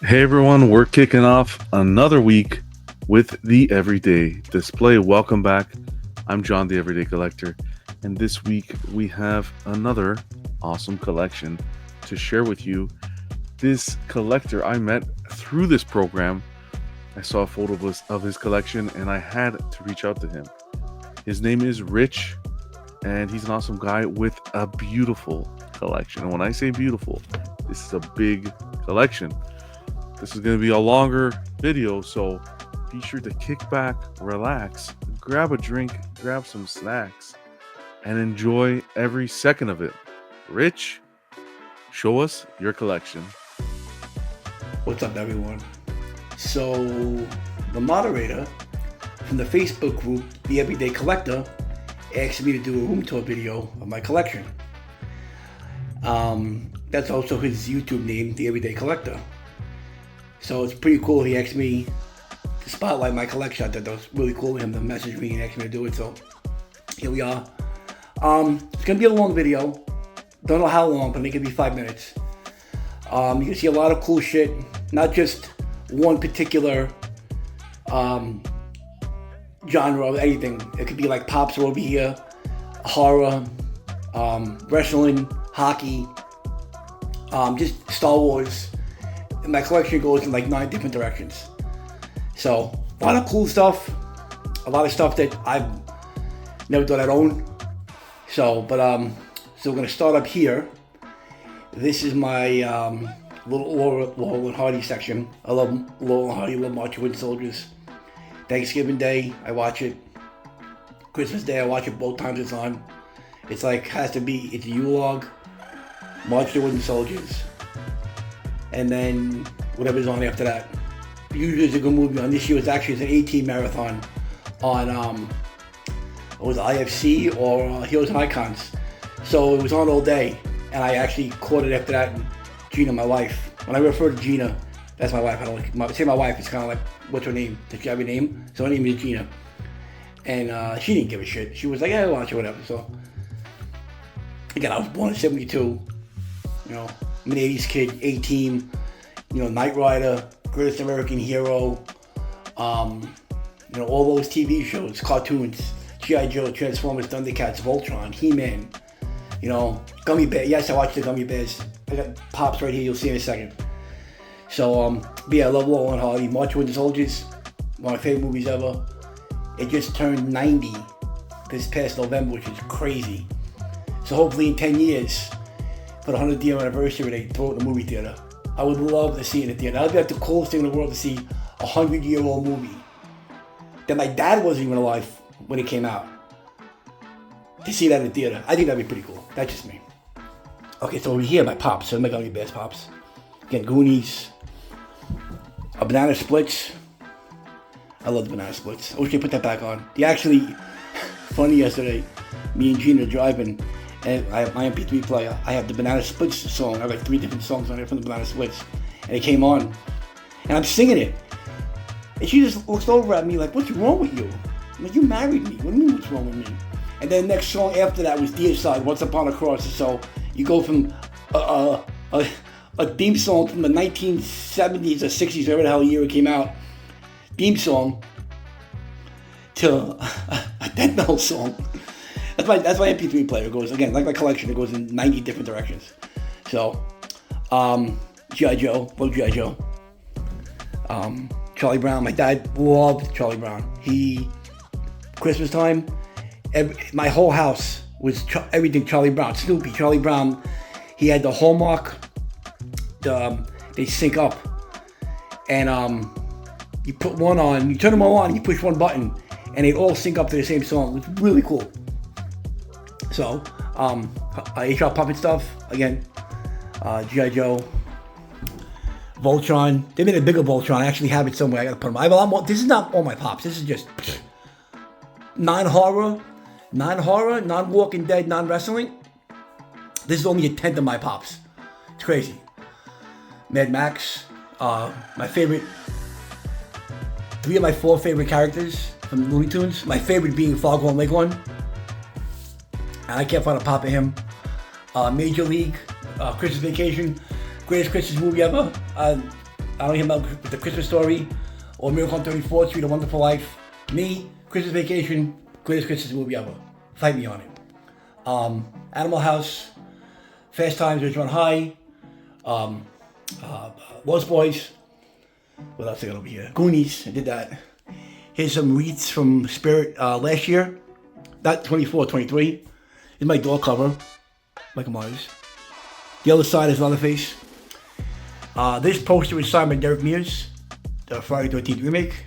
Hey everyone, we're kicking off another week with the Everyday Display. Welcome back. I'm John, the Everyday Collector, and this week we have another awesome collection to share with you. This collector I met through this program. I saw a photo of his collection and I had to reach out to him. His name is Rich, and he's an awesome guy with a beautiful collection. And when I say beautiful, this is a big collection. This is going to be a longer video, so be sure to kick back, relax, grab a drink, grab some snacks, and enjoy every second of it. Rich, show us your collection. What's up, everyone? So, the moderator from the Facebook group, The Everyday Collector, asked me to do a room tour video of my collection. That's also his YouTube name, The Everyday Collector. So it's pretty cool. He asked me to spotlight my collection. I thought that was really cool of him to message me and ask me to do it. So here we are. It's gonna be a long video. Don't know how long, but make it be 5 minutes. You can see a lot of cool shit. Not just one particular genre of anything. It could be like pops over here, horror, wrestling, hockey, just Star Wars. My collection goes in like 9 different directions. So a lot of cool stuff, a lot of stuff that I've never thought I'd own. So we're gonna start up here. This is my little Laurel and Hardy section. I love Laurel and Hardy, I love March of Wooden Soldiers. Thanksgiving Day, I watch it. Christmas Day, I watch it both times it's on. It's like, it's a U-Log, March of the Wooden Soldiers, and then whatever's on after that. Usually it's a good movie on. This year was actually an 18 marathon on it was IFC or Heroes and Icons. So it was on all day, and I actually caught it after that. And Gina, my wife, when I refer to Gina, that's my wife. I don't say my wife. It's kind of like, what's her name? Does she have a name? So her name is Gina, and she didn't give a shit. She was like, yeah, watch it, whatever. So again, I was born in '72. You know, I'm an 80s kid, 18, Knight Rider, Greatest American Hero, all those TV shows, cartoons, G.I. Joe, Transformers, Thundercats, Voltron, He-Man, Gummy Bears. Yes, I watched the Gummy Bears. I got Pops right here, you'll see in a second. So, I love Laurel and Hardy. March of Wooden Soldiers, one of my favorite movies ever. It just turned 90 this past November, which is crazy. So hopefully in 10 years, for the 100th year anniversary, they throw it in the movie theater. I would love to see it in the theater. That would be like the coolest thing in the world, to see a 100-year-old movie that my dad wasn't even alive when it came out. To see that in the theater, I think that'd be pretty cool. That's just me. Okay, so over here, my Pops. So my Gummy Bears Pops. Again, Goonies. Banana Splits. I love the Banana Splits. I wish they put that back on. Funny yesterday, me and Gina driving, and I have my MP3 player. I have the Banana Splits song. I have like 3 different songs on it from the Banana Splits. And it came on. And I'm singing it. And she just looks over at me like, what's wrong with you? I'm like, you married me. What do you mean, what's wrong with me? And then the next song after that was Dear Side, Once Upon a Cross. So you go from a theme song from the 1970s or 60s, whatever the hell year it came out, theme song, to a death metal song. That's my MP3 player. It goes, again, like my collection, it goes in 90 different directions. So, G.I. Joe, love G.I. Joe. Charlie Brown, my dad loved Charlie Brown. Christmas time, my whole house was everything Charlie Brown. Snoopy, Charlie Brown, he had the Hallmark, they sync up. And you put one on, you turn them all on, you push one button, and they all sync up to the same song. It's really cool. So, HR Puppet stuff, again, G.I. Joe, Voltron. They made a bigger Voltron. I actually have it somewhere. I gotta put them. I have a lot more. This is not all my Pops. This is just non-horror, non-Walking Dead, non-wrestling. This is only a tenth of my Pops. It's crazy. Mad Max, my favorite, 3 of my 4 favorite characters from Looney Tunes. My favorite being Foghorn Leghorn. And I can't find a pop of him. Major League, Christmas Vacation, greatest Christmas movie ever. I don't hear about The Christmas Story or Miracle on 34th Street, A Wonderful Life. Me, Christmas Vacation, greatest Christmas movie ever. Fight me on it. Animal House, Fast Times at Ridgemont High, Lost Boys. What else I got over here? Goonies, I did that. Here's some wreaths from Spirit last year. Not 24, 23. Here's my door cover, Michael Myers. The other side is Leatherface. This poster is signed by Derek Mears, the Friday the 13th remake.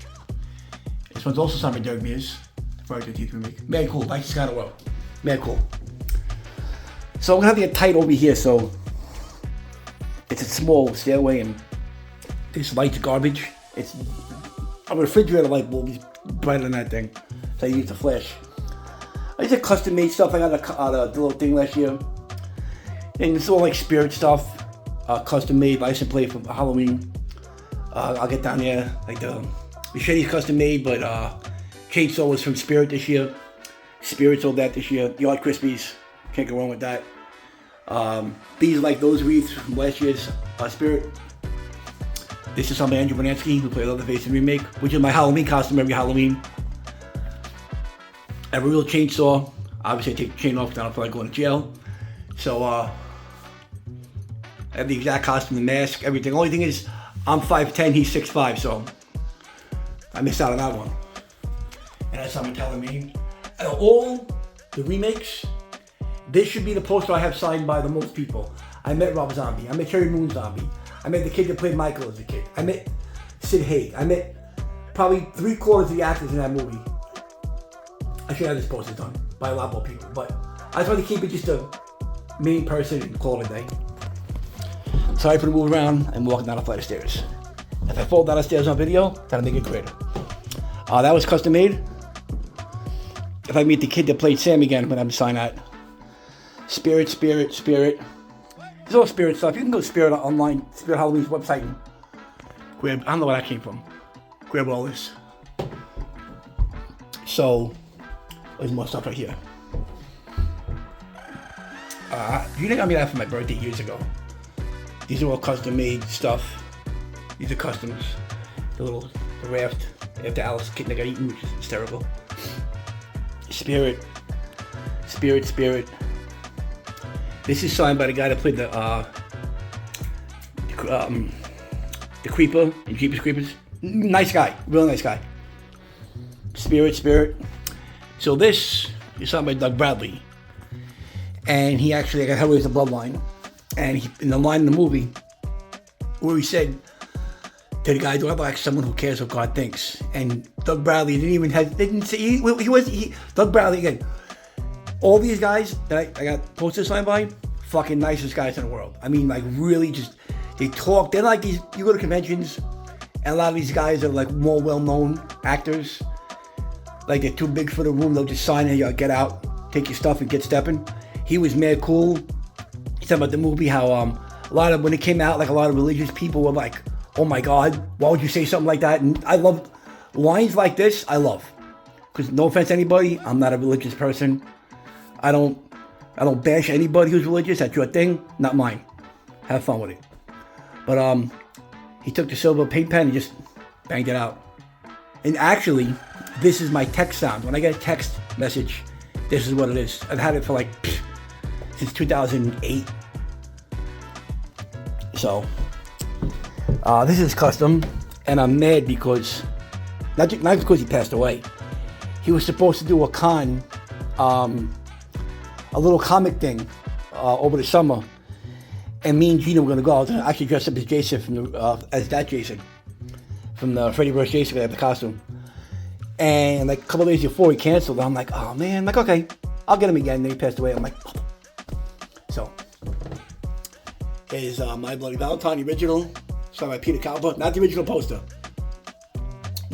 This one's also signed by Derek Mears, the Friday the 13th remake. Mad cool, like this kind of world. Mad cool. So I'm gonna have to get tight over here, so it's a small stairway and this light's garbage. It's a refrigerator light bulb is brighter than that thing, so I use the flash. I just did custom made stuff. I got a little thing last year, and it's all like Spirit stuff, custom made license plate for Halloween. I'll get down there, like the machete's custom made, but chainsaw was from Spirit this year. Spirit sold that this year. Yard Krispies, can't go wrong with that. These are like those wreaths from last year's Spirit. This is from Andrew Bonansky, who played Leatherface in Remake, which is my Halloween costume every Halloween. I have a real chainsaw. Obviously, I take the chain off, then I feel like going to jail. So, I have the exact costume, the mask, everything. Only thing is, I'm 5'10", he's 6'5", so I missed out on that one. And that's something telling me. All the remakes, this should be the poster I have signed by the most people. I met Rob Zombie. I met Terry Moon Zombie. I met the kid that played Michael as a kid. I met Sid Haig. I met probably 3/4 of the actors in that movie. I should have this poster done by a lot more people, but I just want to keep it just a main person and call it a day. Sorry for the move around. I'm walking down a flight of stairs. If I fall down the stairs on video, that'll make it greater. That was custom made. If I meet the kid that played Sam again, when I'm sign that. Spirit. It's all Spirit stuff. You can go to Spirit online, Spirit Halloween's website and grab, I don't know where that came from. Grab all this. So, there's more stuff right here. You think I got me that for my birthday years ago. These are all custom made stuff. These are customs. The raft after Alice kitten that got eaten, which is hysterical. Spirit. This is signed by the guy that played the Creeper in Jeepers Creepers. Nice guy, real nice guy. Spirit. So this is signed by Doug Bradley, and he actually got Hellraiser the Bloodline, and he, in the line in the movie where he said to the guy, "Do I like someone who cares what God thinks?" And Doug Bradley didn't say Doug Bradley again. All these guys that I got posters signed by, fucking nicest guys in the world. I mean, like really just, they talk, they're like these, you go to conventions, and a lot of these guys are like more well-known actors. Like they're too big for the room, they'll just sign it, get out, take your stuff and get stepping. He was mad cool. He talking about the movie, how a lot of, when it came out, like a lot of religious people were like, oh my God, why would you say something like that? And I love lines like this, I love. Because no offense to anybody, I'm not a religious person. I don't bash anybody who's religious. That's your thing, not mine. Have fun with it. But he took the silver paint pen and just banged it out. And actually, this is my text sound. When I get a text message, this is what it is. I've had it for like since 2008. So this is custom, and I'm mad because not because he passed away. He was supposed to do a con. A little comic thing over the summer, and me and Gina were going to go. I was actually dressed up as Jason from the Freddy vs. Jason. I have the costume, and like a couple days before he canceled, I'm like, oh man, I'm like, okay, I'll get him again. And then he passed away. I'm like, oh. So here's My Bloody Valentine, the original, signed by Peter Calver, not the original poster.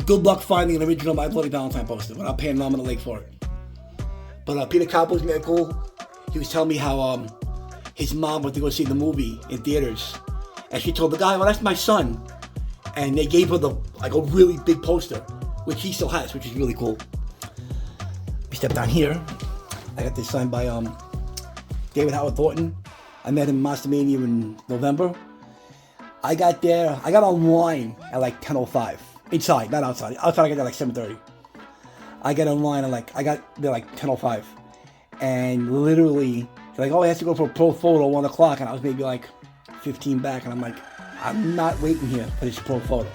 Good luck finding an original My Bloody Valentine poster without paying an arm and a leg for it. But Peter Calver was mad cool. He was telling me how his mom went to go see the movie in theaters, and she told the guy, "Well, that's my son," and they gave her a really big poster, which he still has, which is really cool. We step down here. I got this signed by David Howard Thornton. I met him in Monster Mania in November. I got online at like 10:05. Inside, not outside. Outside I got there like 7:30. I got online at I got there like 10:05. And literally, they're like, oh, I have to go for a pro photo 1 o'clock. And I was maybe like 15 back. And I'm like, I'm not waiting here for this pro photo.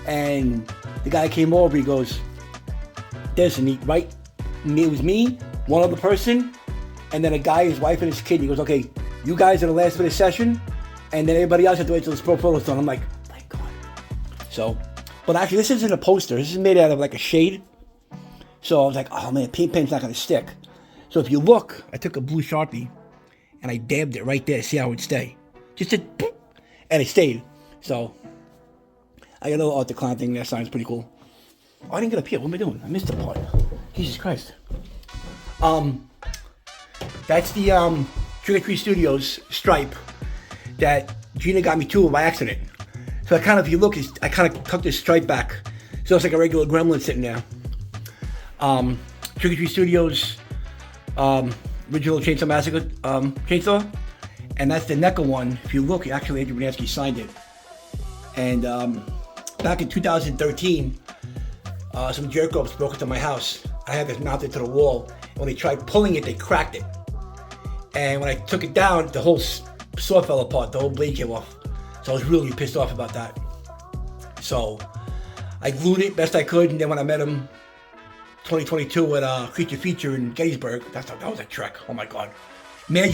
And the guy came over, he goes, it was me, one other person, and then a guy, his wife, and his kid. He goes, okay, you guys are the last minute session, and then everybody else has to wait till this pro photo's done. I'm like, thank God. So, but actually, this isn't a poster. This is made out of like a shade. So I was like, oh man, paint pen's not going to stick. So if you look, I took a blue Sharpie, and I dabbed it right there, see how it would stay. Just a, and it stayed. So, I got a little Art the Clown thing. That sign's pretty cool. Oh, I didn't get up here. What am I doing? I missed the part. Jesus Christ. That's the Trick or Treat Studios stripe that Gina got me two by accident. So I kind of, if you look, I kind of tucked this stripe back, so it's like a regular gremlin sitting there. Trick or Treat Studios original Chainsaw Massacre chainsaw, and that's the NECA one. If you look, actually Andrew Banansky signed it. And back in 2013, some jerk-offs broke into my house. I had this mounted to the wall. When they tried pulling it, they cracked it. And when I took it down, the whole saw fell apart. The whole blade came off. So I was really pissed off about that. So I glued it best I could. And then when I met him 2022 at Creature Feature in Gettysburg, that was a trek. Oh my God. Man,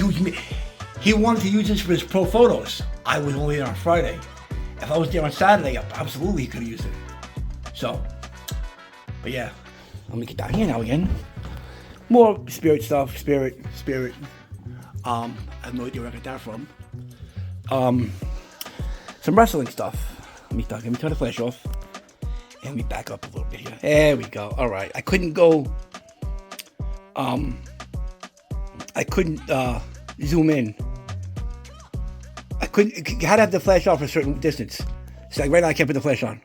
he wanted to use this for his pro photos. I was only there on Friday. If I was there on Saturday, absolutely he could have used it. So, but yeah, let me get down here now again. More spirit stuff, spirit. I have no idea where I got that from. Some wrestling stuff. Let me turn the flash off. And let me back up a little bit here. There we go. All right. I couldn't go. I couldn't zoom in. You had to have the flash on for a certain distance. So like right now I can't put the flash on.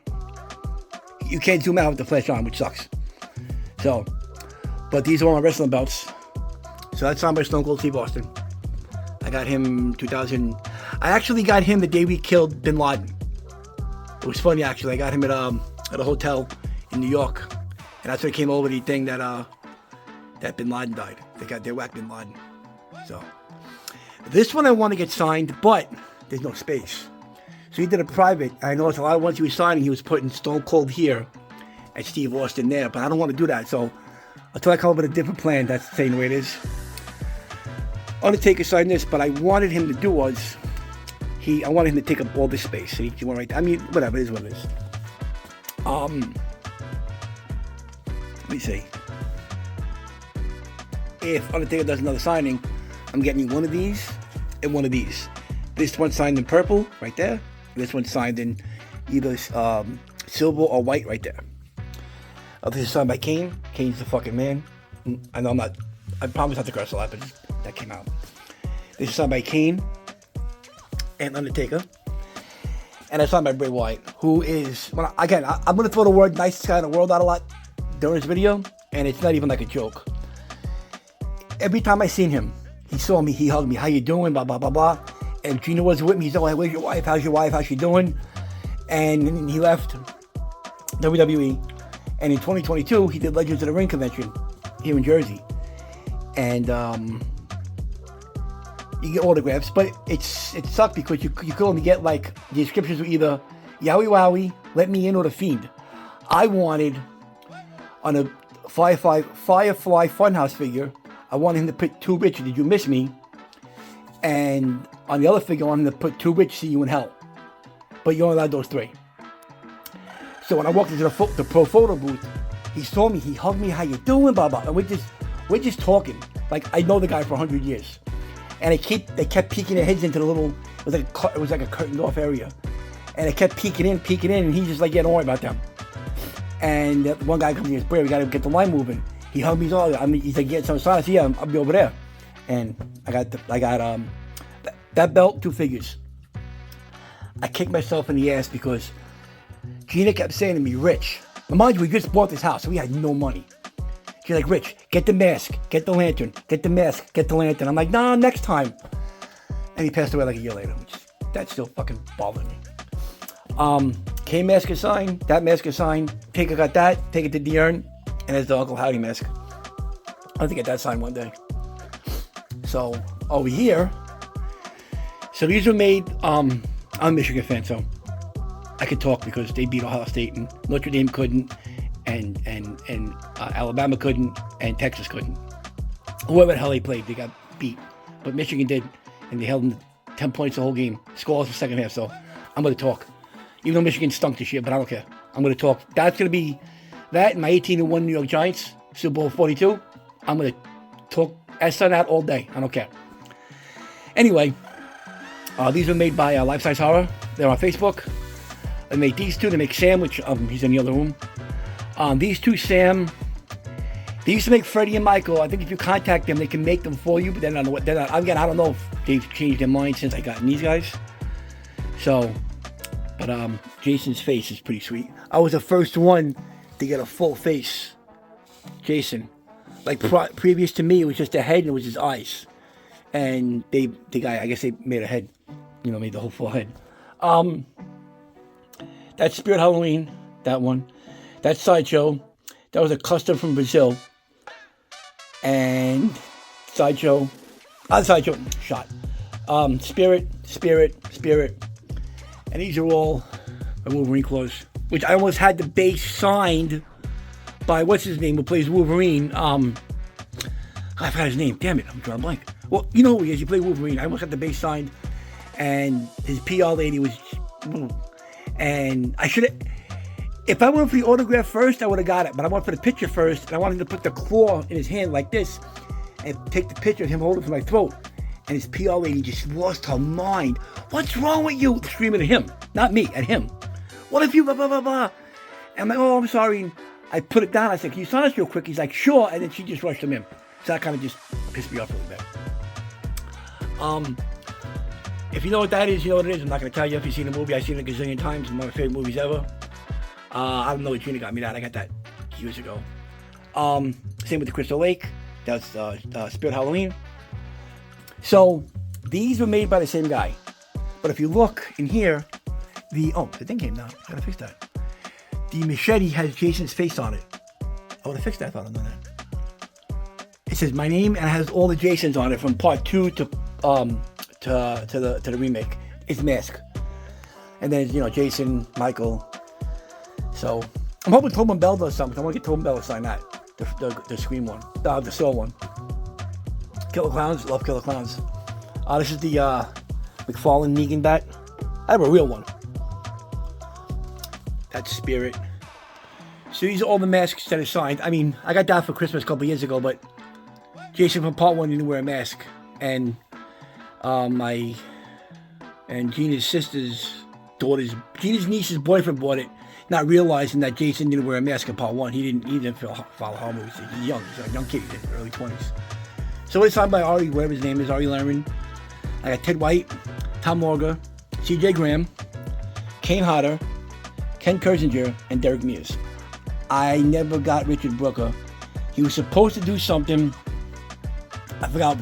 You can't zoom out with the flash on, which sucks. So, but these are all my wrestling belts. So that's signed by Stone Cold Steve Austin. I got him 2000. I actually got him the day we killed Bin Laden. It was funny actually. I got him at a hotel in New York, and that's when it came over the thing that Bin Laden died. They whacked Bin Laden. So this one I want to get signed, but there's no space. So he did a private. I noticed a lot of ones he was signing, he was putting Stone Cold here and Steve Austin there, but I don't want to do that. So until I come up with a different plan, that's the same way it is. Undertaker signed this, but I wanted him to do was, I wanted him to take up all this space. So he went right there. I mean, whatever, it is what it is. Let me see. If Undertaker does another signing, I'm getting you one of these and one of these. This one signed in purple, right there. This one signed in either silver or white, right there. This is signed by Kane. Kane's the fucking man. I know I promise not to curse a lot, but that came out. This is signed by Kane and Undertaker. And it's signed by Bray Wyatt, who is, I'm going to throw the word nicest guy in the world out a lot during this video, and it's not even like a joke. Every time I seen him, he saw me, he hugged me, how you doing, blah, blah, blah, blah. And Gina was with me, he's like, where's your wife, how's your wife, how's she doing? And he left WWE. And in 2022, he did Legends of the Ring convention here in Jersey. And you get autographs, but it sucked because you could only get like, the descriptions were either Yowie Wowie, Let Me In, or The Fiend. I wanted, on a Firefly Funhouse figure, I wanted him to put Too Rich, Did You Miss Me? And on the other figure, I wanted him to put Too Rich, See You in Hell. But you only allowed those three. So when I walked into the pro photo booth, he saw me, he hugged me, how you doing, blah, blah. And we're just talking. Like, I know the guy for 100 years. And they kept peeking their heads into the little, it was like a curtained off area. And they kept peeking in, and he's just like, yeah, don't worry about them. And one guy comes in and says, Bray, we gotta get the line moving. He hugged me, he's like, get some signs, yeah, I'll be over there. And I got that belt, two figures. I kicked myself in the ass because Gina kept saying to me, Rich, mind you, we just bought this house, so we had no money. She's like, Rich, get the mask, get the lantern, get the mask, get the lantern. I'm like, nah, next time. And he passed away like a year later, which That still fucking bothers me. K mask is signed. That mask is signed. Taker got that. Take it to the urn. And there's the Uncle Howdy mask. I have to get that signed one day. So over here. So these were made. I'm a Michigan fan, so I could talk because they beat Ohio State and Notre Dame couldn't, and Alabama couldn't, and Texas couldn't. Whoever the hell they played, they got beat. But Michigan did, and they held them 10 points the whole game. Scoreless the second half, so I'm going to talk. Even though Michigan stunk this year, but I don't care. I'm going to talk. That's going to be that and my 18-1 New York Giants, Super Bowl 42. I'm going to talk S on that all day. I don't care. Anyway, these were made by Life Size Horror. They're on Facebook. They made these two. They make Sam, which he's in the other room. These two, Sam, they used to make Freddie and Michael. I think if you contact them, they can make them for you. But they're not. Again, I don't know if they've changed their mind since I gotten these guys. So, but Jason's face is pretty sweet. I was the first one to get a full face Jason. Like previous to me, it was just a head and it was his eyes. And the guy, I guess they made a head. Made the whole full head. That's Spirit Halloween, that one. That's Sideshow. That was a custom from Brazil. And Sideshow. Sideshow, shot. Spirit. And these are all Wolverine claws. Which I almost had the base signed by, what's his name, who plays Wolverine. I forgot his name. Damn it, I'm drawing a blank. Well, you know who he is. He played Wolverine. I almost had the base signed. And his PR lady was... And I should have... If I went for the autograph first, I would have got it. But I went for the picture first. And I wanted to put the claw in his hand like this. And take the picture of him holding it for my throat. And his PR lady just lost her mind. What's wrong with you? Screaming at him. Not me, at him. What if you... blah, blah, blah, blah. And I'm like, oh, I'm sorry. And I put it down. I said, can you sign us real quick? He's like, sure. And then she just rushed him in. So that kind of just pissed me off really bad. If you know what that is, you know what it is. I'm not going to tell you. If you've seen the movie, I've seen it a gazillion times. It's one of my favorite movies ever. I don't know what Gina got me that. I got that years ago. Same with the Crystal Lake. That's Spirit Halloween. So these were made by the same guy. But if you look in here, the thing came down. I gotta fix that. The machete has Jason's face on it. I would have fixed that if I had done that. It says my name and it has all the Jasons on it from part 2 to the remake. It's mask. And then Jason, Michael. So I'm hoping Tobin Bell does something. I want to get Tobin Bell to sign that. The Scream one. The Saw one. Killer Clowns. Love Killer Clowns. This is the McFarlane Negan bat. I have a real one. That's Spirit. So these are all the masks that are signed. I mean, I got that for Christmas a couple years ago, but Jason from part 1 didn't wear a mask. And Gina's Gina's niece's boyfriend bought it, not realizing that Jason didn't wear a mask in part 1. He didn't follow horror movies. He's young. He's a young kid. He's in his early 20s. So it's signed by Ari, whatever his name is, Ari Lerman. I got Ted White, Tom Morga, C.J. Graham, Kane Hodder, Ken Kersinger, and Derek Mears. I never got Richard Brooker. He was supposed to do something. I forgot,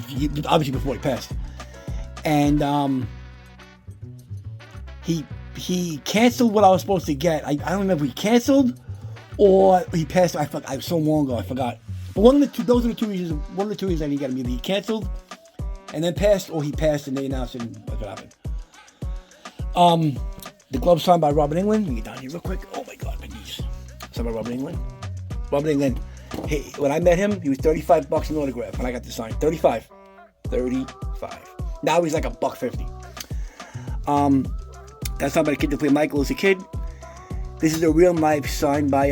obviously before he passed. And he canceled what I was supposed to get. I don't remember if he canceled or he passed. I was so long ago, I forgot. But those are the two reasons. One of the two reasons I didn't get him. Either he canceled and then passed, or he passed and they announced it. That's what happened. The glove signed by Robert Englund. Let me get down here real quick. Oh my God, my knees. Signed by Robert Englund. Robert Englund. Hey, when I met him, he was $35 an autograph when I got the sign. 35. Now he's like $1.50. That's signed by the kid that played Michael as a kid. This is a real life signed by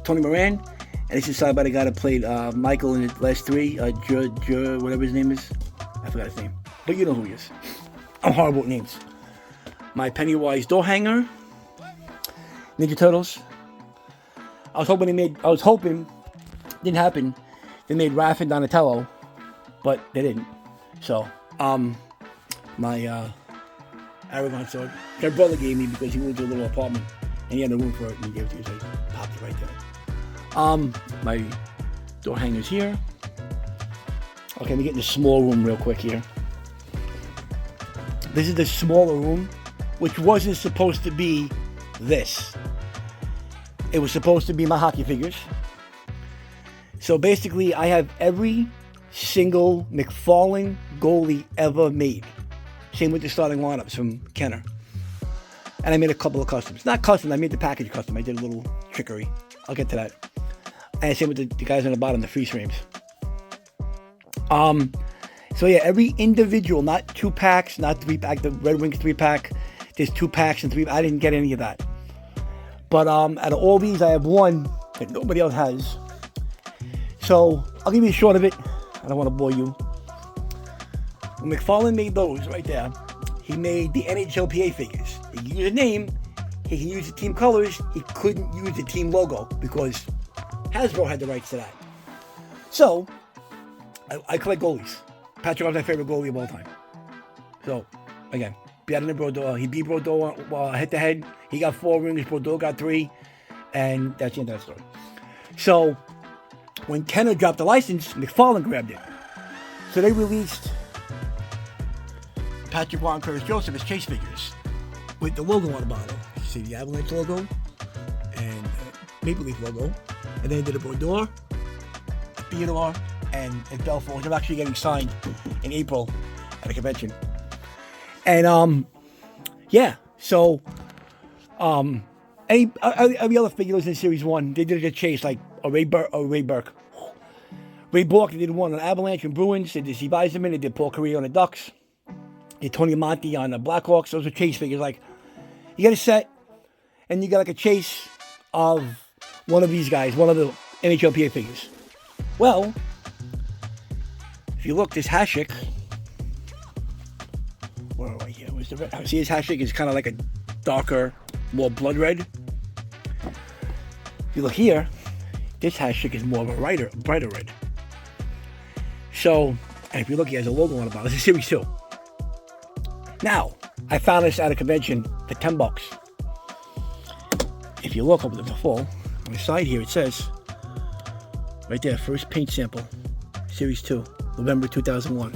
Tony Moran, and this is signed by the guy that played Michael in the last 3. Whatever his name is, I forgot his name, but you know who he is. I'm horrible with names. My Pennywise door hanger. Ninja Turtles. I was hoping, didn't happen. They made Raph and Donatello, but they didn't. So, my Aragon sword, my brother gave me because he moved to a little apartment and he had no room for it, and he gave it to me, so he popped it right there. My door hangers here. Okay, let me get in the small room real quick here. This is the smaller room, which wasn't supposed to be this. It was supposed to be my hockey figures. So basically, I have every single McFarlane goalie ever made. Same with the starting lineups from Kenner. And I made a couple of customs. Not custom, I made the package custom. I did a little trickery. I'll get to that. And same with the guys on the bottom, the freeze frames. So yeah, every individual, not 2-packs, not 3-pack, the Red Wings 3-pack. There's 2 packs and 3. I didn't get any of that. But out of all these, I have one that nobody else has. So I'll give you a short of it. I don't want to bore you. When McFarlane made those right there, he made the NHLPA figures. He could use a name, he could use the team colors, he couldn't use the team logo because Hasbro had the rights to that. So, I collect goalies. Patrick was my favorite goalie of all time. So, again, beating Brodeur. He beat Brodeur head-to-head. He got 4 rings, Brodeur got 3, and that's the end of that story. So, when Kenner dropped the license, McFarlane grabbed it. So they released Patrick Roy and Curtis Joseph as chase figures with the logo on the bottom. You see the Avalanche logo and Maple Leaf logo. And then they did a Brodeur, a Theodore, and Belfort, which I'm actually getting signed in April at a convention. And yeah, so any other figures in Series 1, they did a chase like a Ray Burke. Ray Bork, they did one on Avalanche and Bruins. They did Steve Eisenman. They did Paul Correa on the Ducks. They did Tony Monti on the Blackhawks. Those are chase figures. Like, you get a set, and you got like a chase of one of these guys, one of the NHLPA figures. Well, if you look, this Hasek, where are we here? Where's the red? See, this Hasek is kind of like a darker, more blood red. If you look here, this Hasek is more of a brighter red. So, and if you look, he has a logo on the bottom. This is Series 2. Now, I found this at a convention for $10. If you look over the full, on the side here, it says, right there, first paint sample, Series 2, November 2001.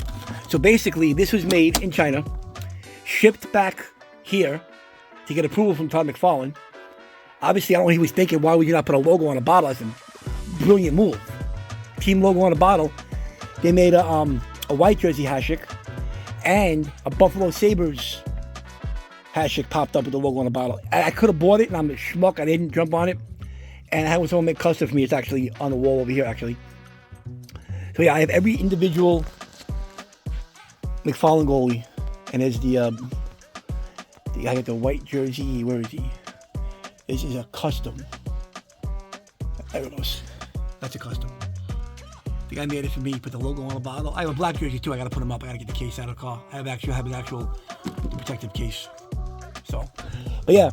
So basically, this was made in China, shipped back here to get approval from Todd McFarlane. Obviously, I don't know what he was thinking, why would you not put a logo on a bottle? That's a brilliant move. Team logo on a bottle. They made a white jersey Hasek and a Buffalo Sabres Hasek popped up with the logo on the bottle. I could have bought it, and I'm a schmuck. I didn't jump on it. And I had someone make custom for me. It's actually on the wall over here, actually. So yeah, I have every individual McFarlane goalie. And there's the I got the white jersey. Where is he? This is a custom. There it goes. That's a custom. The guy made it for me. Put the logo on the bottle. I have a black jersey too. I gotta put them up. I gotta get the case out of the car. I have an actual protective case. So, but yeah,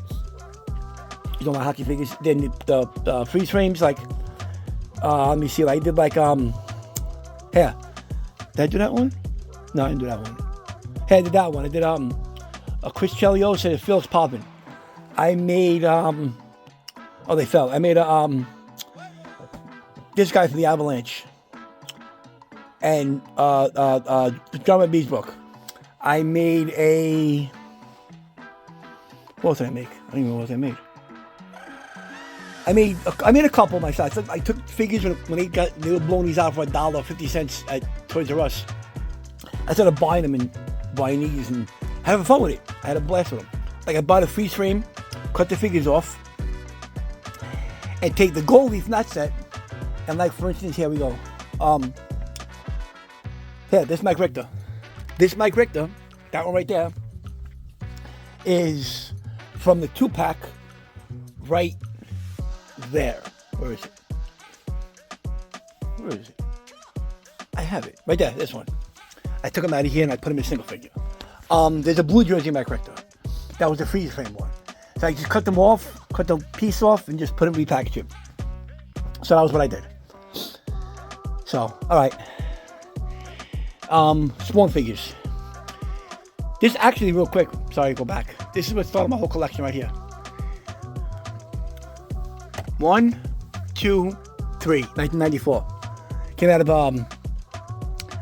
you know my hockey figures. Then the freeze frames, like, let me see. I did like here. Did I do that one? No, I didn't do that one. Hey, I did that one. I did a Chris Chelios and a Phil's Poppin'. I made oh, they fell. I made a this guy from the Avalanche. And Drummer Beesbrook. I made a what did I make? I don't even know what I made. I made a couple myself. I took figures when they were blowing these out for $1.50 at Toys R Us. I started buying them and buying these and having fun with it. I had a blast with them. Like, I bought a freeze frame, cut the figures off, and take the goalie from that set. And like, for instance, here we go. Here, this Mike Richter. This Mike Richter, that one right there, is from the 2-pack right there. Where is it? Where is it? I have it. Right there, this one. I took him out of here and I put him in single figure. There's a blue jersey Mike Richter. That was the freeze frame one. So I just cut them off, cut the piece off, and just put them, repackage it. So that was what I did. So, alright. Spawn figures. This actually, real quick, sorry, go back. This is what started my whole collection right here. 1, 2, 3, 1994. Came out of, I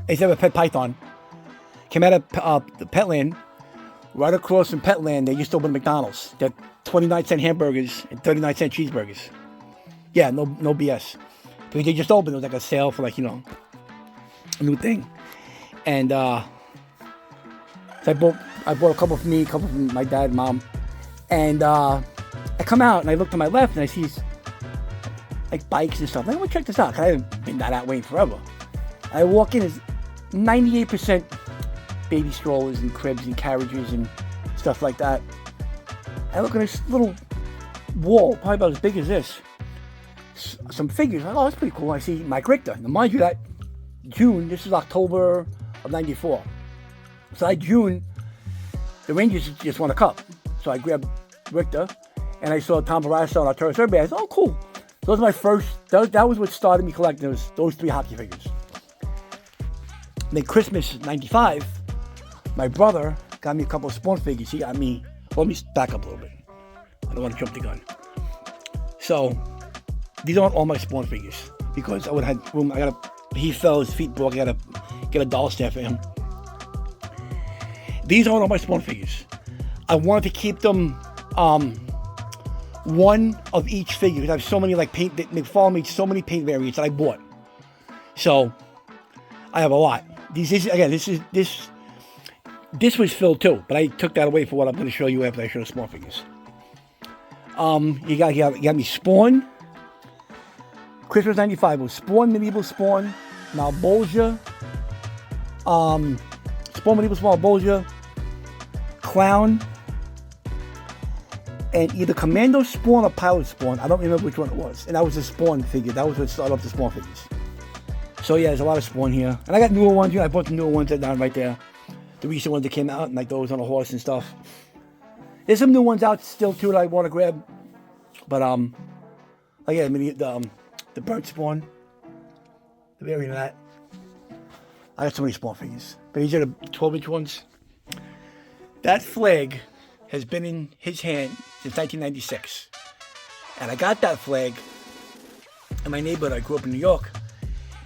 used to have a pet python. Came out of the Petland right across from Petland, they used to open McDonald's. They're 29-cent hamburgers and 39-cent cheeseburgers. Yeah, no BS. Because they just opened. It was like a sale for like, a new thing. And so I bought a couple for me, a couple for my dad and mom. And I come out and I look to my left and I see like bikes and stuff. I'm like, well, check this out. I haven't been that way in forever. I walk in, it's 98% baby strollers and cribs and carriages and stuff like that. I look at this little wall, probably about as big as this. Some figures. Oh, that's pretty cool. I see Mike Richter. Now, mind you, that June, this is October of 94. So that June, the Rangers just won a cup. So I grabbed Richter, and I saw Tom Barrasso and Arturo Serbi. I said, oh, cool. Those are my first, that was what started me collecting those 3 hockey figures. And then Christmas 95, my brother got me a couple of Spawn figures. He got me, well, let me back up a little bit. I don't want to jump the gun. So, these aren't all my Spawn figures, because I would have had room. He fell, his feet broke, I gotta get a doll stand for him. These aren't all my Spawn figures. I wanted to keep them one of each figure, because I have so many like paint, McFarlane made so many paint variants that I bought. So I have a lot. This was filled too, but I took that away for what I'm going to show you after I show the Spawn figures. You got me Spawn. Christmas 95 was Spawn, Medieval Spawn, Malbolgia, Spawn, Medieval Spawn, Malbolgia, Clown, and either Commando Spawn or Pilot Spawn. I don't remember which one it was. And that was a Spawn figure. That was what started off the Spawn figures. So yeah, there's a lot of Spawn here. And I got newer ones. I bought the newer ones that down right there. The recent ones that came out, and like those on a horse and stuff. There's some new ones out still too that I want to grab. But yeah, maybe the burnt Spawn. The variant of that. I got so many Spawn figures. But these are the 12-inch ones. That flag has been in his hand since 1996. And I got that flag in my neighborhood. I grew up in New York.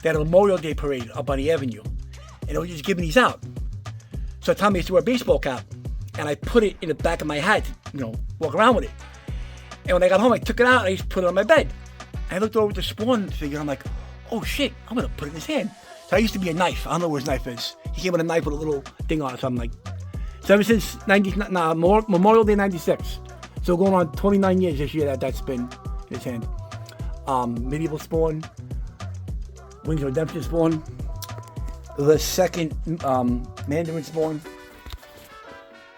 They had a Memorial Day parade up on the avenue. And they were just giving these out. So Tommy used to wear a baseball cap. And I put it in the back of my hat to, walk around with it. And when I got home, I took it out and I just put it on my bed. And I looked over at the Spawn figure and I'm like, oh shit, I'm going to put it in his hand. So I used to be a knife. I don't know where his knife is. He came with a knife with a little thing on it. So I'm like, so ever since Memorial Day 96. So going on 29 years this year that's been in his hand. Medieval Spawn. Wings of Redemption Spawn. The second Mandarin Spawn.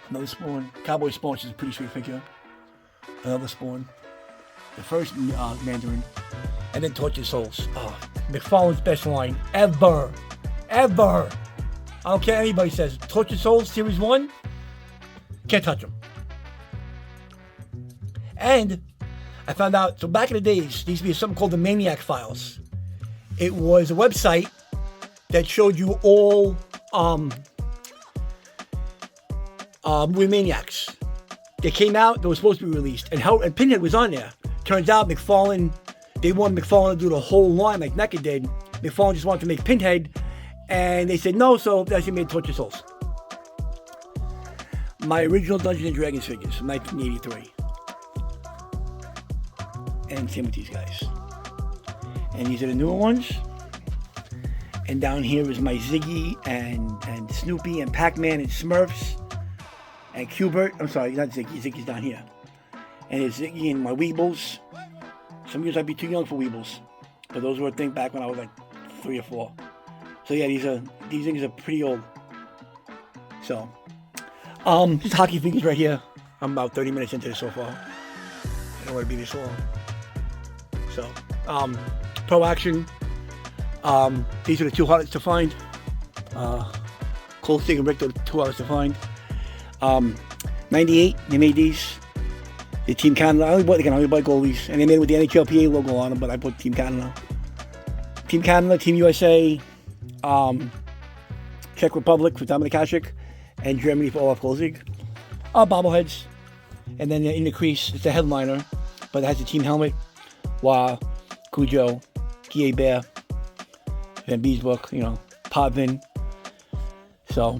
Another Spawn. Cowboy Spawn, which is a pretty sweet figure. Another Spawn. The first Mandarin. And then Tortured Souls. Oh, McFarlane's best line ever. Ever. I don't care what anybody says. Tortured Souls Series 1. Can't touch them. And I found out, so back in the days, there used to be something called the Maniac Files. It was a website that showed you all movie maniacs. They came out, they were supposed to be released. And Pinhead was on there. Turns out McFarlane, they wanted McFarlane to do the whole line like NECA did. McFarlane just wanted to make Pinhead. And they said no, so they actually made Tortured Souls. My original Dungeons & Dragons figures from 1983. And same with these guys. And these are the newer ones. And down here is my Ziggy and Snoopy and Pac-Man and Smurfs and Qbert. I'm sorry, not Ziggy. Ziggy's down here. And there's Ziggy and my Weebles. Some years I'd be too young for Weebles. But those were a thing back when I was like 3 or 4. So yeah, these things are pretty old. So, just hockey figures right here. I'm about 30 minutes into this so far. I don't want to be this long. So, Pro Action. These are the 2 hardest to find. Cold Stick and Rick, the 2 hardest to find. 98, they made these. The Team Canada. I only bought goalies. And they made it with the NHLPA logo on them, but I bought Team Canada. Team Canada, Team USA, Czech Republic for Dominik Hasek, and Germany for Olaf Kolzig. Bobbleheads. And then in the crease, it's a headliner, but it has the team helmet. Wah, Cujo, Guy Bear, Van Beesbrook, Potvin. So,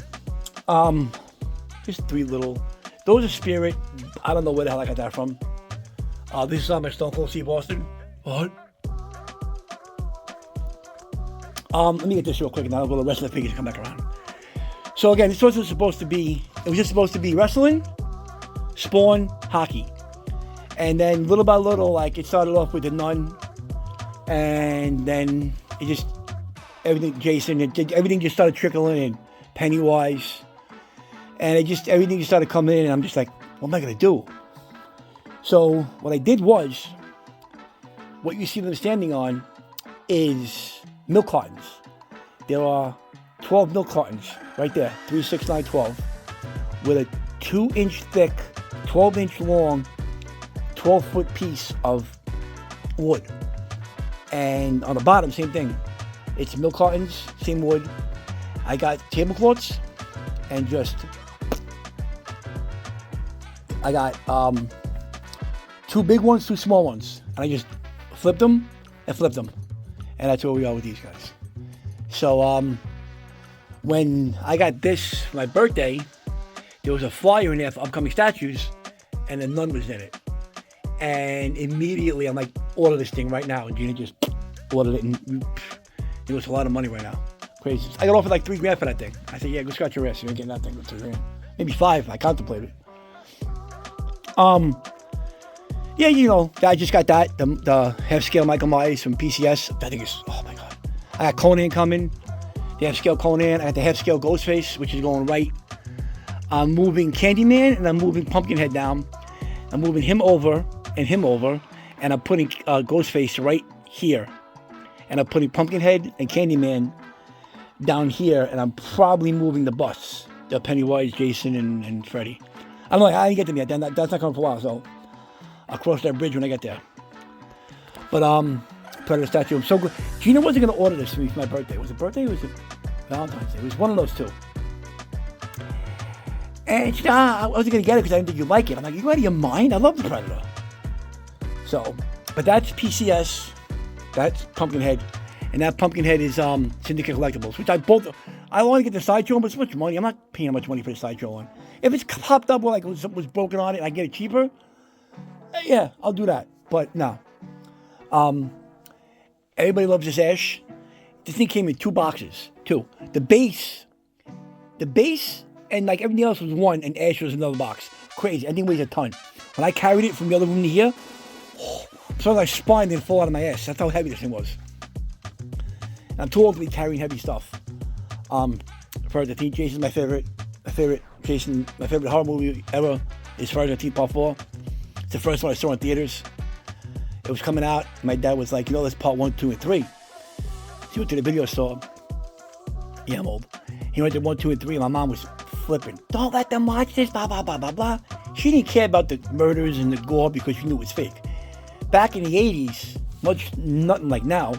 Just 3 little. Those are Spirit. I don't know where the hell I got that from. This is on my Stone Cold Steve Austin. What? Let me get this real quick, and then I'll go to the rest of the figures and come back around. So again, this was supposed to be. It was just supposed to be wrestling, Spawn, hockey, and then little by little, like it started off with the Nun, and then it just everything. Jason, everything just started trickling in. Pennywise, and everything just started coming in, and I'm just like, what am I gonna do? So what I did was, what you see them standing on is milk cartons. There are 12 milk cartons right there, 3, 6, 9, 12, with a 2-inch thick, 12-inch long, 12-foot piece of wood. And on the bottom, same thing. It's milk cartons, same wood. I got tablecloths and I got 2 big ones, 2 small ones. And I just flipped them and flipped them. And that's where we are with these guys. So when I got this for my birthday, there was a flyer in there for upcoming statues, and the Nun was in it. And immediately I'm like, order this thing right now. And Gina just ordered it, and it was a lot of money right now. Crazy. I got offered like $3,000 for that thing. I said, yeah, go scratch your ass. You ain't getting that thing for $3,000. Maybe 5. I contemplated. Yeah, you know, I just got that. The half-scale Michael Myers from PCS. That thing is, oh my God. I got Conan coming. The half-scale Conan. I got the half-scale Ghostface, which is going right. I'm moving Candyman, and I'm moving Pumpkinhead down. I'm moving him over, and I'm putting Ghostface right here. And I'm putting Pumpkinhead and Candyman down here, and I'm probably moving the bus. The Pennywise, Jason, and Freddy. I don't know, I didn't get them yet. That's not coming for a while, so I'll cross that bridge when I get there. But, Predator statue, I'm so good. Gina wasn't going to order this for me for my birthday. Was it birthday or was it Valentine's Day? It was one of those two. And she said, I wasn't going to get it because I didn't think you'd like it. I'm like, you out of your mind? I love the Predator. So, but that's PCS. That's Pumpkinhead. And that Pumpkinhead is Syndicate Collectibles, which I want to get the sideshow, but it's much money. I'm not paying much money for the sideshow one. If it's popped up where like something was broken on it and I get it cheaper, yeah, I'll do that. But no. Everybody loves this Ash. This thing came in 2 boxes. 2. The base, and like everything else was 1, and Ash was another box. Crazy. I think it weighs a ton. When I carried it from the other room to here, so my spine didn't fall out of my ass. That's how heavy this thing was. And I'm too old to be carrying heavy stuff. Friday the 13th, Jason's my favorite Jason, my favorite horror movie ever is Friday the 13th Part 4. It's the first one I saw in theaters. It was coming out. My dad was like, you know, that's part 1, 2, and 3. So he went to the video store. Yeah, I'm old. He went to 1, 2, and 3, and my mom was flipping. Don't let them watch this, blah, blah, blah, blah, blah. She didn't care about the murders and the gore because she knew it was fake. Back in the 80s, nothing like now,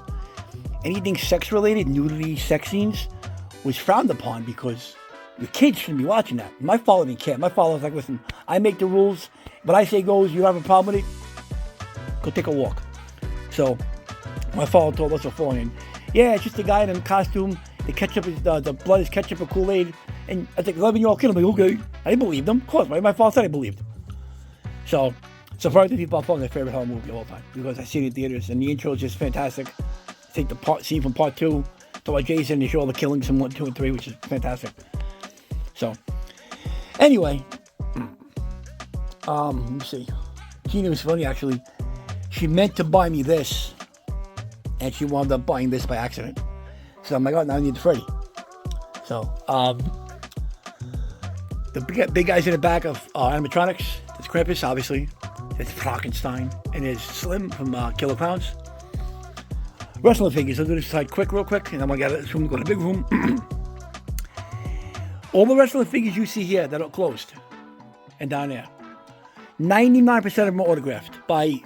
anything sex-related, nudity, sex scenes, was frowned upon because the kids shouldn't be watching that. My father didn't care. My father was like, listen, I make the rules. What I say goes. You don't have a problem with it? Go take a walk. So my father told us beforehand, yeah, it's just a guy in a costume. The ketchup is the blood is ketchup or Kool-Aid. And I think 11-year-old kid, I'm like, okay. I didn't believe them. Of course, right? My father said I believed. So Friday the 13th Part 4 is my favorite horror movie of all time because I see it in theaters and the intro is just fantastic. I think the scene from Part 2, talk about Jason, they show all the killings in 1, 2, and 3, which is fantastic. So anyway, let me see. Gina was funny actually. She meant to buy me this, and she wound up buying this by accident. So I'm like, oh, now I need the Freddy. So, the big guys in the back of animatronics. There's Krampus, obviously. There's Frankenstein, and there's Slim from Killer Clowns. Wrestling figures. I'll do this side real quick, and I'm gonna get this room, go to the big room. All the wrestling figures you see here that are closed, and down there, 99% of them are autographed by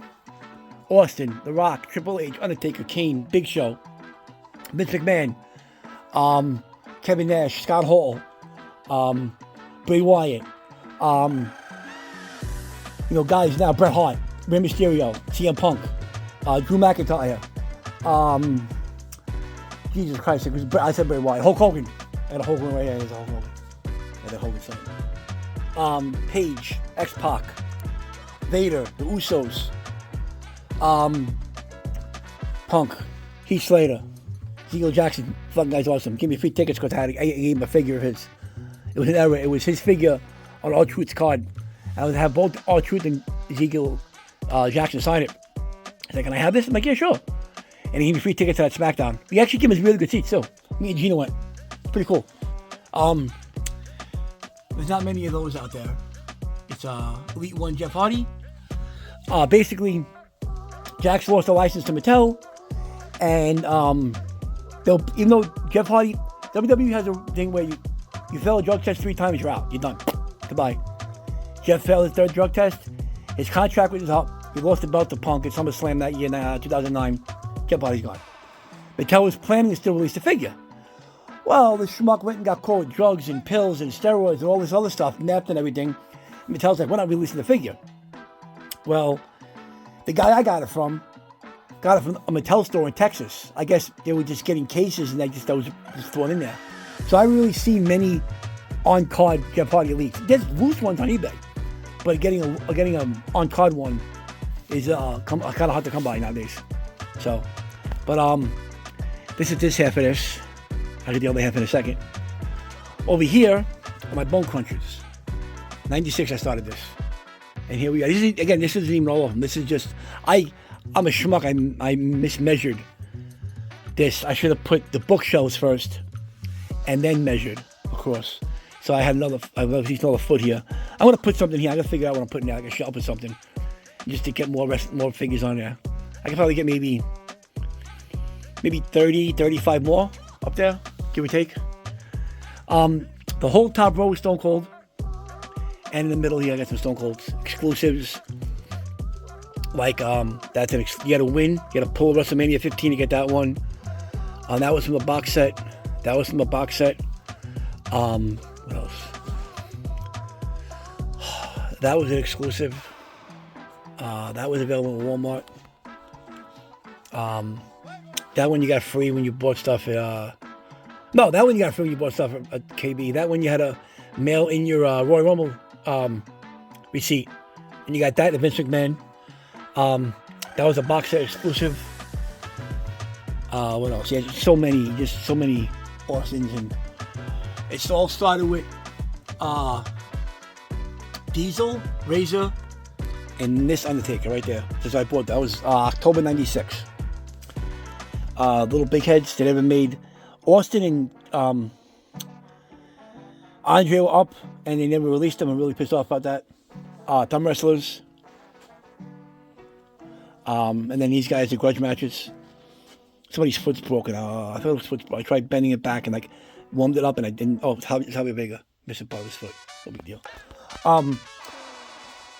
Austin, The Rock, Triple H, Undertaker, Kane, Big Show, Vince McMahon, Kevin Nash, Scott Hall, Bray Wyatt, guys now, Bret Hart, Rey Mysterio, CM Punk, Drew McIntyre, Jesus Christ, I said Bray Wyatt, Hulk Hogan. I got a Hulk Hogan right here, there's a Hulk Hogan. I got a Hogan sign. Paige, X-Pac, Vader, the Usos, Punk, Heath Slater, Ezekiel Jackson. Fucking guy's awesome. Give me free tickets because I gave him a figure of his. It was an error. It was his figure on R-Truth's card. I would have both R-Truth and Ezekiel Jackson sign it. He's like, can I have this? I'm like, yeah, sure. And he gave me free tickets to that SmackDown. We actually gave him really good seats too. Me and Gina went. It's pretty cool. There's not many of those out there. It's Elite One Jeff Hardy. Basically, Jack's lost the license to Mattel, and even though Jeff Hardy, WWE has a thing where you fail a drug test 3 times, you're out. You're done. Goodbye. Jeff failed his 3rd drug test. His contract was up. He lost the belt to Punk at SummerSlam that year, 2009. Jeff Hardy's gone. Mattel was planning to still release the figure. Well, the schmuck went and got caught with drugs and pills and steroids and all this other stuff, napped and everything. And Mattel's like, we're not releasing the figure. Well, the guy I got it from a Mattel store in Texas. I guess they were just getting cases and that was just thrown in there. So I really see many on-card Jeff Hardy Elites. There's loose ones on eBay, but getting a on-card one is kind of hard to come by nowadays. So, but this is this half of this. I'll get the other half in a second. Over here are my bone crunchers. 96 I started this. And here we are. This isn't even all of them. This is just, I'm a schmuck. I mismeasured this. I should have put the bookshelves first and then measured across. So I had another foot here. I'm going to put something here. I got to figure out what I'm putting there. I got to shelf or something just to get more figures on there. I could probably get maybe 30, 35 more up there, give or take. The whole top row is Stone Cold. And in the middle here, I got some Stone Cold exclusives. Like, you had to win. You had to pull WrestleMania 15 to get that one. That was from the box set. What else? That was an exclusive. That was available at Walmart. That one you got free when you bought stuff at... No, that one you got free when you bought stuff at KB. That one you had to mail in your Royal Rumble receipt. And you got that at Vince McMahon. That was a box set exclusive. What else? Yeah, so many Austins, and it's all started with Diesel, Razor, and this Undertaker right there. Since I bought that was October '96. Little big heads that ever made. Austin and Andre were up, and they never released them. I'm really pissed off about that. Thumb wrestlers. And then these guys are grudge matches. Somebody's foot's broken. I thought it was foot's broken. I tried bending it back and warmed it up, and I didn't. Oh, it's Javier Vega. Missing part of his foot. No big deal.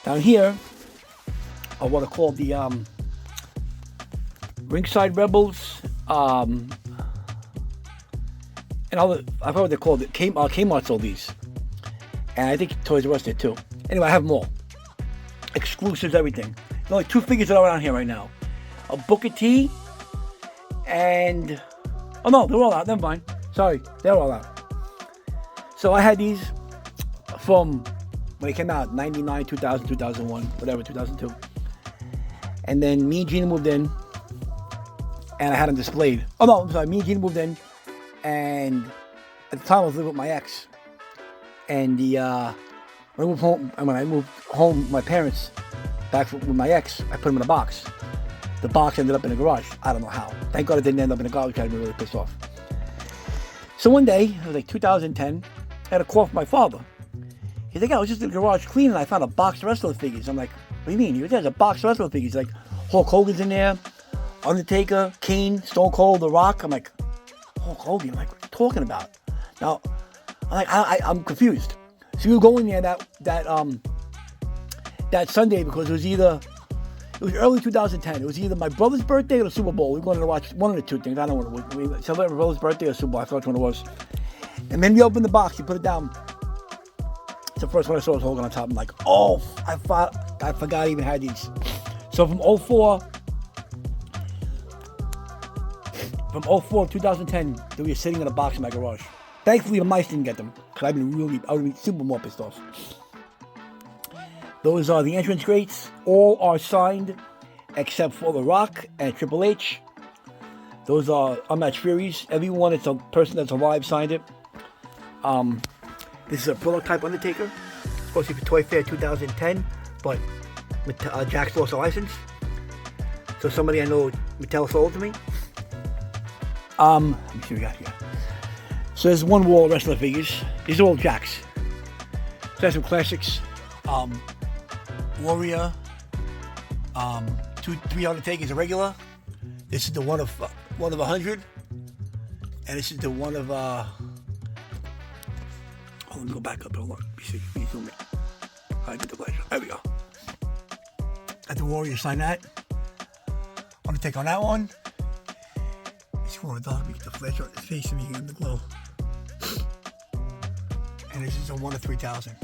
Down here are what are called the Ringside Rebels. And other, I forgot what they're called. Kmart sold these. And I think Toys R Us did too. Anyway, I have them all. Exclusives, everything. There's only 2 figures that are around here right now. A Booker T and... Oh no, they're all out. Never mind. Sorry, they're all out. So I had these from when they came out, 99, 2000, 2001, whatever, 2002. And then me and Gina moved in, and I had them displayed. Oh no, I'm sorry, me and Gina moved in, and at the time I was living with my ex. And when I moved home with my parents, back with my ex, I put them in a box. The box ended up in a garage. I don't know how. Thank God it didn't end up in a garbage. I'd be really pissed off. So one day, it was like 2010, I had a call from my father. He's like, I was just in the garage cleaning and I found a box of wrestler figures. I'm like, what do you mean? He was, there's a box of wrestler figures. He's like, Hulk Hogan's in there, Undertaker, Kane, Stone Cold, The Rock. I'm like, Hulk Hogan? Like, what are you talking about? Now, I'm confused. So we were going there that Sunday because it was early 2010. It was either my brother's birthday or the Super Bowl. We were going to watch one of the 2 things. I don't know what we celebrated my brother's birthday or Super Bowl. I forgot which one it was. And then we opened the box. You put it down. It's the first one I saw was Hogan on top. I'm like, oh, I forgot I even had these. So from 04 to 2010, they were sitting in a box in my garage. Thankfully, the mice didn't get them because I would have been super more pissed off. Those are the entrance grates. All are signed except for The Rock and Triple H. Those are unmatched furies. Everyone, it's a person that's alive, signed it. This is a prototype Undertaker. Supposed to be for Toy Fair 2010, but Jakks lost a license. So somebody I know, Mattel, sold it to me. Let me see what we got here. So there's one wall of wrestler figures. These are all Jakks. So there's some classics. Warrior. 3 Undertakers, a regular. This is the one of 100, and this is the one of. Oh, let me go back up. Hold on. Let me zoom in. I get the flash. There we go. Got the Warrior, sign that. Undertaker on that one. It's one of the dog. We get the flash on his face and we get the glow. And this is a 1 of 3,000.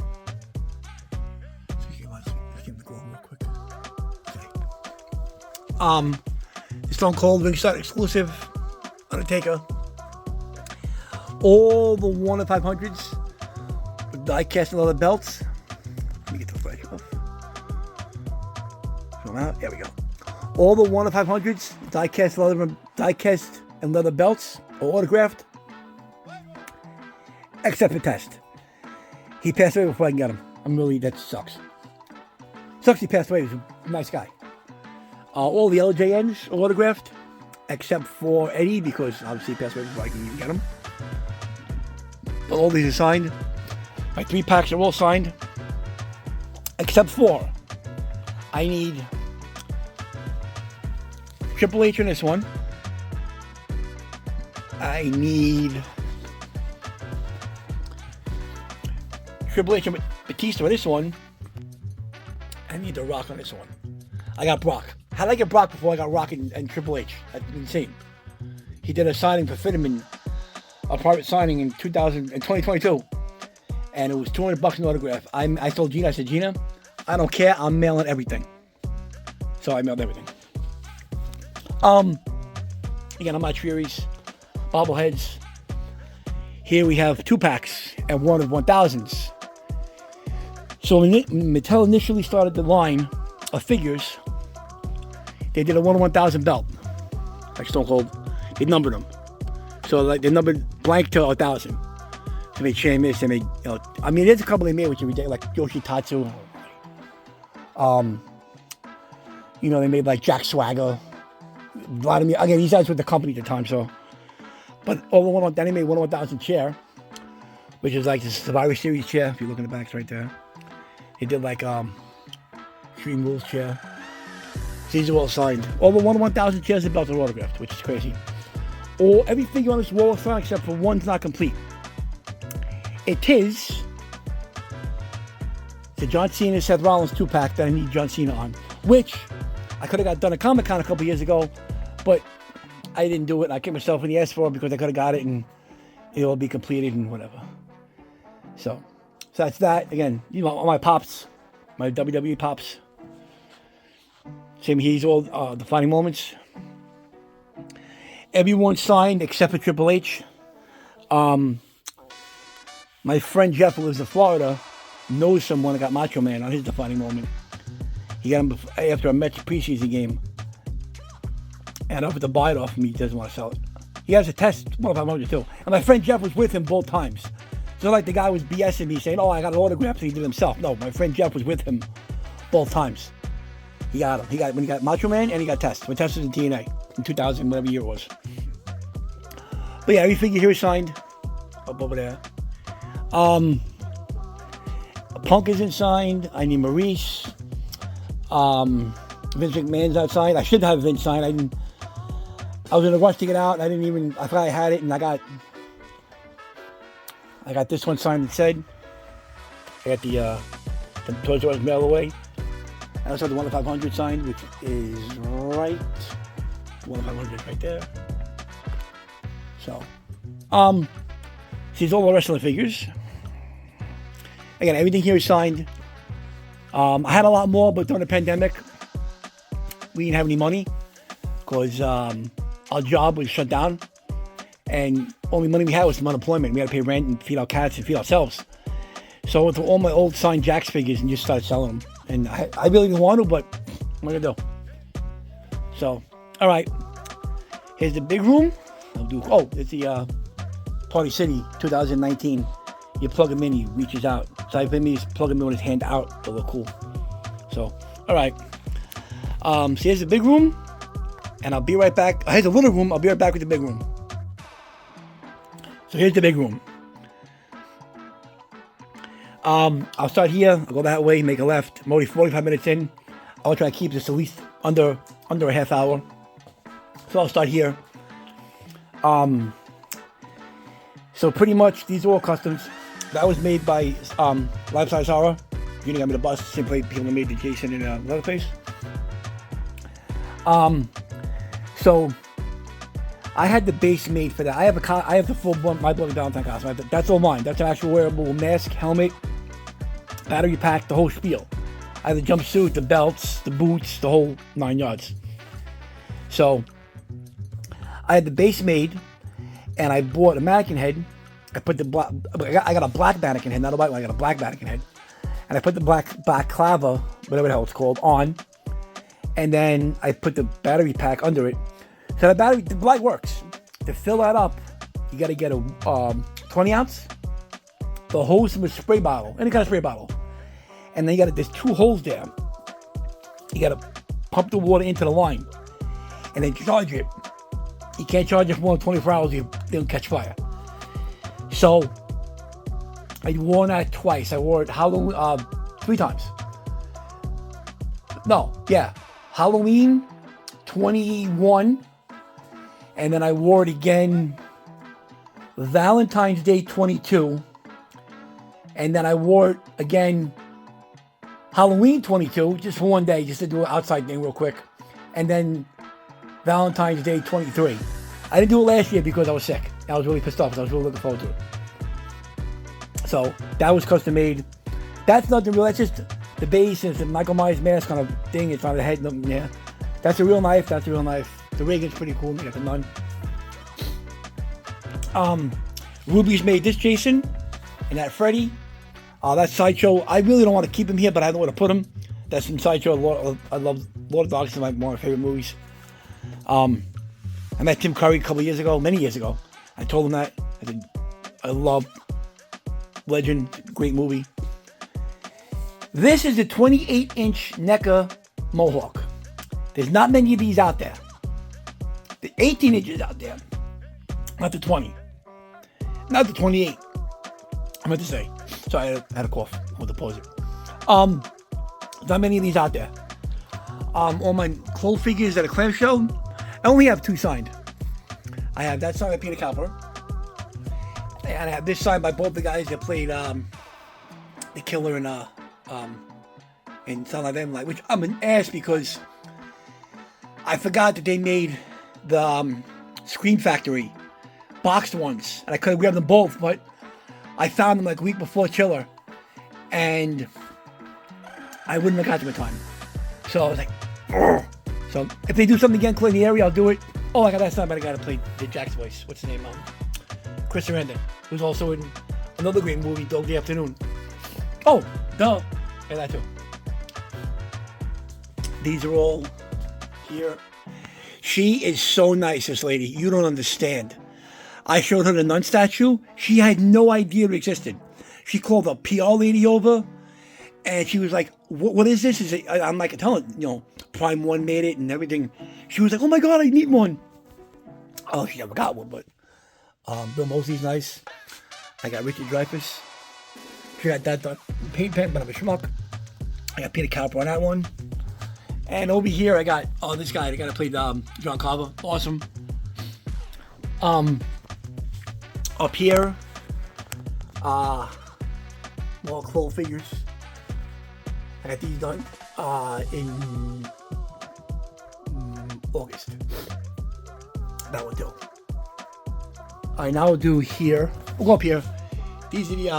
Let's give him the glow real quick. Okay. The Stone Cold Ringside exclusive Undertaker. All the 1 of 500s with die-cast and leather belts. Let me get the flash off. Show them out. There we go. All the 1 of 500s, die-cast and leather belts are autographed, except for Test. He passed away before I can get him. That sucks. Sucks he passed away. He was a nice guy. All the LJNs are autographed, except for Eddie, because obviously he passed away before I can even get him. But all these are signed. My 3 packs are all signed, except for I need Triple H in this one. I need Triple H and Batista on this one. I need The Rock on this one. I got Brock. How did I get Brock before I got Rock and Triple H? That's insane. He did a signing for Fitterman, a private signing in 2022, and it was $200 an autograph. I told Gina, I said, Gina, I don't care. I'm mailing everything. So I mailed everything. Again, I'm not Furies, bobbleheads. Here we have 2 packs and 1 of 1,000s. So when Mattel initially started the line of figures, they did a 1 of 1,000 belt, like Stone Cold. They numbered them. So like they numbered blank to 1,000. They made Sheamus, they made, there's a couple they made which are ridiculous, like Yoshitatsu. They made like Jack Swagger. Vladimir, again, these guys were the company at the time, so. But then they made 1 of 1,000 chair, which is like the Survivor Series chair, if you look in the back, it's right there. They did like Extreme Rules chair. These are all signed. All the 1 of 1,000 chairs and belts are autographed, which is crazy. Every figure on this wall is signed except for one's not complete. It is the John Cena Seth Rollins 2-pack that I need John Cena on, which I could have got done at Comic-Con a couple years ago, but I didn't do it. I kicked myself in the ass for it because I could have got it and it'll be completed and whatever. So that's that. Again, all my pops, my WWE pops. Same here, all defining moments. Everyone signed except for Triple H. My friend Jeff, who lives in Florida, knows someone that got Macho Man on his defining moment. He got him after a Mets preseason game. And offered to buy it off me. He doesn't want to sell it. He has a test, 1 of 500 too. And my friend Jeff was with him both times. So like the guy was BSing me saying, I got an autograph, so he did it himself. No, my friend Jeff was with him both times. He got him. When he got Macho Man and he got Test. When Test was in TNA in 2000, whatever year it was. But yeah, every figure here is signed. Up over there. Punk isn't signed. I need Maurice. Vince McMahon's outside. I should have Vince signed. I was in a rush to get out. I thought I had it, and I got this one signed instead. I got the Toys R Us mail away. I also have the 1 of 500 signed, which is right. 1 of 500 right there. So, these are all the wrestling figures. Again, everything here is signed. I had a lot more, but during the pandemic, we didn't have any money because our job was shut down, and only money we had was from unemployment. We had to pay rent and feed our cats and feed ourselves. So I went through all my old signed Jakks figures and just started selling them. And I really didn't want to, but what am I gonna do? So, all right. Here's the big room. It's the Party City 2019. You plug him in, he reaches out. So I just plug him in with his hand out to look cool. So, all right. So here's the big room, and I'll be right back. Here's the little room. I'll be right back with the big room. So here's the big room. I'll start here. I'll go that way, make a left. I'm already 45 minutes in. I'll try to keep this at least under a half hour. So I'll start here. So pretty much these are all customs. That was made by Life Size Horror. You got me the bus. Same people that made the Jason and Leatherface. So I had the base made for that. I have the full My Bloody Valentine costume. That's all mine. That's an actual wearable mask, helmet, battery pack, the whole spiel. I have the jumpsuit, the belts, the boots, the whole 9 yards. So I had the base made, and I bought a mannequin head. I got a black mannequin head, not a white one. I got a black mannequin head, and I put the black clava, whatever the hell it's called, on, and then I put the battery pack under it. So the light works. To fill that up, you got to get a 20 ounce, the hose from a spray bottle, any kind of spray bottle, and then there's 2 holes there. You got to pump the water into the line, and then charge it. You can't charge it for more than 24 hours. It'll catch fire. So I wore that twice. I wore it Halloween 3 times. Halloween 21, and then I wore it again Valentine's Day 22, and then I wore it again Halloween 22, just for one day, just to do an outside thing real quick, and then Valentine's Day 23. I didn't do it last year because I was sick. I was really pissed off because I was really looking forward to it. So that was custom made. That's nothing real. That's just the base. It's a Michael Myers mask on a thing. It's on the head. Yeah, that's a real knife. The Reagan's pretty cool. You got the nun. Ruby's made this Jason and that Freddy. That's Sideshow. I really don't want to keep him here, but I don't want to put him. That's from Sideshow. I love Lord of the Dogs. It's one of my favorite movies. I met Tim Curry many years ago. I told him that. I said, I love Legend, great movie. This is a 28-inch NECA Mohawk. There's not many of these out there. The 18 inches out there, not the 20. Not the 28. I meant to say. Sorry, I had a cough. I want to pause it. Not many of these out there. All my clothes figures at a clamshell, I only have 2 signed. I have that signed by Peter Calper, and I have this signed by both the guys that played the killer in Silent Night, which I'm an ass because I forgot that they made the Scream Factory boxed ones, and I could have grabbed them both, but I found them like a week before Chiller, and I wouldn't have got them in time. So I was like, ugh. So if they do something again, clear the area, I'll do it. Oh, I got that signed by the guy that played Jack's voice. What's his name? Chris Sarandon, who's also in another great movie, Dog Day Afternoon. Oh, duh. Yeah, that too. These are all here. She is so nice, this lady. You don't understand. I showed her the nun statue. She had no idea it existed. She called a PR lady over, and she was like, what is this? I'm like, telling her, Prime 1 made it and everything. She was like, oh my God, I need one. Oh, she never got one, but Bill Moseley's nice. I got Richard Dreyfuss. She got that done. Paint pen, but I'm a schmuck. I got Peter Calper on that one. And over here, I got, this guy, the guy that played John Carver. Awesome. Up here, more clothes figures. I got these done in August. That will do. Alright, now we'll do here. We'll go up here. These are the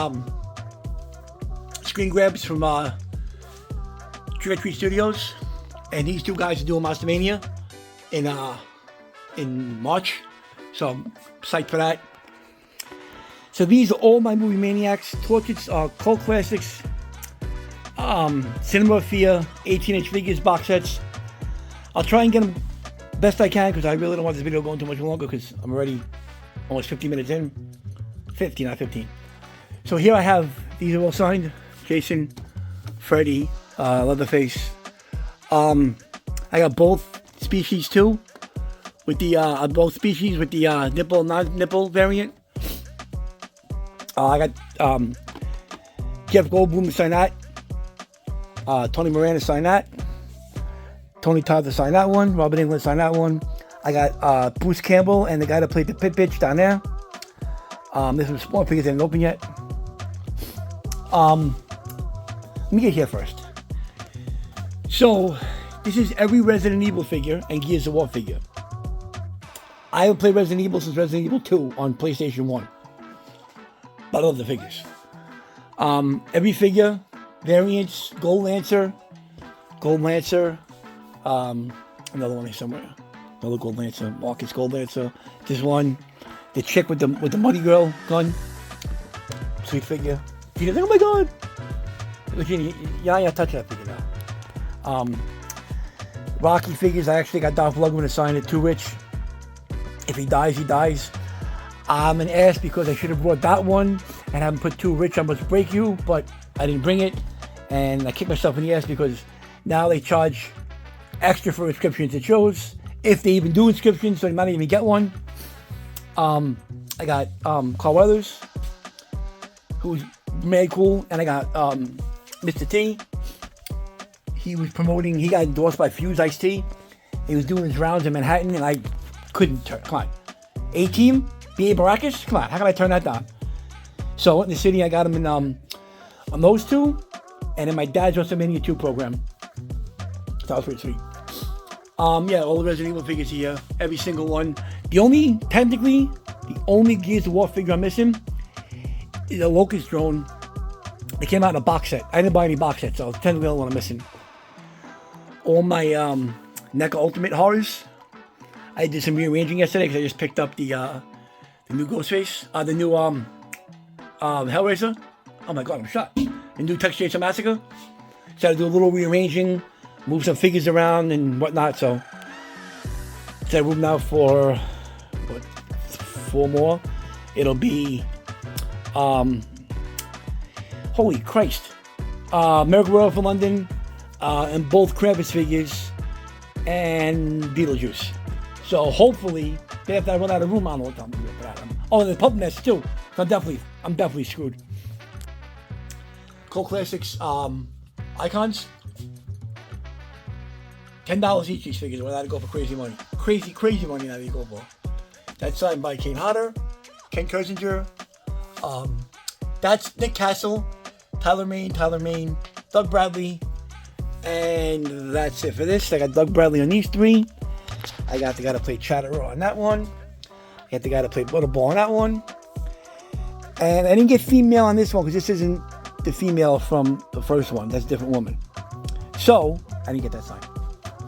screen grabs from Trick or Treat Studios. And these 2 guys are doing Monster Mania in March. So I'm psyched for that. So these are all my Movie Maniacs, Tortured Cult Classics, Memorabilia 18-inch figures, box sets. I'll try and get them best I can because I really don't want this video going too much longer because I'm already almost 50 minutes in. 50, not 15. So here I have, these are all signed. Jason, Freddy, Leatherface. I got both species too, with the both species with the nipple, non-nipple variant. I got Jeff Goldblum to sign that. Tony Moran to sign that. Tony Todd to sign that one. Robert Englund to sign that one. I got Bruce Campbell and the guy that played the pit bitch down there. This was small figures that didn't open yet. Let me get here first. So, this is every Resident Evil figure and Gears of War figure. I haven't played Resident Evil since Resident Evil 2 on PlayStation 1. But I love the figures. Every figure, variants, Gold Lancer, another one here somewhere. Another Gold Lancer, Marcus Gold Lancer. This one, the chick with the Muddy Girl gun. Sweet figure. Gina's like, oh my god! Gina, yeah, touch that figure now. Rocky figures, I actually got Dolph Lundgren to sign it, too rich. If he dies, he dies. I'm an ass because I should have brought that one and haven't put too rich, I must break you, but I didn't bring it. And I kicked myself in the ass because now they charge extra for inscriptions at shows. If they even do inscriptions, so you might not even get one. I got Carl Weathers, who's mad cool, and I got Mr. T. He was promoting, he got endorsed by Fuse Ice Tea. He was doing his rounds in Manhattan, and I couldn't turn, come on. A-Team, B.A. Baracus, come on, how can I turn that down? So in the city, I got him in on those two, and in my dad's WrestleMania 2 program. So that was pretty sweet. Yeah, all the Resident Evil figures here, every single one. The only Gears of War figure I'm missing is a Locust drone. It came out in a box set. I didn't buy any box sets, so it's technically the only one I'm missing. All my NECA Ultimate horrors. I did some rearranging yesterday because I just picked up the new Ghostface, the new Hellraiser. Oh my god, I'm shot. The new Texas Chainsaw Massacre. So I had to do a little rearranging, move some figures around and whatnot. So I have room now for 4 more. It'll be holy Christ, Miracle World for London, and both Krampus figures and Beetlejuice. So hopefully, if I run out of room, I don't know what I'm gonna do for that. Oh, and the Puppet Mess too. So I'm definitely screwed. Cult Classics icons. $10 each, these figures. We're allowed to go for crazy money. Crazy money now that you go for. That's signed by Kane Hodder, Ken Kersinger. That's Nick Castle, Tyler Main, Doug Bradley, and that's it for this. I got Doug Bradley on these 3. I got the guy to play Chatterer on that one. I got the guy to play Butterball on that one. And I didn't get female on this one because this isn't the female from the first one. That's a different woman. So, I didn't get that signed.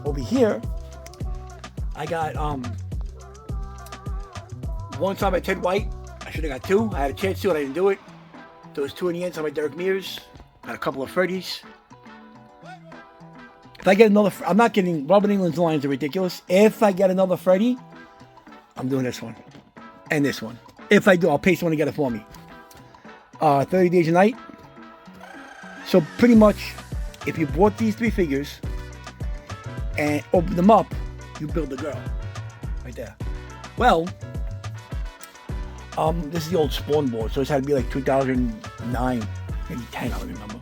Over here, I got one signed by Ted White. I should have got 2. I had a chance to, and I didn't do it. There was 2 in the end, signed by Derek Mears. Got a couple of Freddys. If I get another, I'm not getting, Robert Englund's lines are ridiculous. If I get another Freddy, I'm doing this one. And this one. If I do, I'll pay someone to get it for me. 30 Days a Night. So pretty much, if you bought these 3 figures and open them up, you build the girl. Right there. Well, this is the old Spawn board, so this had to be like 2009, maybe 10, I don't remember.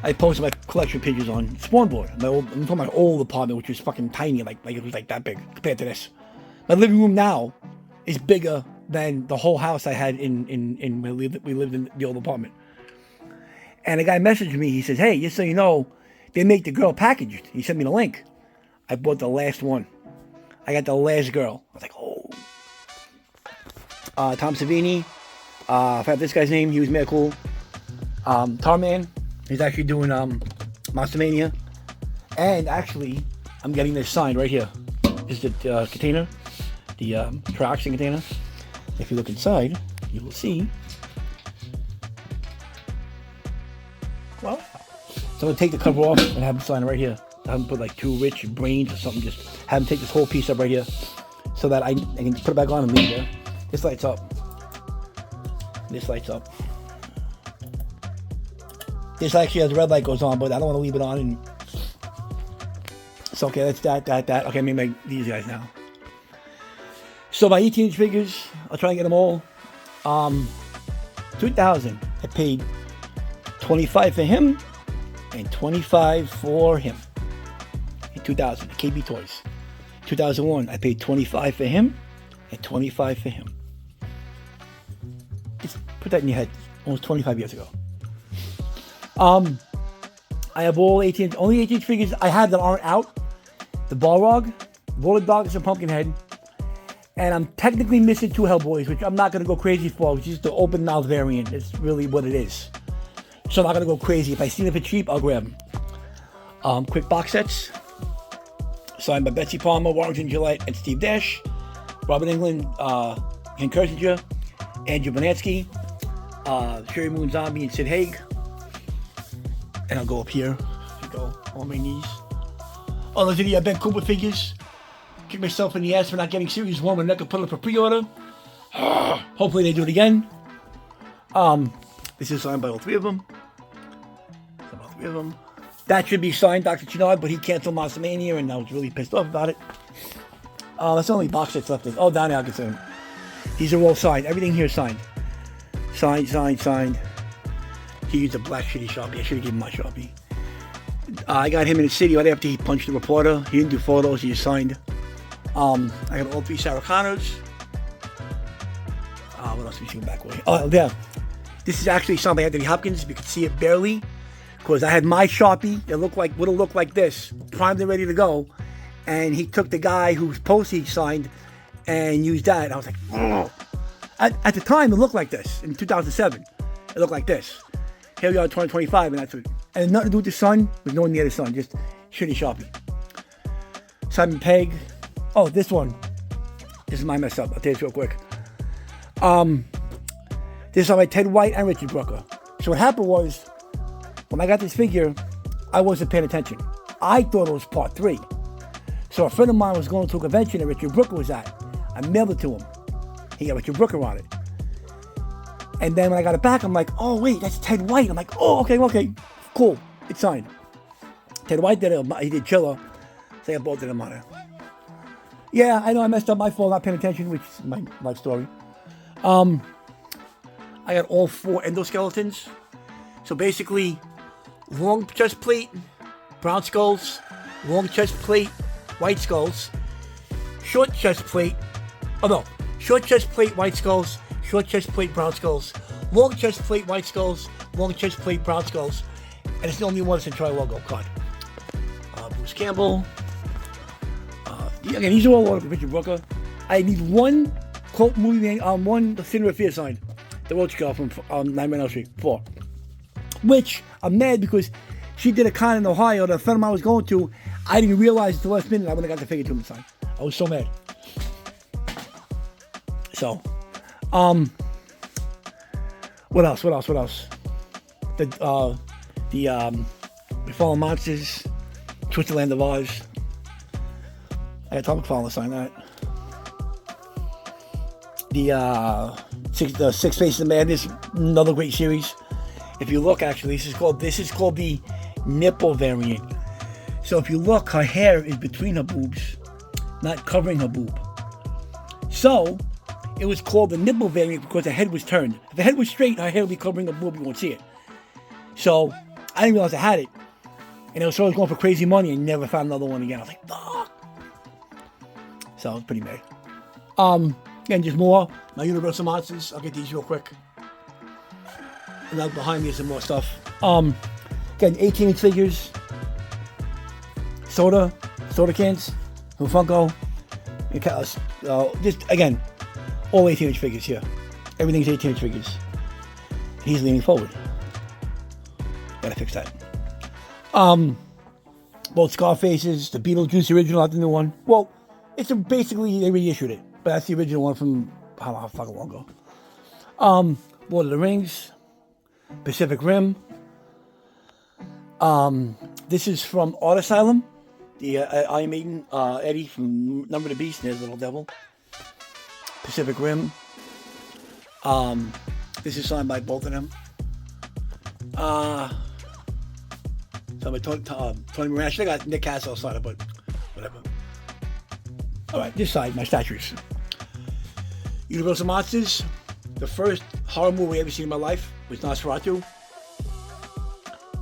I posted my collection pictures on Spawn board. I'm talking about my old apartment, which was fucking tiny, like it was like that big compared to this. My living room now is bigger than the whole house I had in when we lived in the old apartment. And a guy messaged me. He says, "Hey, just so you know, they make the girl packaged." He sent me the link. I bought the last one. I got the last girl. I was like, oh. Tom Savini. I forgot this guy's name. He was mad cool. Tarman. He's actually doing Monster Mania. And actually, I'm getting this signed right here. This is the container. The oxygen container. If you look inside, you will see. Well, So I'm gonna take the cover off and have him sign it right here. Have him put like two rich brains or something. Just have him take this whole piece up right here, so that I can put it back on and leave it there. This lights up. This lights up. This actually has a red light goes on, but I don't want to leave it on. And it's okay. That's that. Okay, let me make these guys now. So my 18-inch figures, I'll try and get them all. 2,000. I paid 25 for him and 25 for him. In 2000, KB Toys. 2001, I paid 25 for him and 25 for him. Just put that in your head. Almost 25 years ago. I have all 18, only 18 figures I have that aren't out. The Balrog, Roller Dogs, and Pumpkinhead. And I'm technically missing two Hellboys, which I'm not going to go crazy for, which is the open mouth variant. It's really what it is. So I'm not going to go crazy. If I see them for cheap, I'll grab them. Quick box sets. Signed by Betsy Palmer, Warrington Gillette, and Steve Dash. Robert Englund, Ken Kersinger, Andrew Bonansky, Sherry Moon Zombie, and Sid Haig. And I'll go up here. Go on my knees. Oh, those are the Ben Cooper figures. Kick myself in the ass for not getting Series 1 when I could put it for pre-order. Hopefully they do it again. This is signed by all three of them. That should be signed Dr. Chinard, but he canceled Monster Mania, and I was really pissed off about it. That's the only box sets left. Oh, down there I can see them. These are all signed. Everything here is signed. Signed. He used a black shitty Sharpie. I should have given him my Sharpie. I got him in the city right after he punched the reporter. He didn't do photos. He just signed. I got all three Sarah Connors. What else we see back way? Oh, yeah. This is actually signed by Anthony Hopkins. You can see it barely, because I had my Sharpie that would have looked like this, primed and ready to go, and he took the guy whose post he signed and used that. I was like, oh. At the time, it looked like this. In 2007, it looked like this. Here we are in 2025, and that's what. And nothing to do with the sun. With no one near the sun. Just shitty Sharpie. Simon Pegg. Oh, this one. This is my mess up. I'll tell you this real quick. This is by Ted White and Richard Brooker. So what happened was, when I got this figure, I wasn't paying attention. I thought it was part 3. So a friend of mine was going to a convention that Richard Brooker was at. I mailed it to him. He got Richard Brooker on it. And then when I got it back, I'm like, oh wait, that's Ted White. I'm like, oh, okay, cool. It's signed. Ted White did it. He did Chiller. So I got both of them on it. Yeah, I know I messed up. My fault, not paying attention, which is my life story. I got all 4 endoskeletons. So basically, long chest plate, brown skulls, long chest plate, white skulls, short chest plate, short chest plate, white skulls, short chest plate, brown skulls, long chest plate, white skulls, long chest plate, brown skulls, and it's the only one that's in tri-logo card. Bruce Campbell. Again, these are all ordered from Richard Brooker. I need one cult movie, one Cinema Fear signed. The Roach Girl from Nightmare on Elm Street 4. Which, I'm mad because she did a con in Ohio that a friend of mine was going to. I didn't realize at the last minute I would have got the figure to him signed. I was so mad. So, what else? The Fallen Monsters, Twisted Land of Oz. I got Tom McFarlane to sign that. The Six Faces of Madness, another great series. If you look, actually, this is called the nipple variant. So if you look, her hair is between her boobs, not covering her boob. So it was called the nipple variant because the head was turned. If the head was straight, her hair would be covering the boob. You won't see it. So I didn't realize I had it, and I was always going for crazy money and never found another one again. I was like, fuck. So I was pretty mad. Again, just more my Universal Monsters. I'll get these real quick. And now behind me is some more stuff. Again, 18-inch figures. Soda cans from Funko. Just again, all 18-inch figures here. Everything's 18-inch figures. He's leaning forward. Gotta fix that. Both Scarfaces, the Beetlejuice original, not the new one. Well, it's basically they reissued it, but that's the original one from how fucking long ago. Lord of the Rings, Pacific Rim, This is from Art Asylum. The Iron Maiden, Eddie from Number of the Beast, and there's Little Devil. Pacific Rim. This is signed by both of them. So by Tony Moran. I should have got Nick Castle signed it, but whatever. Alright, this side, my statues. Universal Monsters. The first horror movie I ever seen in my life was Nosferatu.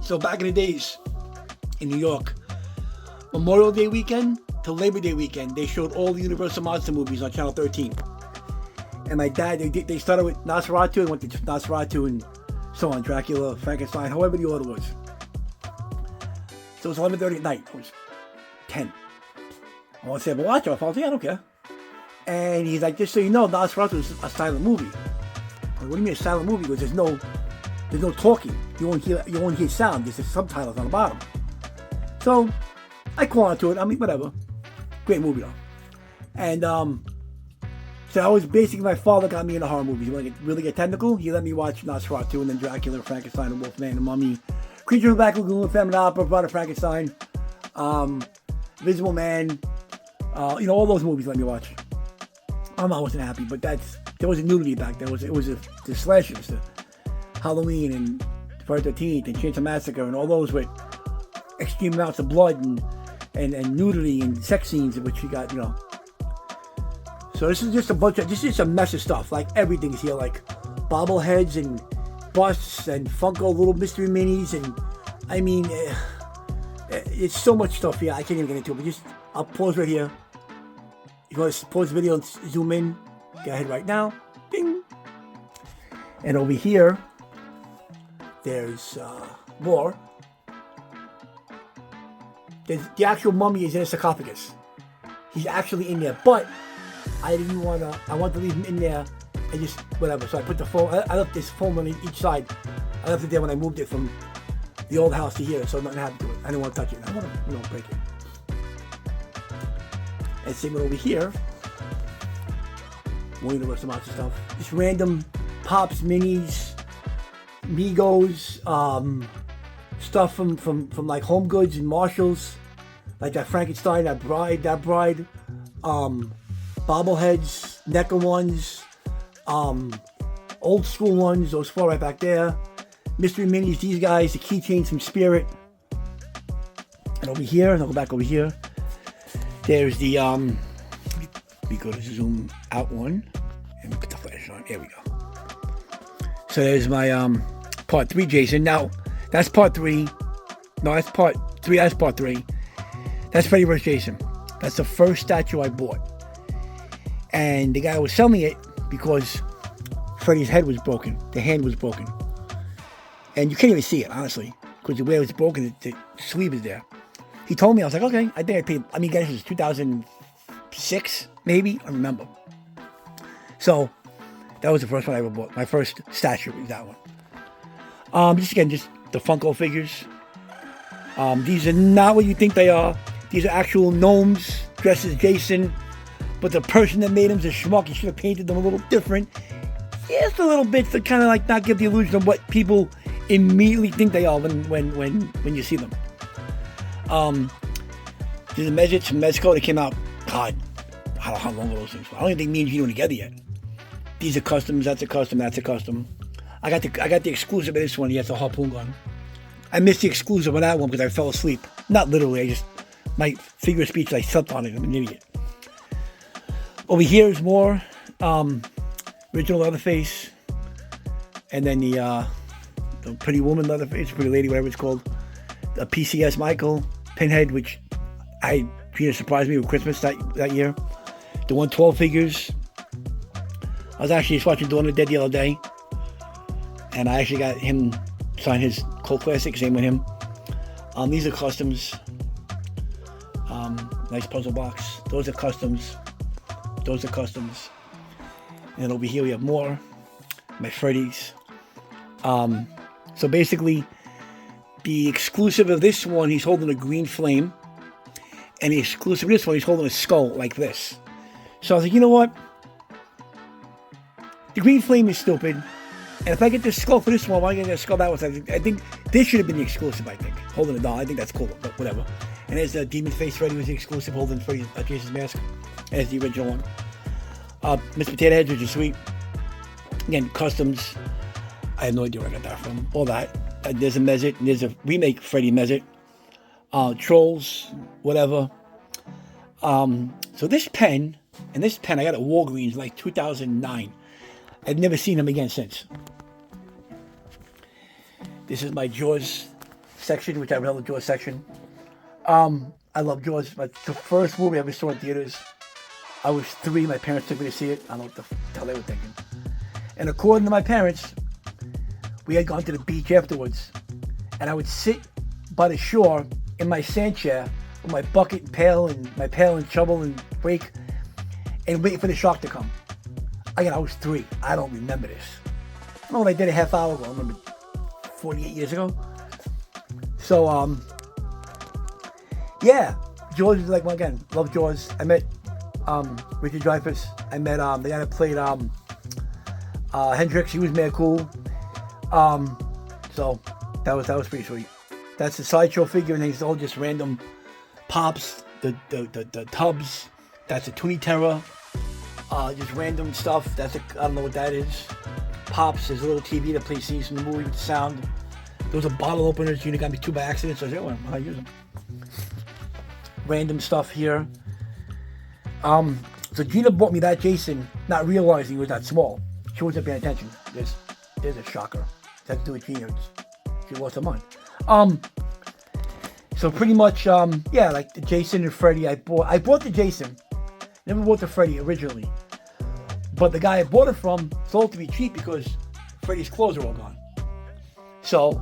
So back in the days, in New York, Memorial Day weekend to Labor Day weekend, they showed all the Universal Monster movies on Channel 13. And my dad, they started with Nosferatu and went to Nosferatu and so on, Dracula, Frankenstein, however the order was. So it was 11:30 at night. I was 10. I want to say, but watch it. I was like, I don't care. And he's like, just so you know, Nosferatu is a silent movie. I'm like, what do you mean a silent movie? Because there's no talking. You won't hear sound. There's just subtitles on the bottom. So I call on to it. I mean, whatever. Great movie though. And so I was basically, my father got me into horror movies. You want to really get technical? He let me watch Nosferatu and then Dracula, Frankenstein, and Wolfman, and Mummy, Creature of the Black Lagoon, Phantom of the Opera, Bride of Frankenstein, Invisible Man. All those movies let me watch. My mom wasn't happy, but there wasn't nudity back then. It was the slashers, the Halloween and Friday the 13th and Chainsaw Massacre and all those with extreme amounts of blood and nudity and sex scenes, which you got, So this is just a mess of stuff. Like everything's here, like bobbleheads and busts and Funko little mystery minis, and I mean, it's so much stuff here. I can't even get into it. But I'll pause right here. You want to pause the video and zoom in? Go ahead right now. Ding. And over here, there's more. The actual mummy is in a sarcophagus. He's actually in there, but I wanted to leave him in there and just whatever. So I put the foam, I left this foam on each side. I left it there when I moved it from the old house to here, so nothing happened to it. I didn't want to touch it. I want to break it. And same over here. More Universal Monster stuff. Just random Pops, Minis, Migos, stuff from like Home Goods and Marshalls, like that Frankenstein, that bride, bobbleheads, NECA ones, old school ones, those four right back there, mystery minis, these guys, the keychains from Spirit, and over here, and I'll go back over here. There's the we go to zoom out one, and we put the flash on. There we go. So there's my part 3 Jason. Now that's part 3. No, that's part 3. That's part 3. That's Freddy vs. Jason. That's the first statue I bought. And the guy was selling it because Freddy's head was broken. The hand was broken. And you can't even see it, honestly. Because the way it was broken, the sleeve is there. He told me, I was like, okay. I think I paid, guys, it was 2006, maybe? I don't remember. So, that was the first one I ever bought. My first statue was that one. Just the Funko figures. These are not what you think they are. These are actual gnomes dressed as Jason. But the person that made them is a schmuck. He should have painted them a little different. Just a little bit to kind of like not give the illusion of what people immediately think they are when you see them. There's a Mezits from Mezco that came out, God, I don't know how long ago those things were. I don't even think me and you are together yet. These are customs, that's a custom, that's a custom. I got the exclusive of this one. He has a harpoon gun. I missed the exclusive of that one because I fell asleep. Not literally, my figure of speech, I slept on it. I'm an idiot. Over here is more original Leatherface. And then the Pretty Woman Leatherface, Pretty Lady, whatever it's called. A PCS Michael, Pinhead, which Peter surprised me with Christmas that year. The 112 figures. I was actually just watching Dawn of the Dead the other day. And I actually got him sign his Cult Classic, same with him. These are customs. Nice puzzle box. Those are customs. Those are customs. And then over here we have more. My Freddy's. So basically, the exclusive of this one, he's holding a green flame. And the exclusive of this one, he's holding a skull like this. So I was like, you know what? The green flame is stupid. And if I get this skull for this one, why am I going to get a skull that one? I think this should have been the exclusive, I think. holding a doll. I think that's cool, but whatever. And there's a Demon Face Freddy was the exclusive, holding Freddy Jason's mask as the original one. Miss Potato Heads, which is sweet. Again, customs. I have no idea where I got that from. All that. There's a Mezit, and there's a remake Freddy Mezit. Trolls, whatever. So this pen I got at Walgreens like 2009. I've never seen them again since. This is my Jaws section, which I love the Jaws section. I love Jaws. The first movie I ever saw in theaters, I was 3. My parents took me to see it. I don't know what the hell they were thinking. And according to my parents, we had gone to the beach afterwards, and I would sit by the shore in my sand chair with my bucket and pail and shovel and rake and wait for the shark to come. Again, I was 3. I don't remember this. I don't know what I did a half hour ago. I remember 48 years ago. So, yeah, Jaws is like, well, again, love Jaws. I met Richard Dreyfuss. I met the guy that played Hendrix. He was mad cool. So that was pretty sweet. That's the sideshow figure, and it's all just random pops, the tubs. That's a Toonie Terror. Just random stuff. I don't know what that is. Pops. There's a little TV that plays scenes from the movie with the sound. Those are bottle openers. Gina got me 2 by accident, so I said, well, I use them. Random stuff here. So Gina bought me that Jason, not realizing he was that small. She wasn't paying attention. There's a shocker. That's to do with Gina. She lost her mind. So pretty much, yeah, like the Jason and Freddy. I bought the Jason. Never bought the Freddy originally. But the guy I bought it from sold it to me cheap because Freddy's clothes are all gone. So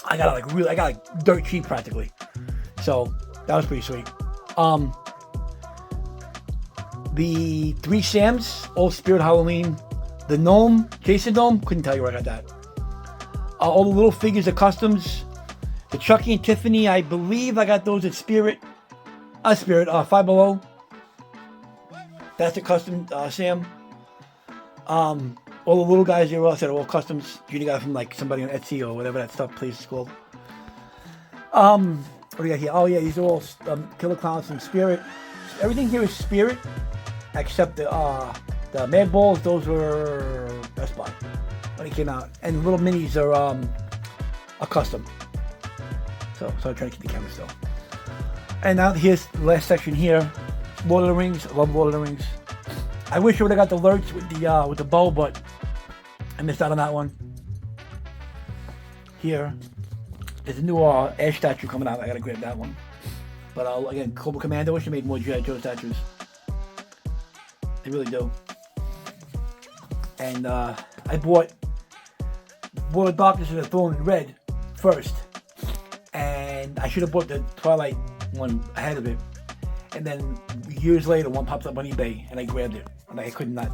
I got it dirt cheap practically. So that was pretty sweet. The 3 Sams, All Spirit Halloween, the gnome, Jason gnome, couldn't tell you where I got that. All the little figures are customs. The Chucky and Tiffany, I believe I got those at Five Below. That's a custom Sam. All the little guys here are all customs. Judy got from like somebody on Etsy or whatever that stuff place is called. What do we got here? Oh yeah, these are all Killer Clowns from Spirit. Everything here is Spirit, except the Mad Balls. Those were Best Buy when it came out, and the little minis are a custom. So I'm trying to keep the camera still. And now here's the last section here. Lord of the Rings. I love Lord of the Rings. I wish I would have got the lurch with the bow, but I missed out on that one. Here, there's a new Ash statue coming out. I gotta grab that one. But again, Cobra Commander. I wish I made more G.I. Joe statues. They really do. And I bought World of Darkness and the Throne in red first, and I should have bought the Twilight one ahead of it. And then years later, one popped up on eBay, and I grabbed it. And I could not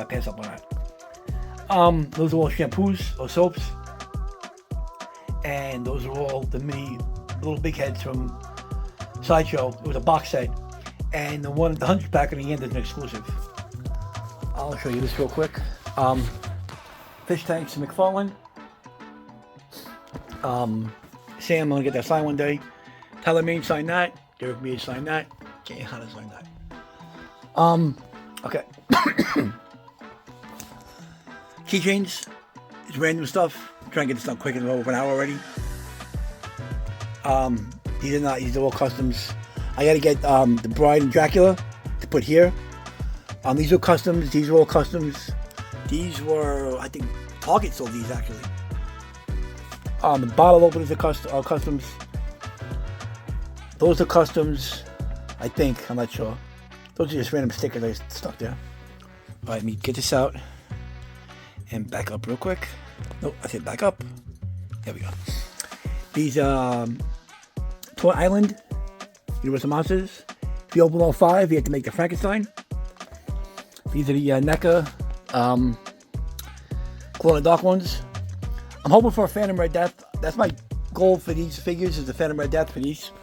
pass up on that. Those are all shampoos or soaps, and those are all the mini little big heads from Sideshow. It was a box set, and the Hunchback in the end is an exclusive. I'll show you this real quick. Fish tanks to McFarlane. Sam, I'm gonna get that signed one day. Tyler Main signed that. Derek Mears signed that. Jay Hanna signed that. Okay. Keychains. It's random stuff. I'm trying to get this done quick and over an hour already. These are all customs. I gotta get the Bride and Dracula to put here. These are customs. These are all customs. These were, I think, Target sold these actually. The bottle openers are customs. Those are customs, I think. I'm not sure. Those are just random stickers I stuck there. All right, let me get this out and back up real quick. Nope, I said back up. There we go. These Toy Island Universal Monsters. If you open all 5, you have to make the Frankenstein. These are the NECA Glow in the Dark ones. I'm hoping for a Phantom Red Death. That's my goal for these figures, is the Phantom Red Death for these.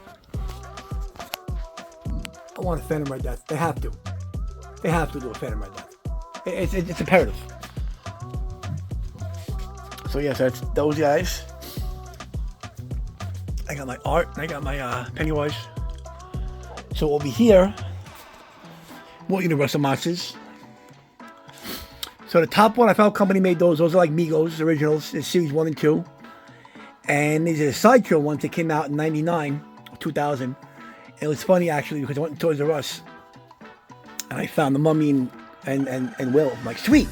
I want a Phantom Red Death. They have to. They have to do a Phantom Red Death. It's imperative. So yes, that's those guys. I got my art, and I got my Pennywise. So over here, more Universal Monsters. So the top one, I found company made those. Those are like Migos originals. It's series 1 and 2. And these are the sideshow ones that came out in 99, 2000. It was funny actually because I went to Toys R Us and I found the Mummy and Will. I'm like, sweet.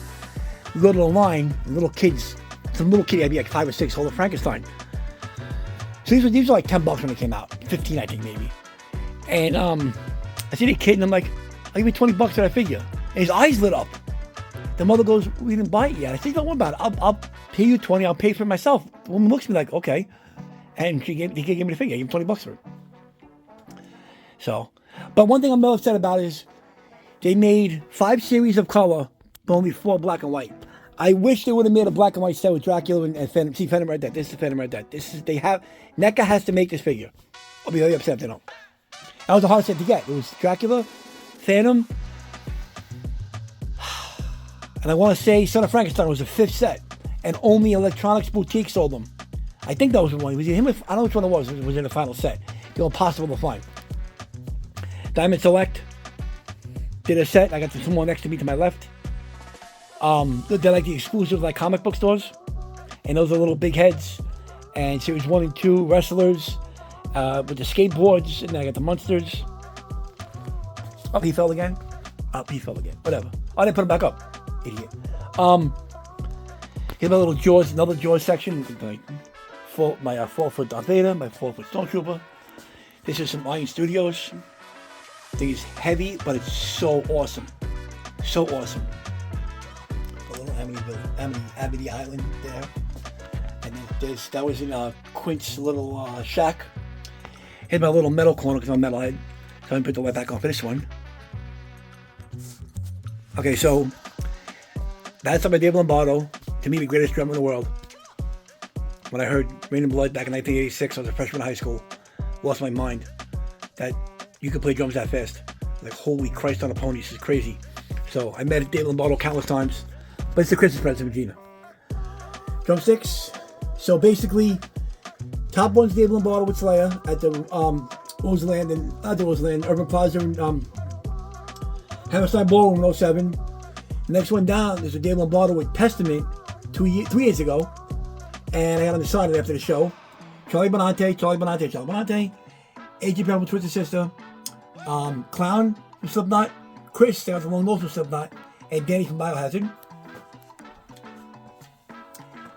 We go to the line, little kids, some little kid, I'd be like 5 or 6, holding Frankenstein. So these were like $10 when they came out, 15 I think maybe. And I see the kid and I'm like, I'll give you $20 for that figure. And his eyes lit up. The mother goes, we didn't buy it yet. I said, don't worry about it. I'll pay you 20. I'll pay for it myself. The woman looks at me like, okay. And the kid gave me the figure. I gave him $20 for it. So, but one thing I'm more upset about is they made 5 series of color, but only 4 black and white. I wish they would have made a black and white set with Dracula and Phantom. See, Phantom right there. This is Phantom right there. NECA has to make this figure. I'll be very upset if they don't. That was a hard set to get. It was Dracula, Phantom, and I want to say Son of Frankenstein was the 5th set, and only Electronics Boutique sold them. I think that was the one. It was him. I don't know which one it was. It was in the final set. They were impossible to find. Diamond Select did a set. I got some more next to me to my left. They're like the exclusive like comic book stores, and those are little big heads. And series 1 and 2 wrestlers with the skateboards, and then I got the monsters. Oh, he fell again. Whatever. Oh, I didn't put him back up. Idiot. Here's my little Jaws, another Jaws section. My 4-foot Darth Vader, my 4-foot Stormtrooper. This is some Iron Studios. Thing is heavy, but it's so awesome. So awesome. A little Amity Island there. And then that was in Quint's little shack. Here's my little metal corner because I'm a metalhead. So I'm going to put the light back on for this one. Okay, so that's my Dave Lombardo. To me, the greatest drummer in the world. When I heard Rain and Blood back in 1986, I was a freshman in high school. Lost my mind. That you could play drums that fast. Like, holy Christ on a pony, this is crazy. So I met Dave Lombardo countless times. But it's the Christmas present for Gina. Drumsticks. So basically, top one's Dave Lombardo with Slayer at the Roseland and not the Roseland, Urban Plaza in Hammerstein Ballroom in 07. The next one down is a Dave Lombardo with Testament 3 years ago. And I got him decided after the show. Charlie Bonante, A.J. Pebble, Twisted Sister, Clown from Slipknot, Chris, down from Long Nose from Slipknot, and Danny from Biohazard.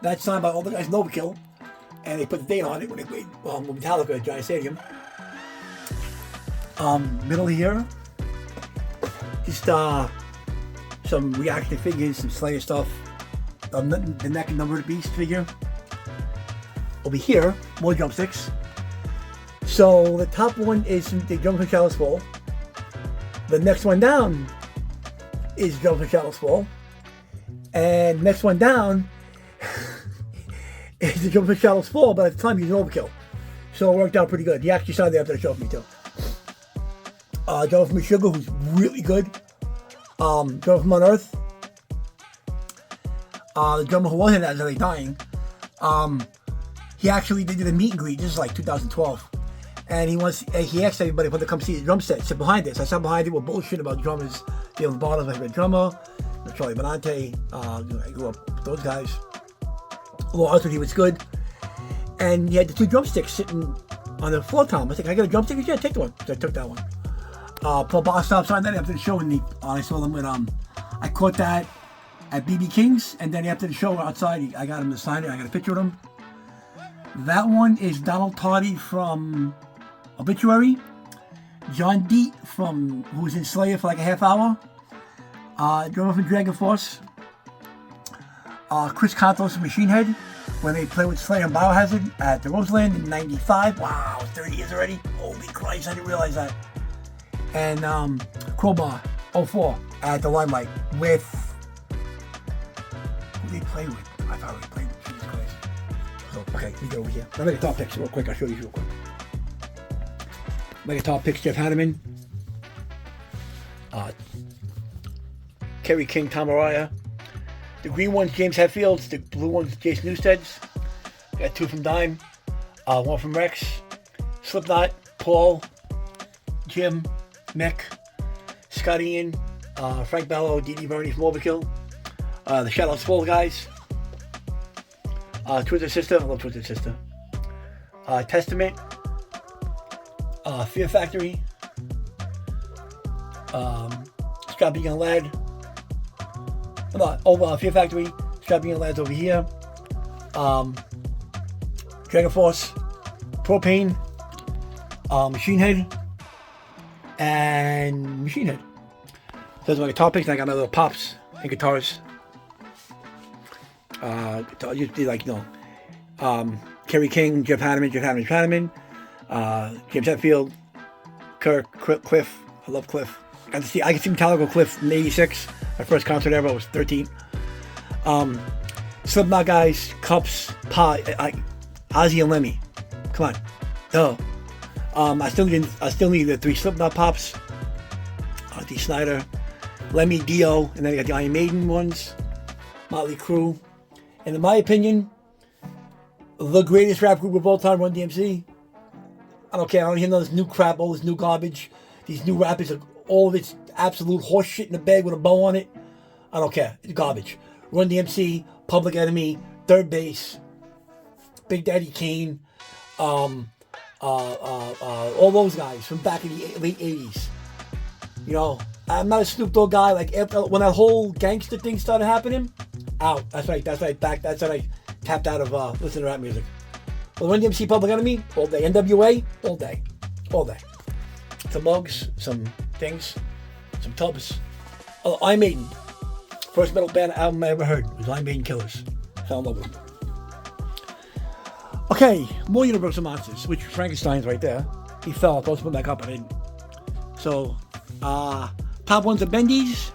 That's signed by all the guys in Overkill, and they put the date on it when they played Metallica at Giant Stadium. Middle here, just some reaction figures, some Slayer stuff. The Neck and Number of the Beast figure. Over here, more drumsticks. So the top one is the Drums from Shadows Fall. The next one down is Drums from Shadows Fall. And next one down is the Drums from Shadows Fall, but at the time he was an Overkill. So it worked out pretty good. He actually signed it after the show for me too. Drummer from Sugar, who's really good. Drummer from Unearth. The drummer who wasn't actually dying. He actually did a meet and greet. This is like 2012. And he asked everybody to come see the drum set, sit behind it. So I sat behind it with bullshit about drummers. Dave Lombardo, my favorite drummer. Charlie Bonante. I grew up with those guys. Little Arthur, he was good. And he had the 2 drumsticks sitting on the floor tom. I was like, I got a drumstick? Yeah, take the one. So I took that one. Paul Bostop signed that after the show. I saw them with, I caught that at BB King's. And then after the show outside, I got him to sign it. I got a picture of him. That one is Donald Tardy from Obituary, John Deet who was in Slayer for like a half hour, drummer from Dragon Force, Chris Contos from Machine Head, when they played with Slayer and Biohazard at the Roseland in 95. Wow, 30 years already. Holy Christ, I didn't realize that. And Crowbar 04 at the Limelight with, who did they play with? I thought we played with Jesus Christ. So, okay, we go over here. I'll make a top picture real quick. I'll show you real quick. Make a top picture, Jeff Hanneman. Kerry King, Tom Araya. The green one's James Hetfields. The blue one's Jason Newsted's. Got 2 from Dime. 1 from Rex. Slipknot, Paul, Jim, Mick, Scott Ian, Frank Bello, Dee Bernie from Overkill, the Shadow Fall guys, Twisted Sister, I love Twisted Sister, Testament, Fear Factory, Scott Being a Lad, Fear Factory, Scott Being a Lad's over here, Dragon Force, Propane, Machine Head, and Machine Head. Those are my guitar picks, and I got my little pops and guitars. Usually like, Kerry King, Jeff Hanneman, James Hetfield, Kirk, Cliff. I love Cliff. I can see Metallica Cliff in '86. My first concert ever. I was 13. Slipknot guys, Cups, Ozzy and Lemmy. Come on, duh. I still need the 3 Slipknot pops. D. Snyder, Lemmy, Dio, and then I got the Iron Maiden ones, Motley Crue, and in my opinion, the greatest rap group of all time, Run DMC. I don't care. I don't hear none of this new crap, all this new garbage. These new rappers are all this absolute horse shit in a bag with a bow on it. I don't care. It's garbage. Run DMC, Public Enemy, Third Base, Big Daddy Kane, all those guys from back in the late 80s. I'm not a Snoop Dogg guy. Like when that whole gangster thing started happening, out. That's right. That's when I tapped out of listening to rap music. But Run DMC, Public Enemy, all day. NWA, all day. Some mugs, some things, some tubs. Iron Maiden. First metal band album I ever heard was Iron Maiden Killers. Fell in love with them. Okay, more Universal Monsters, which Frankenstein's right there. He fell. I supposed to put back up, I didn't. So, top ones are Bendy's.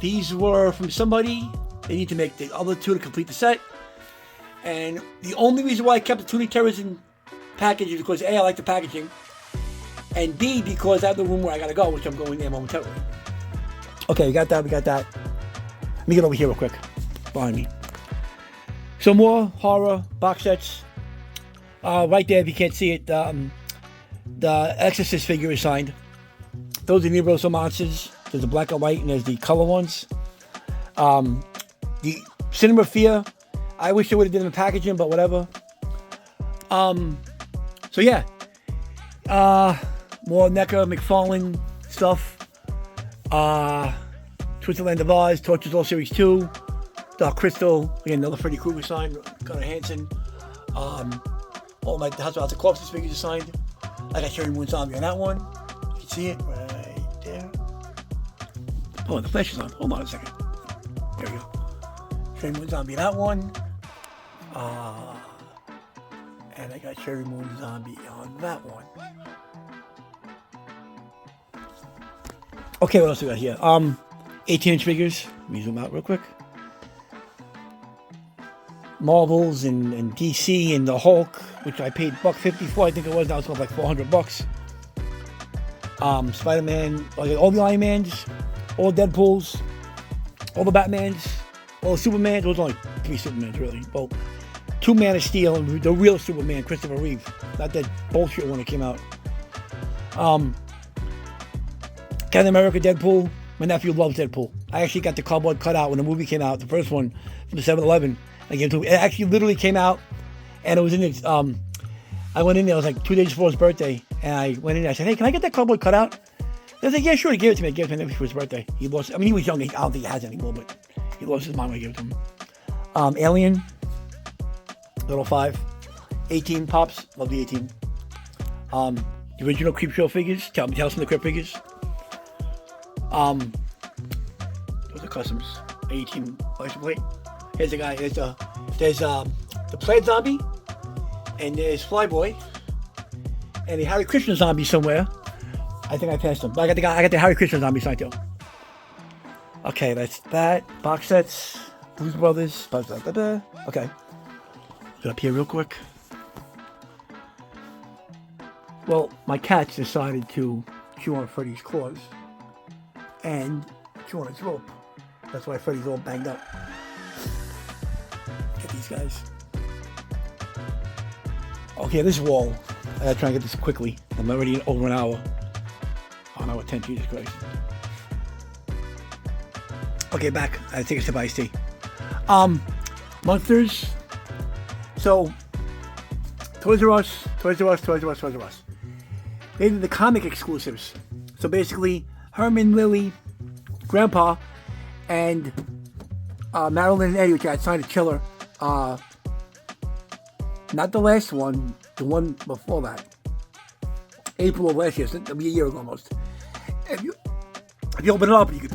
These were from somebody. They need to make the other 2 to complete the set. And the only reason why I kept the Toonie Terrors in package is because A, I like the packaging, and B, because I have the room where I gotta go, which I'm going there momentarily. Okay, we got that. Let me get over here real quick, behind me. Some more horror box sets. Right there, if you can't see it, the Exorcist figure is signed. Those are the Universal Monsters. There's the black and white, and there's the color ones. The Cinema Fear, I wish they would have done the packaging, but whatever. So yeah. More NECA, McFarlane stuff. Twisted Land of Oz, Tortures All Series 2. Dark Crystal, again, another Freddy Krueger signed, Gunnar Hansen. All my House of Corpses figures are signed. I got Sherry Moon Zombie on that one. You can see it right there. Oh, the flash is on. Hold on a second. There we go. Sherry Moon Zombie on that one. And I got Sherry Moon Zombie on that one. Okay, what else we got here? 18-inch figures. Let me zoom out real quick. Marvels and DC and the Hulk, which I paid $150 for. I think it was. Now it's like $400. Spider-Man, all the Iron Mans, all the Deadpools, all the Batmans, all the Supermans. Those are only 3 Supermans really. Well, 2 Man of Steel and the real Superman, Christopher Reeve. Not that bullshit one that came out. Captain America, Deadpool. My nephew loves Deadpool. I actually got the cardboard cut out when the movie came out, the first one from the 7-Eleven. I gave it to him. It actually literally came out, and it was in its. I went in there. It was like 2 days before his birthday, and I went in there. I said, "Hey, can I get that cardboard cut out?" They was like, "Yeah, sure." He gave it to me. I gave it to him for his birthday. He lost. I mean, he was young. I don't think he has anymore, but he lost his mind when I gave it to him. Alien, Little 5, 18 pops. Love the 18. The original Creepshow figures. Tales from the Crypt figures. Those are customs. 18 license plate. Here's the guy. There's the Plaid Zombie, and there's Flyboy, and the Harry Krishna Zombie somewhere. I think I passed him. But I got the Harry Krishna Zombie signed too. Okay, that's that. Box sets. Blues Brothers. Okay. Get up here real quick. Well, my cats decided to chew on Freddy's claws and chew on his rope. That's why Freddy's all banged up. Get these guys. Okay, this wall. I gotta try and get this quickly. I'm already in over an hour. Oh, no, 10, Jesus Christ. Okay, back. I take a sip of iced tea. Monsters. So, Toys R Us. They did the comic exclusives. So basically, Herman, Lily, Grandpa, and Marilyn and Eddie, which I signed a chiller. Not the last one, the one before that. April of last year, so it'll be a year ago almost. If you open it up, you can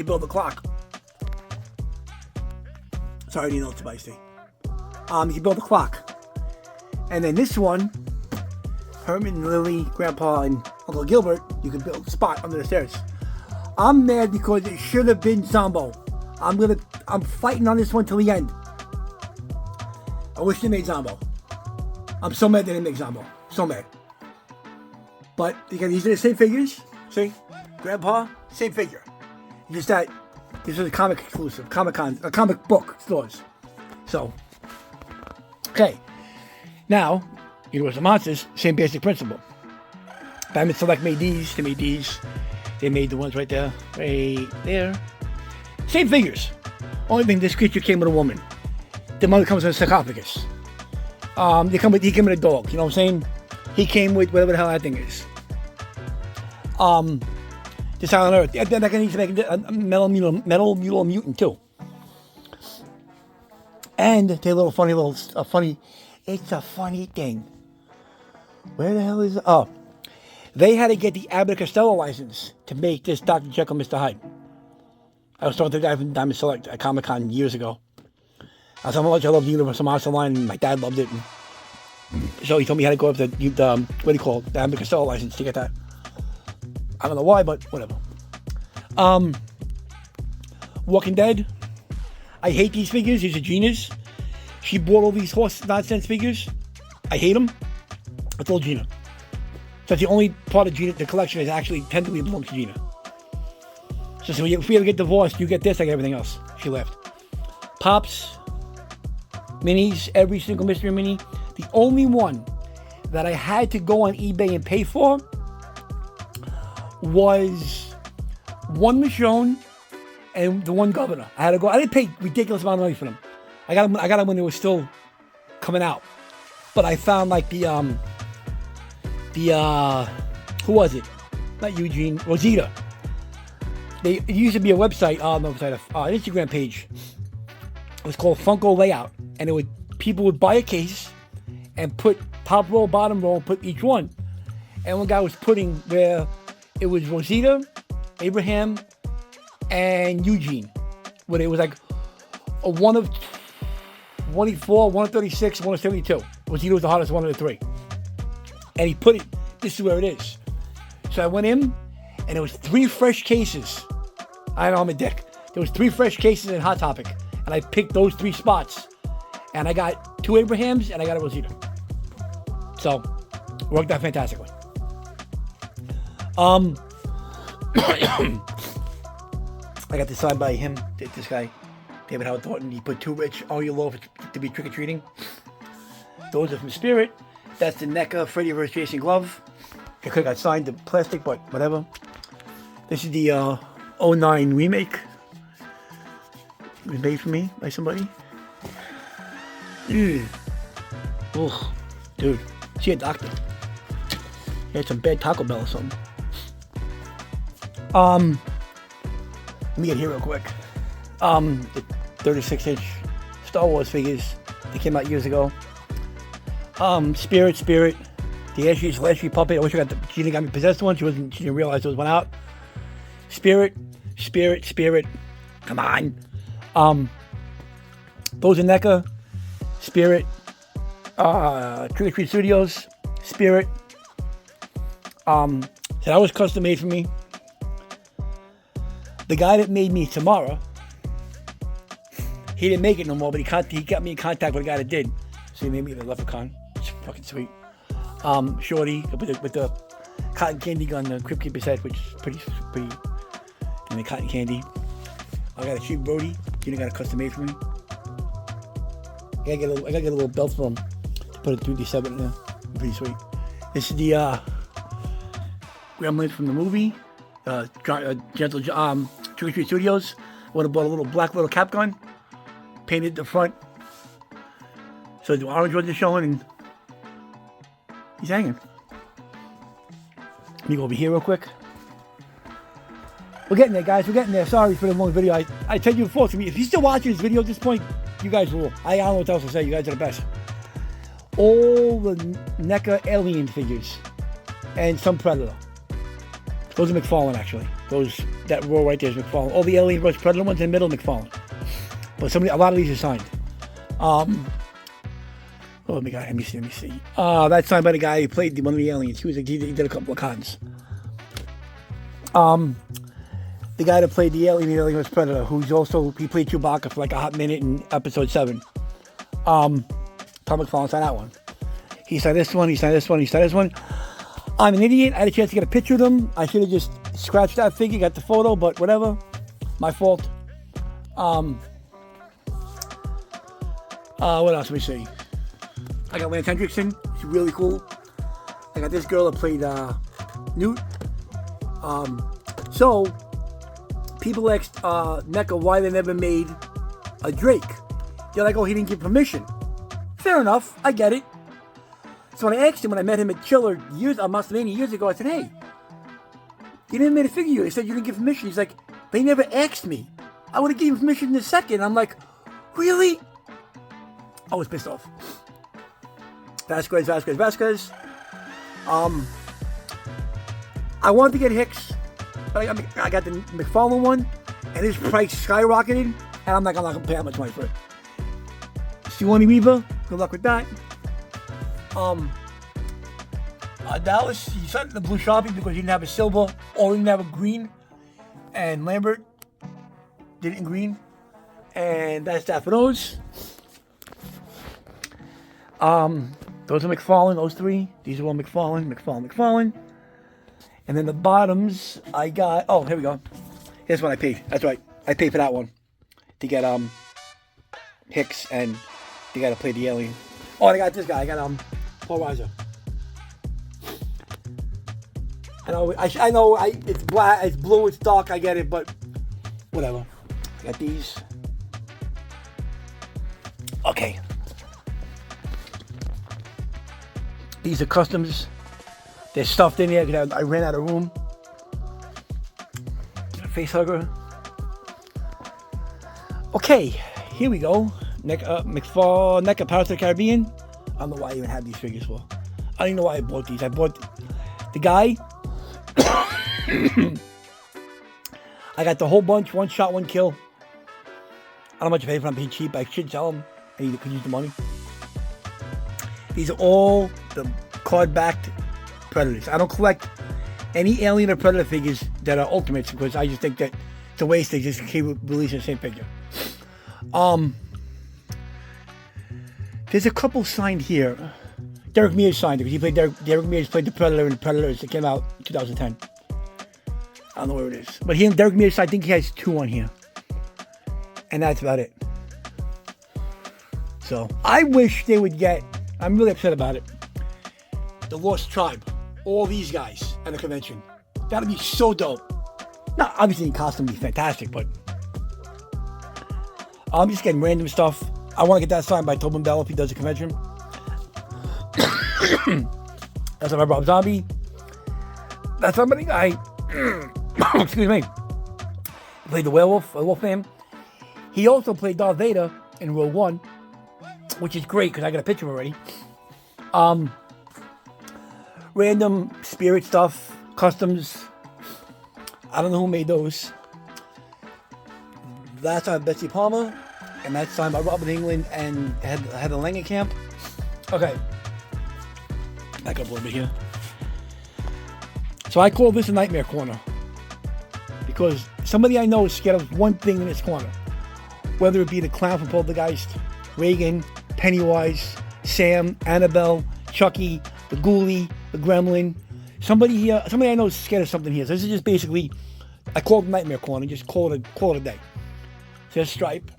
build the clock. Sorry, I didn't know it's iced tea. You can build the clock. And then this one, Herman, Lily, Grandpa, and Uncle Gilbert, you can build a spot under the stairs. I'm mad because it should have been Zombo. I'm fighting on this one till the end. I wish they made Zombo. I'm so mad they didn't make Zombo. So mad. But again, these are the same figures. See? Grandpa, same figure. Just that this is a comic exclusive, comic book stores. So, okay. Now, Universal Monsters, same basic principle. Diamond Select made these, they made these. They made the ones right there. Same figures. Only thing, this creature came with a woman. The mother comes in a sarcophagus. He came with a dog, you know what I'm saying? He came with whatever the hell that thing is. This Island Earth. They're going to need to make a metal mule mutant too. And they're it's a funny thing. Where the hell is it? Oh. They had to get the Abbott Costello license to make this Dr. Jekyll, Mr. Hyde. I was talking to the guy from Diamond Select at Comic-Con years ago. I was telling him how much I love the Universal Monster line, and my dad loved it. So he told me how to go up to the what do you call it? The Abbott Costello license to get that. I don't know why, but whatever. Walking Dead. I hate these figures. He's a genius. She bought all these horse nonsense figures. I hate them. I told Gina. That's the only part of Gina, the collection, is actually technically belongs to Gina. So if we ever get divorced, you get this, I get everything else. She left. Pops, minis, every single mystery mini. The only one that I had to go on eBay and pay for was one Michonne and the one Governor. I had to go. I didn't pay ridiculous amount of money for them. I got them when they were still coming out. But I found like the who was it? Not Eugene, Rosita. It used to be a website, an Instagram page. It was called Funko Layout, and people would buy a case and put top row, bottom row, and put each one. And one guy was putting where it was Rosita, Abraham, and Eugene, where it was like a 1 of 184, 1 of 36, 1 of 72. Rosita was the hottest one of the three. And he put it, this is where it is. So I went in, and there was 3 fresh cases. I know I'm a dick. There was 3 fresh cases in Hot Topic, and I picked those 3 spots. And I got 2 Abrahams, and I got a Rosita. So, it worked out fantastically. I got this signed by him, this guy, David Howard Thornton. He put 2 rich Oreo loaves to be trick-or-treating. Those are from Spirit. That's the NECA Freddy vs. Jason glove. I could have got signed to plastic, but whatever. This is the 09 remake. It was made for me by somebody. Ugh. Dude, see a doctor. He had some bad Taco Bell or something. Let me get here real quick. The 36-inch Star Wars figures. They came out years ago. Spirit. The Ashley puppet. I wish I got Gina got me possessed one. She didn't realize there was one out. Spirit. Come on. Those are NECA. Spirit. Trick or Treat Studios. Spirit. So that was custom made for me. The guy that made me Tamara, he didn't make it no more, but he got me in contact with a guy that did. So he made me the leprechaun. It's fucking sweet. Shorty with the cotton candy gun, the Crypt Keeper's head, which is pretty, and the cotton candy. I got a cheap Brody. Gina got a custom made for me. I gotta get a little belt for him to put a 3D 7 in there. Pretty sweet. This is the Gremlins from the movie. Gentle Trick or Treat Studios. I would have bought a little black little cap gun. Painted the front. So the orange ones are showing and he's hanging. Let me go over here real quick. We're getting there, guys. We're getting there. Sorry for the long video. I told you before, if you're still watching this video at this point, you guys rule. I don't know what else to say. You guys are the best. All the NECA alien figures and some Predator. Those are McFarlane, actually. That row right there is McFarlane. All the Alien vs. Predator ones in the middle, McFarlane. But a lot of these are signed. Oh my God, let me see. That's signed by the guy who played one of the aliens. He did a couple of cons. The guy that played the alien in Alien vs. Predator, he played Chewbacca for like a hot minute in episode 7. Tom McFarlane signed that one. He signed this one, he signed this one, he signed this one. I'm an idiot. I had a chance to get a picture of them. I should have just scratched that figure, got the photo, but whatever. My fault. What else do we see? I got Lance Hendrickson. She's really cool. I got this girl that played Newt. So, people asked NECA why they never made a Drake. They're like, oh, he didn't give permission. Fair enough. I get it. So when I asked him, when I met him at Chiller years ago, I said, hey, you didn't make a figure. He said you didn't give permission. He's like, they never asked me. I would have given permission in a second. I'm like, really? I was pissed off. Vasquez. I wanted to get Hicks, but I got the McFarlane one, and his price skyrocketed, and I'm not going to pay that much money for it. Sigourney Weaver, good luck with that. Dallas, he sent the blue Sharpie because he didn't have a silver or he didn't have a green. And Lambert did it in green. And that's that for those. Those are McFarlane, those three. These are all McFarlane. And then the bottoms, I got, oh, here we go. Here's what I paid. That's right. I paid for that one. To get, Hicks and the guy to play the alien. Oh, I got this guy. I got, Paul Reiser. I know, it's black, it's blue, it's dark, I get it, but whatever. I got these. Okay. These are customs. They're stuffed in here because I ran out of room. A face hugger. Okay, here we go. NECA Pirates of the Caribbean. I don't know why I even have these figures for. I don't even know why I bought these. I bought the guy. I got the whole bunch, one shot, one kill. I don't know how much I paid for them, I'm being cheap. I should sell them. I could use the money. These are all the card-backed Predators. I don't collect any Alien or Predator figures that are Ultimates because I just think that it's a waste. They just keep releasing the same figure. There's a couple signed here. Derek Mears signed it because he played Derek Mears played the Predator in the Predators that came out in 2010. I don't know where it is. But Derek Mears, I think he has 2 on here. And that's about it. So, I wish they would get, I'm really upset about it, the Lost Tribe. All these guys at the convention. That'd be so dope. Now, obviously in costume would be fantastic, but I'm just getting random stuff. I want to get that signed by Tobin Bell if he does a convention. That's my Rob Zombie. That's somebody excuse me. He played the werewolf, Wolfman. He also played Darth Vader in Rogue One, which is great because I got a picture already. Random spirit stuff, customs. I don't know who made those. That's on Betsy Palmer, and that's signed by Robert England and Heather Langenkamp. Okay. Back up a little bit here. So I call this a nightmare corner because somebody I know is scared of one thing in this corner, whether it be the clown from Poltergeist, Reagan, Pennywise, Sam, Annabelle, Chucky, the Ghoulie, the Gremlin. Somebody I know is scared of something here. So this is just basically, I call it nightmare corner. Just call it a day. So there's Stripe.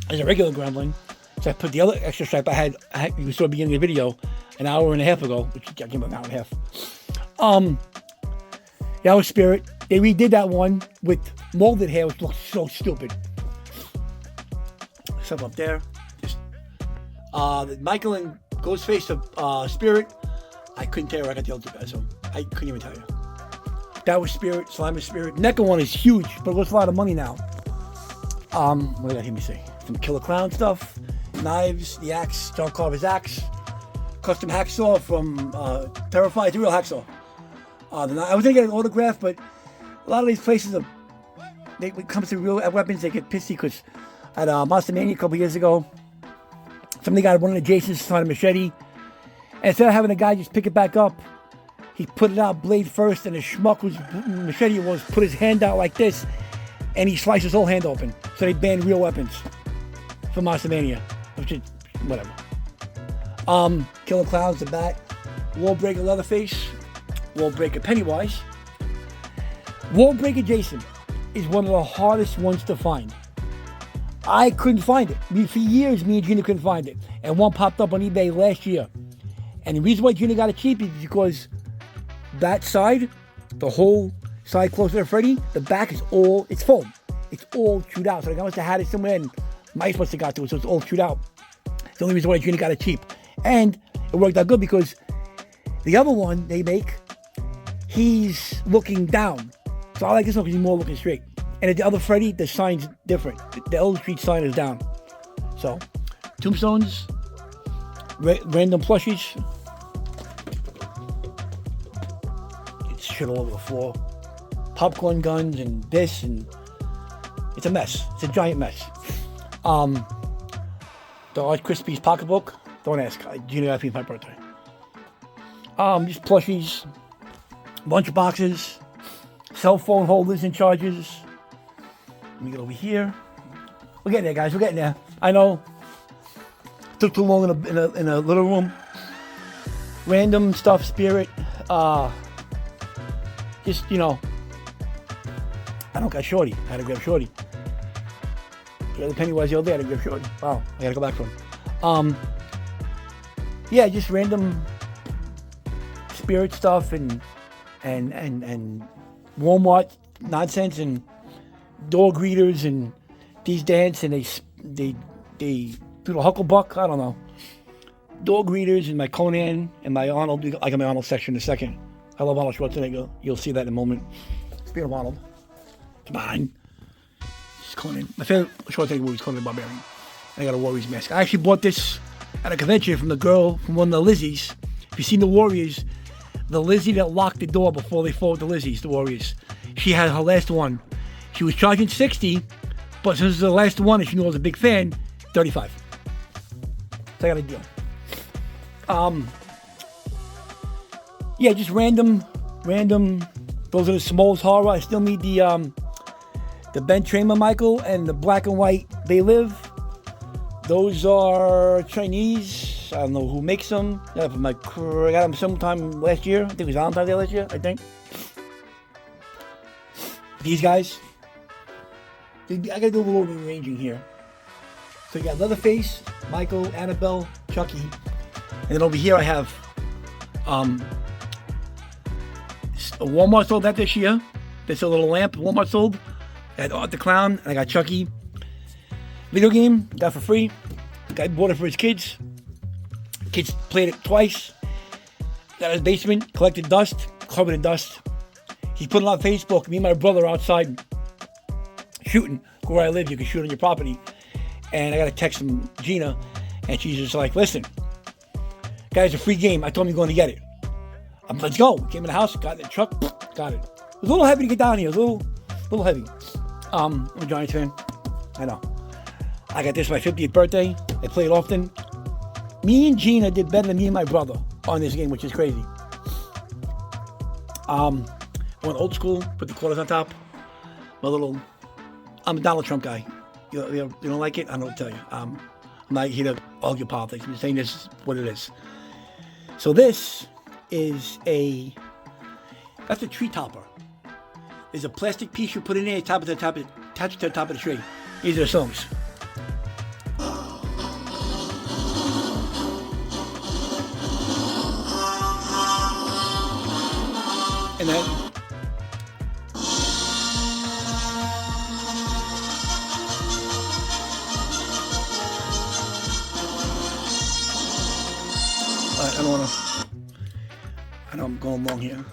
There's a regular Gremlin. So I put the other extra stripe I had you saw at the beginning of the video an hour and a half ago, which I gave an hour and a half. That was Spirit. They redid that one with molded hair, which looks so stupid. Stuff up there. Just Michael and Ghostface of Spirit. I couldn't tell you where I got the other two guys, so I couldn't even tell you. That was Spirit. Slime is Spirit. NECA one is huge, but it was a lot of money now. What did I hear me say? Some Killer Clown stuff. Knives, the axe, John Carver's axe. Custom hacksaw from Terrified. It's a real hacksaw. I was going to get an autograph, but a lot of these places, when it comes to real weapons, they get pissy because at Monster Mania a couple years ago, somebody got one of the Jasons on a machete. And instead of having the guy just pick it back up, he put it out blade first, and the schmuck whose machete was put his hand out like this, and he sliced his whole hand open. So they banned real weapons for Monster Mania, which is whatever. Killer Clowns, the bat, Wallbreaker Leatherface, Wallbreaker Pennywise. Wallbreaker Jason is one of the hardest ones to find. I couldn't find it. For years, me and Gina couldn't find it. And one popped up on eBay last year. And the reason why Gina got it cheap is because that side, the whole side closer to Freddy, the back is all, it's foam. It's all chewed out. So the guy must have had it somewhere and mice must have got to it, so it's all chewed out. It's the only reason why Gina got it cheap. And it worked out good because the other one they make, he's looking down. So I like this one because he's more looking straight. And at the other Freddy, the sign's different. The Elm Street sign is down. So, tombstones, random plushies. It's shit all over the floor. Popcorn guns and this, and it's a mess. It's a giant mess. The Art Crispy's pocketbook. Don't ask. Gina asked me for my birthday. Just plushies, lunch boxes, cell phone holders and chargers. Let me get over here. We're getting there, guys. We're getting there. I know. Took too long in a little room. Random stuff, Spirit. Just, you know. I don't got Shorty. I had to grab Shorty. The Pennywise the other day, I had to grab Shorty. Wow, I gotta go back for him. Yeah, just random Spirit stuff and Walmart nonsense and dog greeters and these dance and they do the Hucklebuck. I don't know. Dog greeters and my Conan and my Arnold. I got my Arnold section in a second. I love Arnold Schwarzenegger. You'll see that in a moment. Speaking of Arnold, come on. It's Conan. My favorite Schwarzenegger movie is Conan the Barbarian. And I got a Warriors mask. I actually bought this at a convention from the girl from one of the Lizzies. If you've seen the Warriors, the Lizzie that locked the door before they fought the Lizzies, the Warriors. She had her last one. She was charging $60, but since it's the last one and she knew I was a big fan, $35. So I got a deal. Yeah, just random. Those are the smallest horror. I still need the Ben Tramer Michael and the black and white They Live. Those are Chinese. I don't know who makes them. I got them sometime last year. I think it was Valentine's Day last year, I think. These guys. I gotta do a little rearranging here. So you got Leatherface, Michael, Annabelle, Chucky. And then over here I have a Walmart sold that this year. There's a little lamp Walmart sold. I got Art the Clown, and I got Chucky. Video game, got for free. Guy bought it for his kids. Kids played it twice. Got in his basement, collected dust, covered in dust. He put it on Facebook. Me and my brother outside shooting. Where I live, you can shoot on your property. And I got a text from Gina, and she's just like, listen, guys, it's a free game. I told him you're going to get it. Let's go. We came in the house, got in the truck, got it. It was a little heavy to get down here. It was a little heavy. I'm a Giants fan. I know. I got this for my 50th birthday. I play it often. Me and Gina did better than me and my brother on this game, which is crazy. I went old school, put the quarters on top. I'm a Donald Trump guy. You don't like it? I don't tell you. I'm not here to argue politics. I'm just saying this is what it is. So this is that's a tree topper. There's a plastic piece you put in there, attached to the top of the tree. These are the songs. And then I don't want to. I know I'm going long here.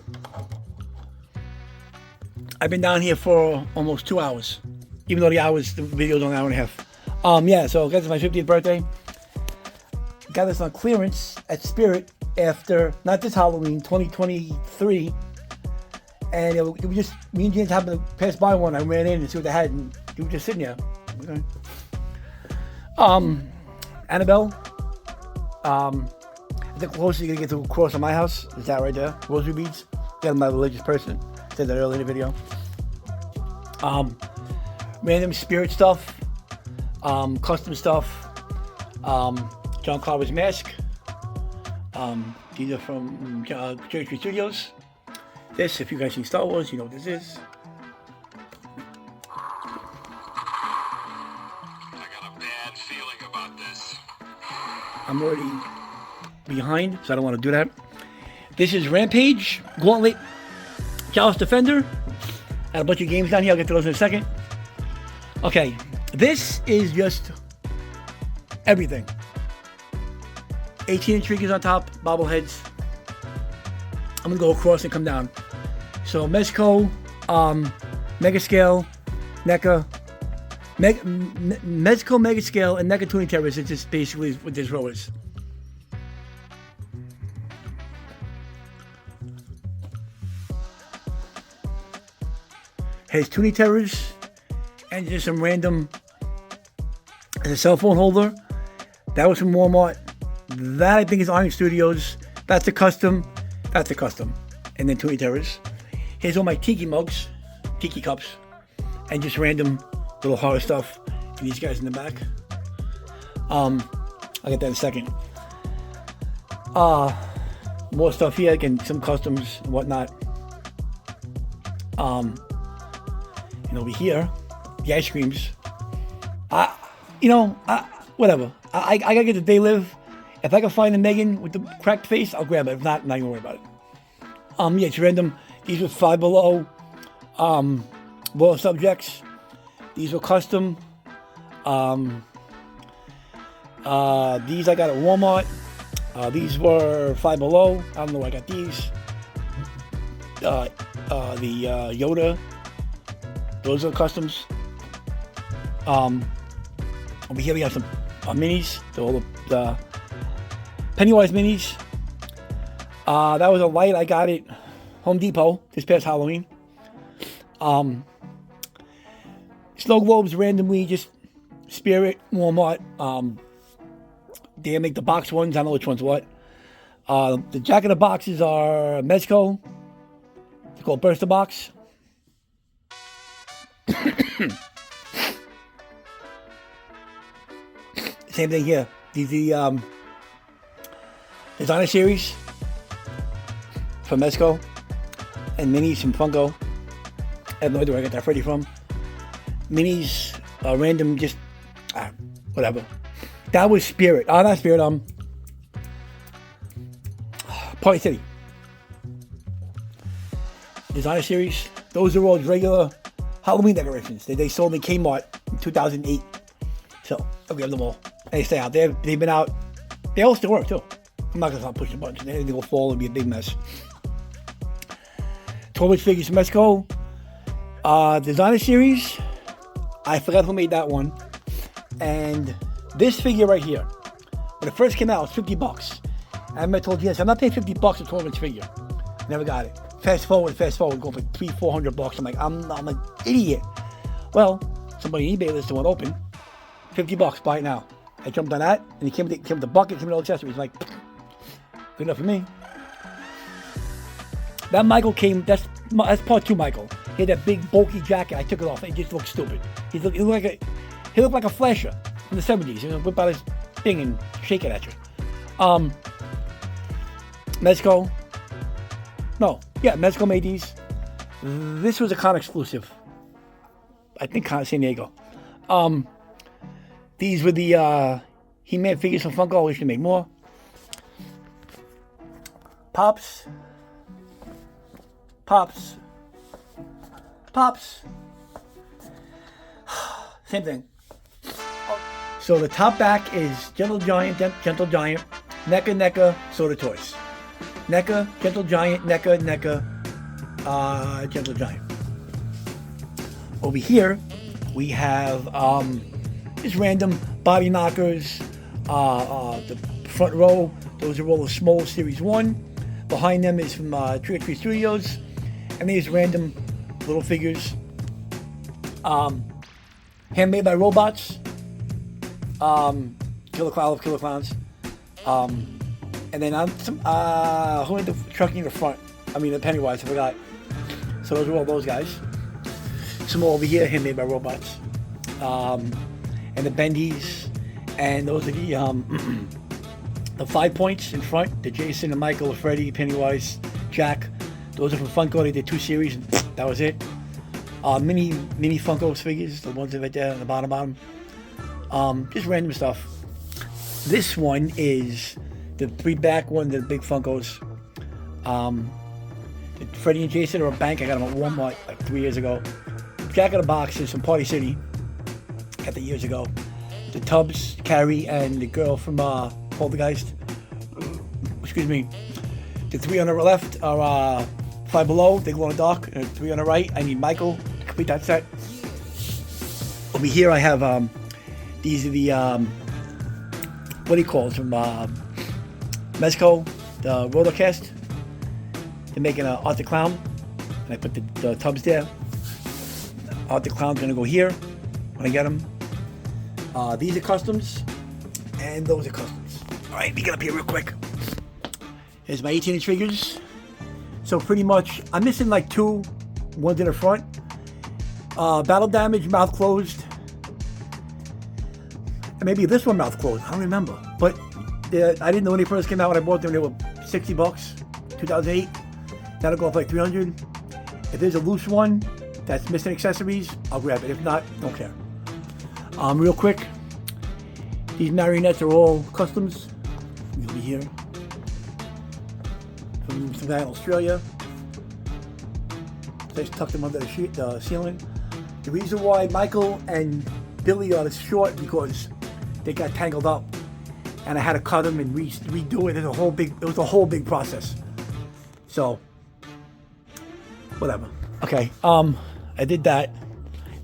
I've been down here for almost 2 hours, even though the video's only an hour and a half. Yeah, so guys, it's my 50th birthday. Got this on clearance at Spirit after, not this Halloween, 2023. And it was just, me and James happened to pass by one. I ran in and see what they had, and he was just sitting there. Okay. Annabelle. I think the closest you're gonna get to a cross on my house is that right there. Rosary beads. Yeah, I'm not a religious person. I said that earlier in the video. Random spirit stuff. Custom stuff. John Carver's mask. These are from Cherry Tree Studios. This, if you guys seen Star Wars, you know what this is. I got a bad feeling about this. I'm already behind, so I don't want to do that. This is Rampage, Gauntlet, Chalice Defender. I had a bunch of games down here. I'll get to those in a second. Okay, this is just everything. 18-inch figures on top, bobbleheads. I'm gonna go across and come down. So Mezco, Mega Scale, NECA, Mezco Mega Scale, and NECA Tuning Terrors. It's just basically what this row is. Has Tuning Terrors and just some random as a cell phone holder. That was from Walmart. That I think is Iron Studios. That's a custom. That's a custom. And then Tuning Terrors. Here's all my tiki mugs, tiki cups, and just random little horror stuff. And these guys in the back. I'll get that in a second. More stuff here, again, some customs and whatnot. And over here, the ice creams. Whatever. I gotta get the They Live. If I can find a Megan with the cracked face, I'll grab it. If not, I'm not gonna worry about it. Yeah, it's random. These were Five Below. World Subjects. These were custom. These I got at Walmart. These were Five Below. I don't know where I got these. The Yoda. Those are customs. Over here we have some minis. The Pennywise minis. That was a light I got at Home Depot this past Halloween. Snow globes randomly, just Spirit, Walmart. They make the box ones. I don't know which one's what. The jack of the boxes are Mezco. It's called Burster Box. Same thing here. These are the Designer Series from Mezco and minis from Funko. I have no idea where I got that Freddy from. Minis, random, just whatever. That was Spirit. Not Spirit. Party City. Designer Series. Those are all regular Halloween decorations. They sold in Kmart in 2008. So I grabbed them all. They stay out. They've been out. They all still work too. I'm not gonna stop pushing buttons. Anything will fall and be a big mess. 12-inch figures from Mezco. Designer Series. I forgot who made that one. And this figure right here, when it first came out, it was $50. I remember I told you, yes, I'm not paying $50 for a 12-inch figure. Never got it. Fast forward, going for $300-400. I'm like, I'm an idiot. Well, somebody on eBay listed one open. $50, buy it now. I jumped on that, and he came with the bucket, came with all accessories. Like, good enough for me. That Michael came, that's part 2 Michael. He had that big bulky jacket. I took it off. It just looked stupid. He looked like a flasher from the 70s. You know, whip out his thing and shake it at you. Mezco. No, yeah, Mezco made these. This was a con exclusive. I think San Diego. These were the He-Man figures from Funko. I wish they made more. Pops. Pops. Pops. Same thing. So the top back is Gentle Giant, Gentle Giant, NECA, NECA, Soda Toys. NECA, Gentle Giant, NECA, NECA, Gentle Giant. Over here, we have just random body knockers. The front row, those are all the small Series 1. Behind them is from Tree Studios. And these random little figures. Handmade by robots. Killer Clowns. And then who had the trucking in the front? I mean, the Pennywise, I forgot. So those are all those guys. Some more over here, handmade by robots. And the Bendies. And those are the 5 points in front. The Jason, the Michael, the Freddy, Pennywise, Jack. Those are from Funko. They did 2 series, and that was it. Mini Funko figures, the ones right there on the bottom. Just random stuff. This one is the 3 back one, the big Funkos. Freddy and Jason are a bank. I got them at Walmart like 3 years ago. Jack in the Box is from Party City. Got that years ago. The Tubbs, Carrie, and the girl from Poltergeist. Excuse me. The 3 on the left are Five Below, They Glow in the Dark. And the 3 on the right, I need Michael to complete that set. Over here I have, these are the, what do you call it, from Mezco, the Rotocast. They're making an Art the Clown. And I put the Tubbs there. Art the Clown's gonna go here when I get them. These are customs, and those are customs. All right, let me get up here real quick. Here's my 18-inch figures. So pretty much, I'm missing like 2, one's in the front. Battle Damage, mouth closed. And maybe this one mouth closed, I don't remember. But I didn't know when they first came out. When I bought them, they were $60, 2008. That'll go up like 300. If there's a loose one that's missing accessories, I'll grab it. If not, don't care. Real quick, these marionettes are all customs. You'll be here. From some guy in Australia. They tucked them under the ceiling. The reason why Michael and Billy are short because they got tangled up, and I had to cut them and redo it. It was a whole big process. So, whatever. Okay. I did that.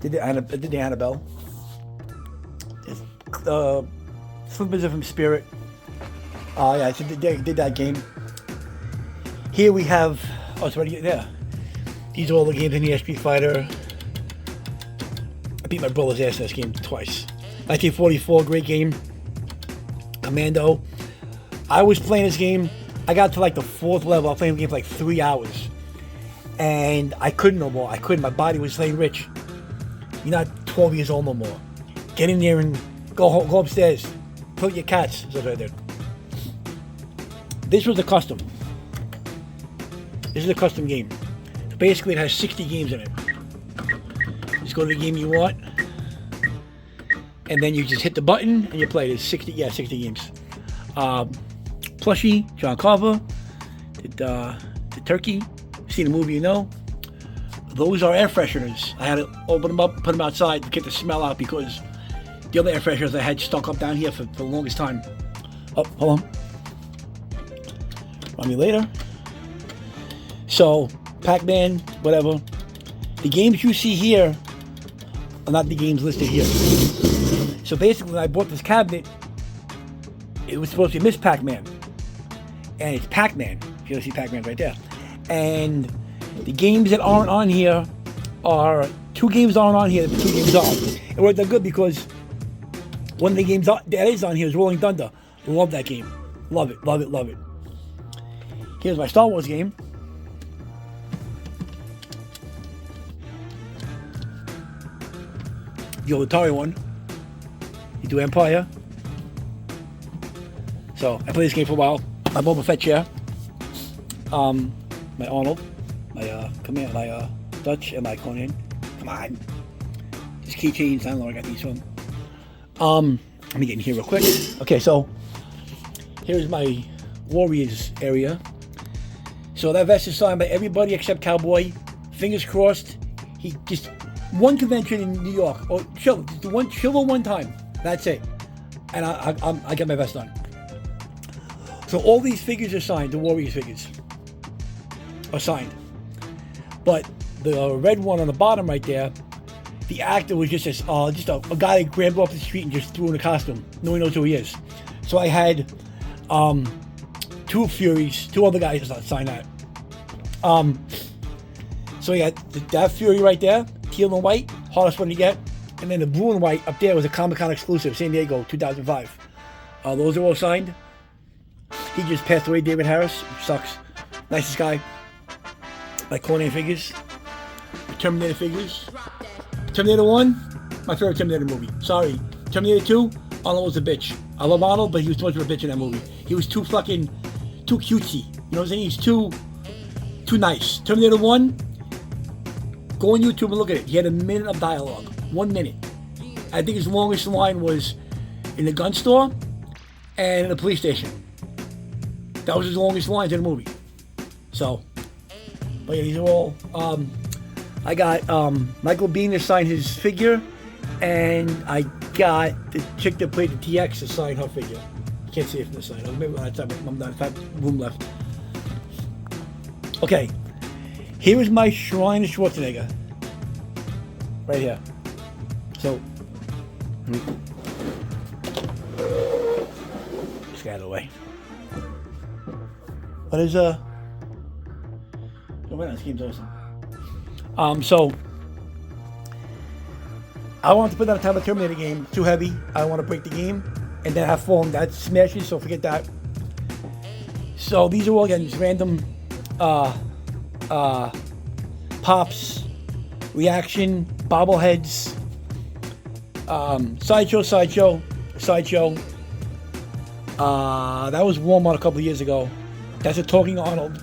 I did the Annabelle. Slippers are from Spirit. Yeah, I did that game. Here we have, it's right there. These are all the games in the SP Fighter. I beat my brother's ass in this game twice. 1944, great game. Commando. I was playing this game, I got to like the 4th level. I was playing the game for like 3 hours. And I couldn't no more. My body was saying, Rich, you're not 12 years old no more. Get in there and go upstairs. Put your cats. That's what I did. This was a custom. This is a custom game. So basically, it has 60 games in it. Just go to the game you want, and then you just hit the button and you play. There's 60 games. Plushie, John Carver, the turkey. Seen the movie, you know. Those are air fresheners. I had to open them up, put them outside to get the smell out because the other air fresheners I had stuck up down here for the longest time. Oh, hold on. Run me later. So, Pac-Man, whatever. The games you see here are not the games listed here. So basically, when I bought this cabinet, it was supposed to be Miss Pac-Man. And it's Pac-Man. You see Pac-Man right there. And the games that aren't on here are 2 games aren't on here, 2 games are. It worked out good because one of the games that is on here is Rolling Thunder. Love that game. Love it, love it, love it. Here's my Star Wars game. The old Atari one. You do Empire. So I played this game for a while. My Boba Fett chair. My Arnold, my my Dutch, and my Conan. Come on. These keychains, I don't know where I got these from. Let me get in here real quick. Okay, so here's my Warriors area. So that vest is signed by everybody except Cowboy. Fingers crossed. He just one convention in New York, or show one time. That's it. And I got my vest done. So all these figures are signed. The Warriors figures are signed. But the red one on the bottom right there, the actor was just a guy that grabbed off the street and just threw in a costume. No one knows who he is. So I had two Furies, two other guys sign that. So we got that Fury right there, teal and white, hardest one to get. And then the blue and white up there was a Comic-Con exclusive, San Diego, 2005. Those are all signed. He just passed away, David Harris, which sucks. Nicest guy. Like Conan figures. Terminator figures. Terminator 1, my favorite Terminator movie. Sorry. Terminator 2, Arnold was a bitch. I love Arnold, but he was too much of a bitch in that movie. He was too cutesy. You know what I'm saying? He's too nice. Terminator 1, go on YouTube and look at it. He had a minute of dialogue. 1 minute. I think his longest line was in the gun store and in the police station. That was his longest lines in the movie. So, but yeah, these are all. I got Michael Biehn to sign his figure, and I got the chick that played the TX to sign her figure. You can't see it from the side. Maybe when I'm done, if I have room left. Okay, here is my shrine of Schwarzenegger. Right here. So, just get out of the way. What is oh wait, this game's awesome. So I want to put that on top of the Terminator game. Too heavy. I don't want to break the game, and then have foam that smashes. So forget that. So these are all again just random pops, reaction, bobbleheads, sideshow. That was Walmart a couple of years ago. That's a Talking Arnold.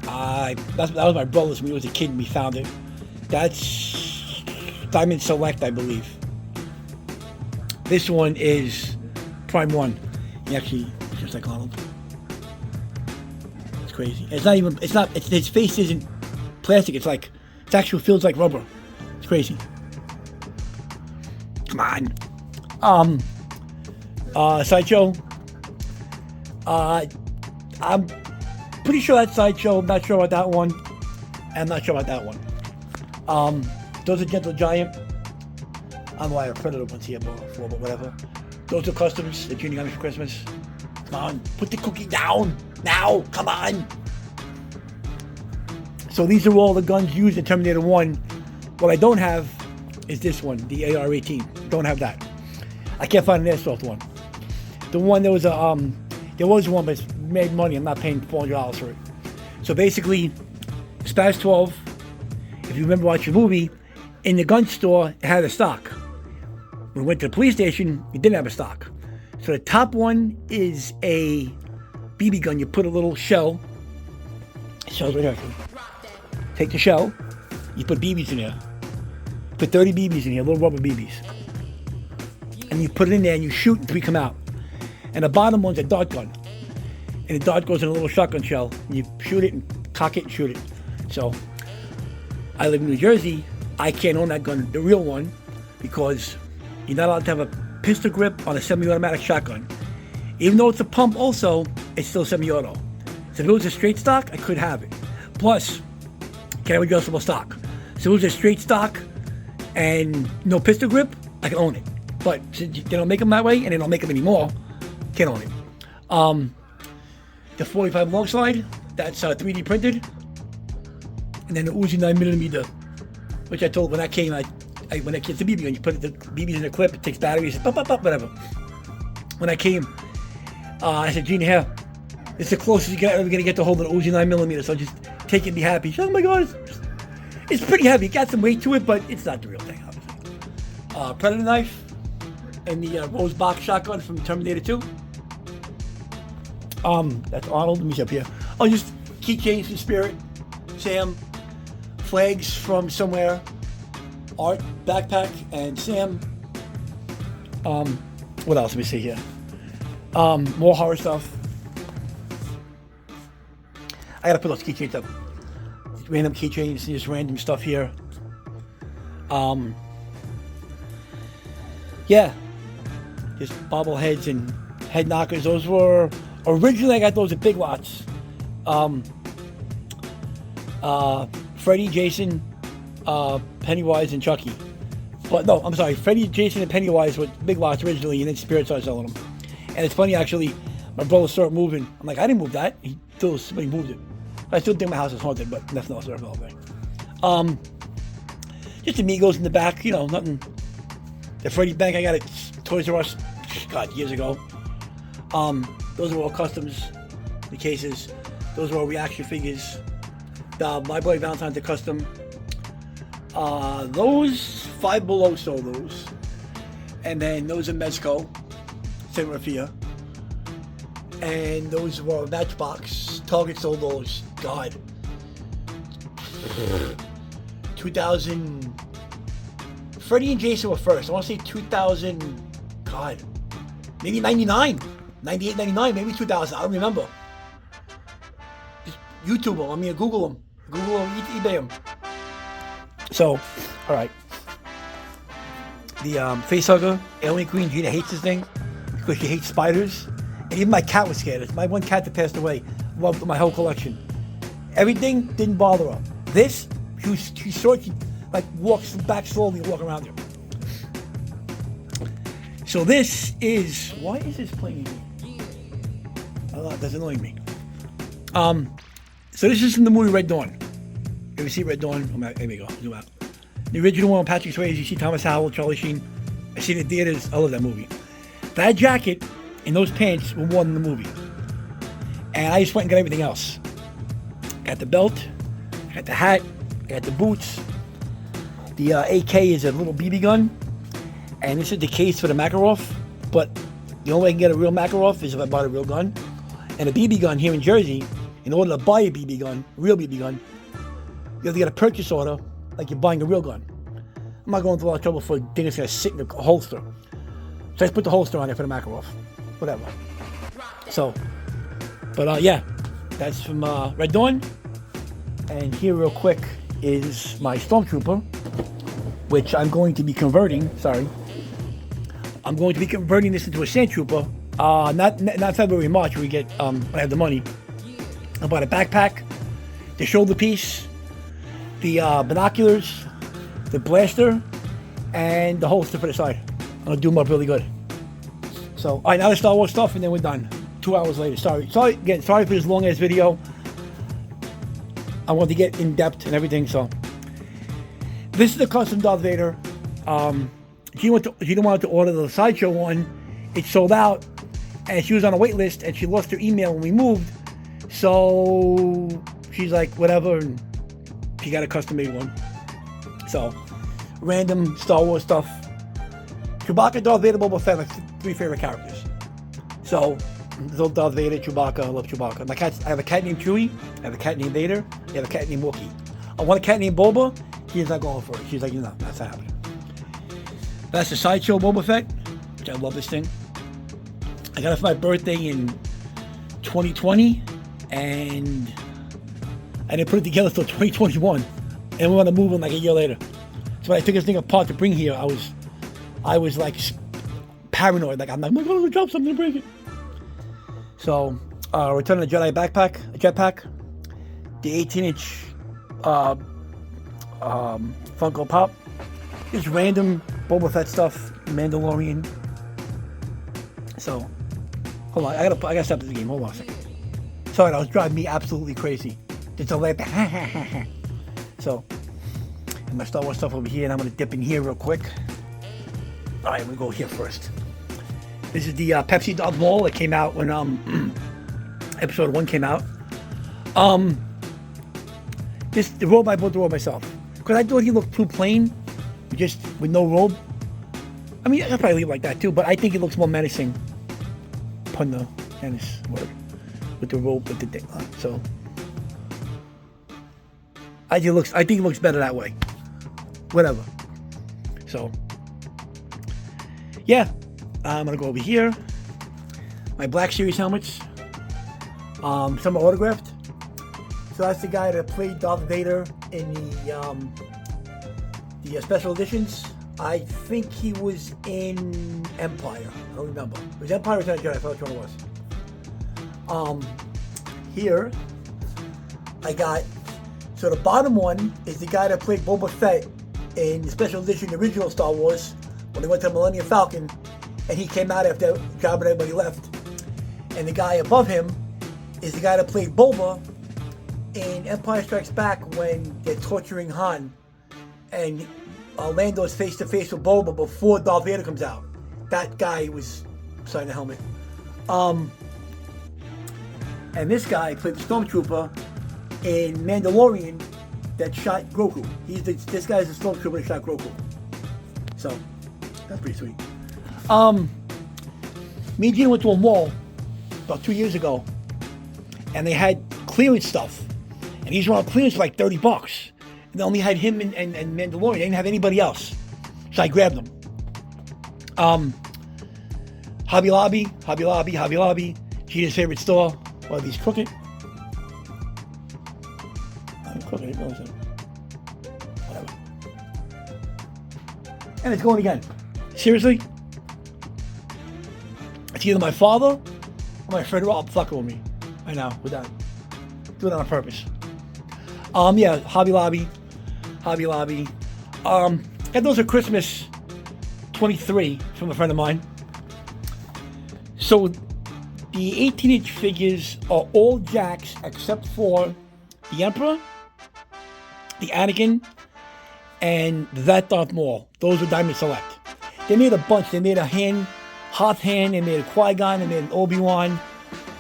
That was my brother's when he was a kid and we found it. That's Diamond Select, I believe. This one is Prime 1. He actually looks just like Arnold. It's crazy. His face isn't plastic. It actually feels like rubber. It's crazy. Come on. Sideshow. I'm pretty sure that's Sideshow. I'm not sure about that one. I'm not sure about that one. Those are Gentle Giant. I don't know why I printed them once here before, but whatever. Those are customs that Junior got me for Christmas. Come on, put the cookie down now. Come on. So these are all the guns used in Terminator 1. What I don't have is this one, the AR-18. Don't have that. I can't find an airsoft one. The one there was one, but it's made money. I'm not paying $400 for it. So basically, Spaz 12. If you remember watching the movie, in the gun store it had a stock. When we went to the police station, it didn't have a stock. So the top one is a BB gun. You put a little shell. Shell's right here. Take the shell. You put BBs in there. Put 30 BBs in here, little rubber BBs. And you put it in there and you shoot until we come out. And the bottom one's a dart gun. And the dart goes in a little shotgun shell. And you shoot it and cock it and shoot it. So, I live in New Jersey. I can't own that gun, the real one, because you're not allowed to have a pistol grip on a semi-automatic shotgun. Even though it's a pump also, it's still semi-auto. So if it was a straight stock, I could have it. Plus, can have adjustable stock. So if it was a straight stock and no pistol grip, I can own it. But since they don't make them that way, and they don't make them anymore, can't own it. The 45 long slide, that's 3D printed. And then the Uzi 9mm, which I told when that came, when it gets the BB gun, you put the BBs in the clip, it takes batteries, whatever. When I came, I said, Gina, here, it's the closest you're ever going to get to holding an Uzi 9mm, so just take it and be happy. She said, oh my God, it's pretty heavy. It got some weight to it, but it's not the real thing, obviously. Predator knife and the Rose box shotgun from Terminator 2. That's Arnold. Let me see up here. Oh, just keychains from Spirit, Sam, flags from somewhere, Art, backpack, and Sam. What else? Let me see here. More horror stuff. I gotta put those keychains up. Random keychains, just random stuff here. Yeah, just bobbleheads and head knockers. Those were originally I got those at Big Lots. Freddy, Jason, Pennywise, and Chucky. But no, I'm sorry. Freddy, Jason, and Pennywise were Big Lots originally, and then Spirit started selling them. And it's funny actually. My brother started moving. I'm like, I didn't move that. Somebody moved it. I still think my house is haunted, but that's not the whole thing. Just Amigos in the back, you know, nothing. The Freddy Bank I got at Toys R Us, God, years ago. Those are all customs, the cases. Those are all reaction figures. My Boy Valentine's a custom. Those Five Below sold those. And then those are Mezco, Cinematography. And those were Matchbox. Target sold those. God. 2000. Freddy and Jason were first. I want to say 2000. God. Maybe 99. 98, 99. Maybe 2000. I don't remember. Just YouTube them. I mean, Google them. Google them. eBay them. So, alright. The facehugger, Alien Queen, Gina hates this thing because she hates spiders. And even my cat was scared. It's my one cat that passed away. Loved my whole collection. Everything didn't bother her. This, she saw it, she like walks back slowly and walk around her. So this is, why is this playing me? Oh, that's annoying me. So this is from the movie Red Dawn. You ever see Red Dawn? There we go, zoom out. The original one, Patrick Swayze, you see Thomas Howell, Charlie Sheen. I see it in theaters, I love that movie. That jacket and those pants were worn in the movie. And I just went and got everything else. Got the belt, I got the hat, I got the boots. The AK is a little BB gun. And this is the case for the Makarov. But the only way I can get a real Makarov is if I bought a real gun. And a BB gun here in Jersey, in order to buy a BB gun, real BB gun, you have to get a purchase order like you're buying a real gun. I'm not going through a lot of trouble for a thing that's going to sit in a holster. So I just put the holster on there for the Makarov. Whatever. So, but yeah, that's from Red Dawn. And here real quick is my Stormtrooper, which I'm going to be converting, I'm going to be converting this into a Sand Trooper. Not February, March, when I have the money. I bought a backpack, the shoulder piece, the binoculars, the blaster, and the holster for the side. I'm gonna do them up really good. So, all right, now the Star Wars stuff, and then we're done. 2 hours later. Sorry for this long ass video. I wanted to get in depth and everything. So, this is the custom Darth Vader. She didn't want to order the Sideshow one. It sold out, and she was on a wait list, and she lost her email when we moved. So she's like, whatever, and she got a custom made one. So, random Star Wars stuff. Chewbacca, Darth Vader, Boba Fett, my 3 favorite characters. So, Darth Vader, Chewbacca, I love Chewbacca. I have a cat named Chewie, I have a cat named Vader, I have a cat named Wookiee. I want a cat named Boba, she's not going for it. She's like, no, that's not happening. That's the Sideshow Boba Fett, which I love this thing. I got it for my birthday in 2020, and I didn't put it together until 2021. And we want to move in like a year later. So when I took this thing apart to bring here, I was like paranoid. Like, I'm like, I'm going to drop something and break it. So, returning a Jedi backpack, a jetpack, the 18-inch Funko Pop, just random Boba Fett stuff, Mandalorian. So, hold on, I gotta stop this game. Hold on a second. Sorry, that was driving me absolutely crazy. Just a laugh. So, and my Star Wars stuff over here, and I'm gonna dip in here real quick. All right, we go here first. This is the Pepsi Darth Maul that came out when episode 1 came out. The robe I bought the robe myself because I thought he looked too plain, just with no robe. I mean, I'll probably leave it like that too, but I think it looks more menacing. Pun the menace word with the robe with the thing on. So I think it looks better that way. Whatever. So yeah, I'm gonna go over here. My Black Series helmets. Some are autographed. So that's the guy that played Darth Vader in the special editions. I think he was in Empire. I don't remember. It was Empire or Return of the Jedi? I forgot which one it was. Here, I got, so the bottom one is the guy that played Boba Fett in the special edition, the original Star Wars, when they went to the Millennium Falcon, and he came out after Jabba and everybody left. And the guy above him is the guy that played Boba in Empire Strikes Back when they're torturing Han, and Lando's face to face with Boba before Darth Vader comes out. That guy was beside the helmet. And this guy played the Stormtrooper in Mandalorian that shot Grogu. This guy's the Stormtrooper that shot Grogu. So, that's pretty sweet. Me and Gina went to a mall about 2 years ago, and they had clearance stuff. And these were on clearance for like $30. And they only had him and Mandalorian. They didn't have anybody else. So I grabbed them. Hobby Lobby. Gina's favorite store. What are these, crooked? I'm crooked, whatever. And it's going again. Seriously? It's either my father or my friend Rob fucking with me. I know, with that. Do it on purpose. Yeah, Hobby Lobby. Got those for Christmas 23 from a friend of mine. So the 18-inch figures are all Jacks except for the Emperor, the Anakin, and that Darth Maul. Those are Diamond Select. They made a bunch. They made a Hoth hand, they made a Qui-Gon, they made an Obi-Wan.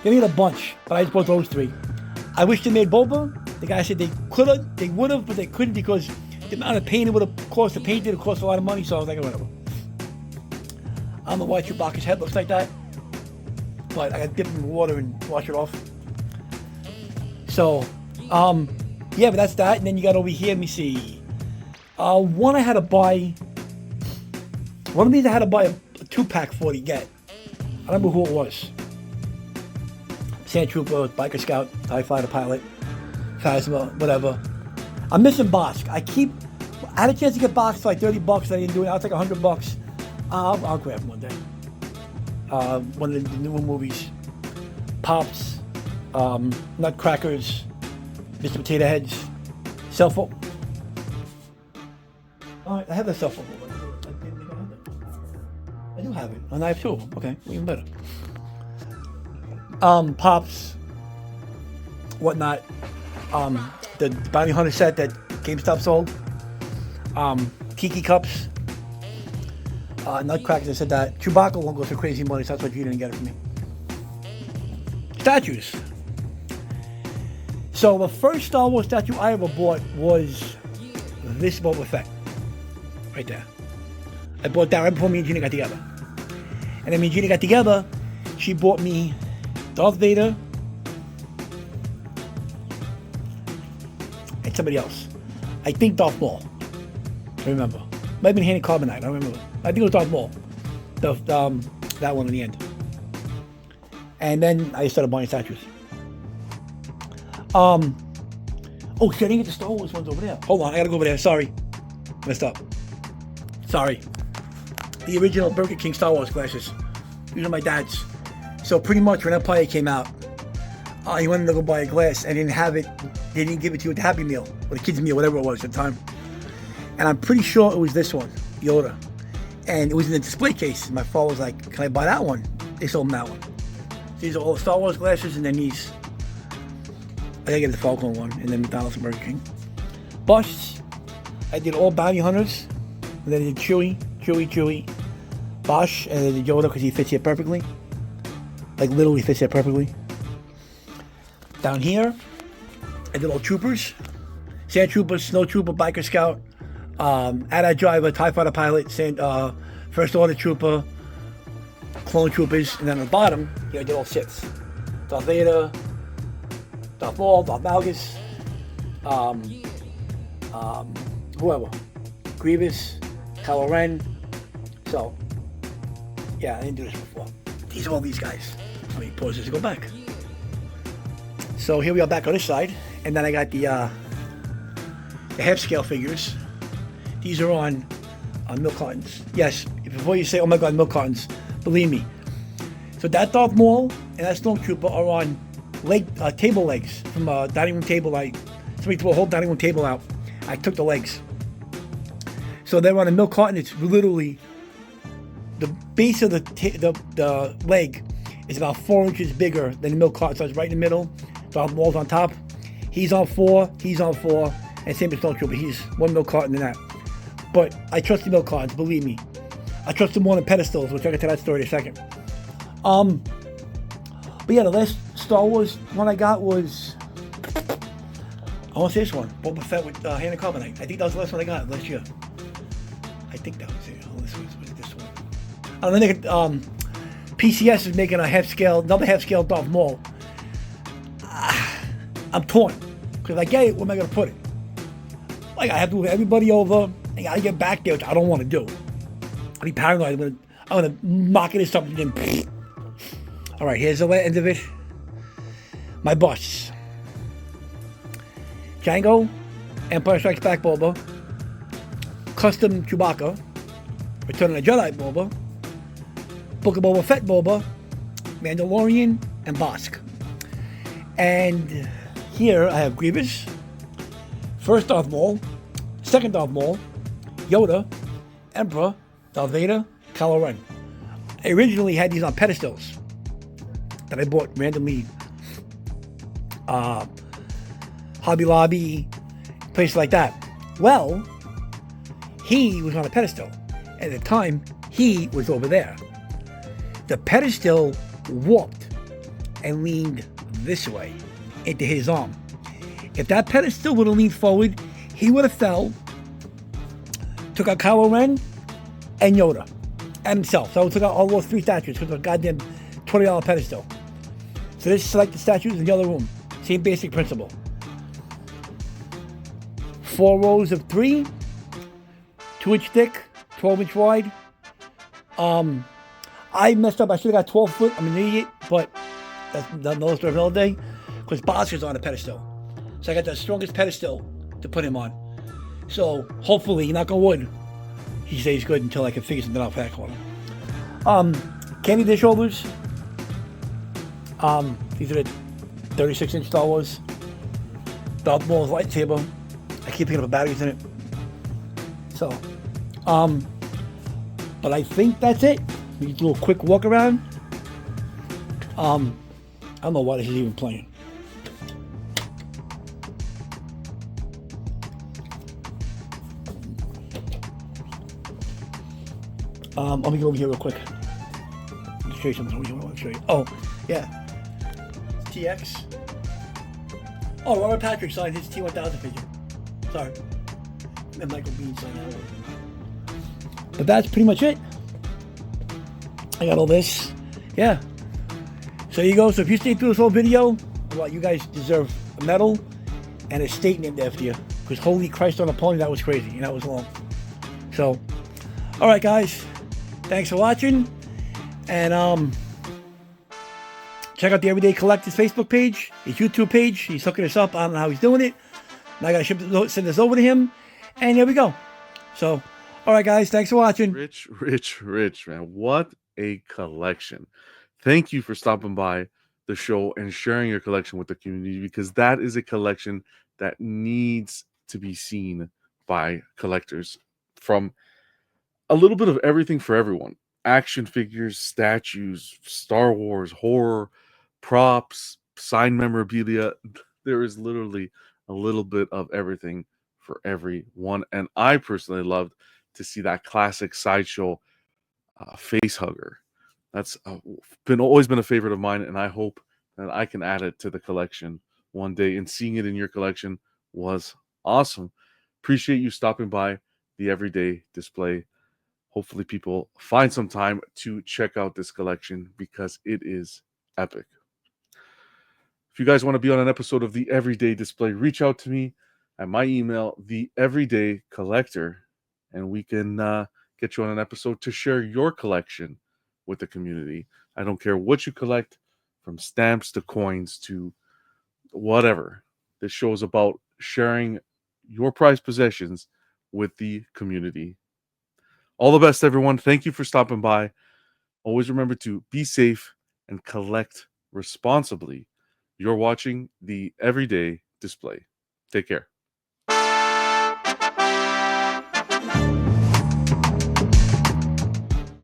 They made a bunch, but I just bought those 3. I wish they made Boba. The guy said they would have, but they couldn't because the amount of paint it would have cost to paint it cost a lot of money, so I was like, whatever. I don't know why Chewbacca's head looks like that, but I got to dip it in water and wash it off. So, yeah, but that's that. And then you got over here, let me see. One of these I had to buy a 2-pack for to get. I don't remember who it was. Sand Trooper, Biker Scout, TIE Fighter Pilot, Phasma, whatever. I'm missing Bosk. I had a chance to get Bosk for like $30. I didn't do it. Now it's like $100. I'll grab him one day. One of the newer movies. Pops, Nutcrackers, Mr. Potato Heads, cell phone. Alright, I have the cell phone. I do have it. And I have 2 of them. Okay, even better. Pops, whatnot. The Bounty Hunter set that GameStop sold. Kiki cups. Nutcrackers, I said that. Chewbacca won't go for crazy money, so that's why you didn't get it from me. Statues. So the first Star Wars statue I ever bought was this Boba Fett. Right there. I bought that right before me and Gina got together. And then me and Gina got together, she bought me Darth Vader and somebody else. I think Darth Maul. I remember. Might have been Handy Carbonite, I don't remember. I think it was Darth Maul. That one in the end. And then I started buying statues. Oh shit, I didn't get the Star Wars ones over there. Hold on, I gotta go over there. Sorry. Messed up. Sorry. The original Burger King Star Wars glasses. These are my dad's. So pretty much when Empire came out, he wanted to go buy a glass and didn't have it. They didn't give it to you at the Happy Meal or the kids' meal, whatever it was at the time. And I'm pretty sure it was this one, Yoda. And it was in the display case. My father was like, "Can I buy that one?" They sold him that one. These are all Star Wars glasses, and then these. I gotta get the Falcon one, and then McDonald's and Burger King. Busts. I did all Bounty Hunters, and then I did Chewie, Bosch, and then I did Yoda because he fits here perfectly. Like literally fits here perfectly. Down here, I did all Troopers, Sand Trooper, Snow Trooper, Biker Scout, AT-AT Driver, TIE Fighter Pilot, First Order Trooper, Clone Troopers, and then on the bottom, I did all Siths. Darth Vader, Darth Maul, Darth Malgus, whoever, Grievous, Kylo Ren. So, yeah, I didn't do this before. These are all these guys. Let me pause this and go back. So here we are back on this side, and then I got the half scale figures. These are on milk cartons. Yes, before you say, "Oh my God, milk cartons," believe me. So that Darth Maul and that Stormtrooper are on table legs from a dining room table. Somebody threw a whole dining room table out. I took the legs. So they're on a milk carton. It's literally the base of the leg is about 4 inches bigger than the milk carton. So it's right in the middle. Darth Maul's on top. He's on 4. He's on 4. And same as Stormtrooper. He's one milk carton than that. But I trust the milk cartons, believe me. I trust them more than pedestals, which I'll get to that story in a second. But yeah, the last Star Wars one I got was, I want to say this one, Boba Fett with Hand of Carbonite. I think that was the last one I got last year. I think that was it. Oh, this one. And then PCS is making another half scale Darth Maul. I'm torn, because if I get it, where am I going to put it? Like, I have to move everybody over. I got to get back there, which I don't want to do. I'll be paranoid. I'm gonna mock it or something. Then, all right, here's the end of it. My boss, Django, Empire Strikes Back Boba, Custom Chewbacca, Return of the Jedi Boba, Book of Boba Fett Boba, Mandalorian, and Bosk. And here I have Grievous, first Darth Maul, second Darth Maul, Yoda, Emperor, Darth Vader, Kylo Ren. I originally had these on pedestals that I bought randomly, Hobby Lobby, places like that. Well, he was on a pedestal. At the time, he was over there. The pedestal warped and leaned this way into his arm. If that pedestal would have leaned forward, he would have fell, took out Kylo Ren and Yoda and himself. So I took out all those 3 statues because of a goddamn $20 pedestal. So this select the statues in the other room. Same basic principle. 4 rows of 3, 2-inch thick, 12-inch wide. I messed up. I should have got 12 foot. I'm an idiot, but that's another story for another day. Because Bosk is on a pedestal. So I got the strongest pedestal to put him on. So hopefully, knock on wood, he stays good until I can figure something out for that corner. Candy dish holders. These are the 36-inch Star Wars. Darth Maul's lightsaber. I keep picking up the batteries in it. So, but I think that's it. We do a quick walk around. I don't know why this is even playing. Let me go over here real quick. Let me show you something. I want to show you. Oh, yeah. TX. Oh, Robert Patrick signed his T1000 figure. Sorry. And Michael Bean signed that one. But that's pretty much it. I got all this. Yeah. So there you go. So if you stayed through this whole video, well, you guys deserve a medal and a state named after you. Because holy Christ on a pony, that was crazy. And that was long. So, all right, guys. Thanks for watching. And check out the Everyday Collector's Facebook page, his YouTube page. He's hooking us up. I don't know how he's doing it. Now I got to send this over to him. And here we go. So, all right, guys. Thanks for watching. Rich, man. What a collection. Thank you for stopping by the show and sharing your collection with the community, because that is a collection that needs to be seen by collectors, from a little bit of everything for everyone. Action figures, statues, Star Wars, horror, props, signed memorabilia. There is literally a little bit of everything for everyone. And I personally loved to see that classic sideshow face hugger. That's always been a favorite of mine, and I hope that I can add it to the collection one day. And seeing it in your collection was awesome. Appreciate you stopping by the Everyday Display. Hopefully people find some time to check out this collection, because it is epic. If you guys want to be on an episode of the Everyday Display, reach out to me at my email, theeverydaycollector, and we can get you on an episode to share your collection with the community. I don't care what you collect, from stamps to coins to whatever. This show is about sharing your prized possessions with the community. All the best, everyone. Thank you for stopping by. Always remember to be safe and collect responsibly. You're watching the Everyday Display. Take care.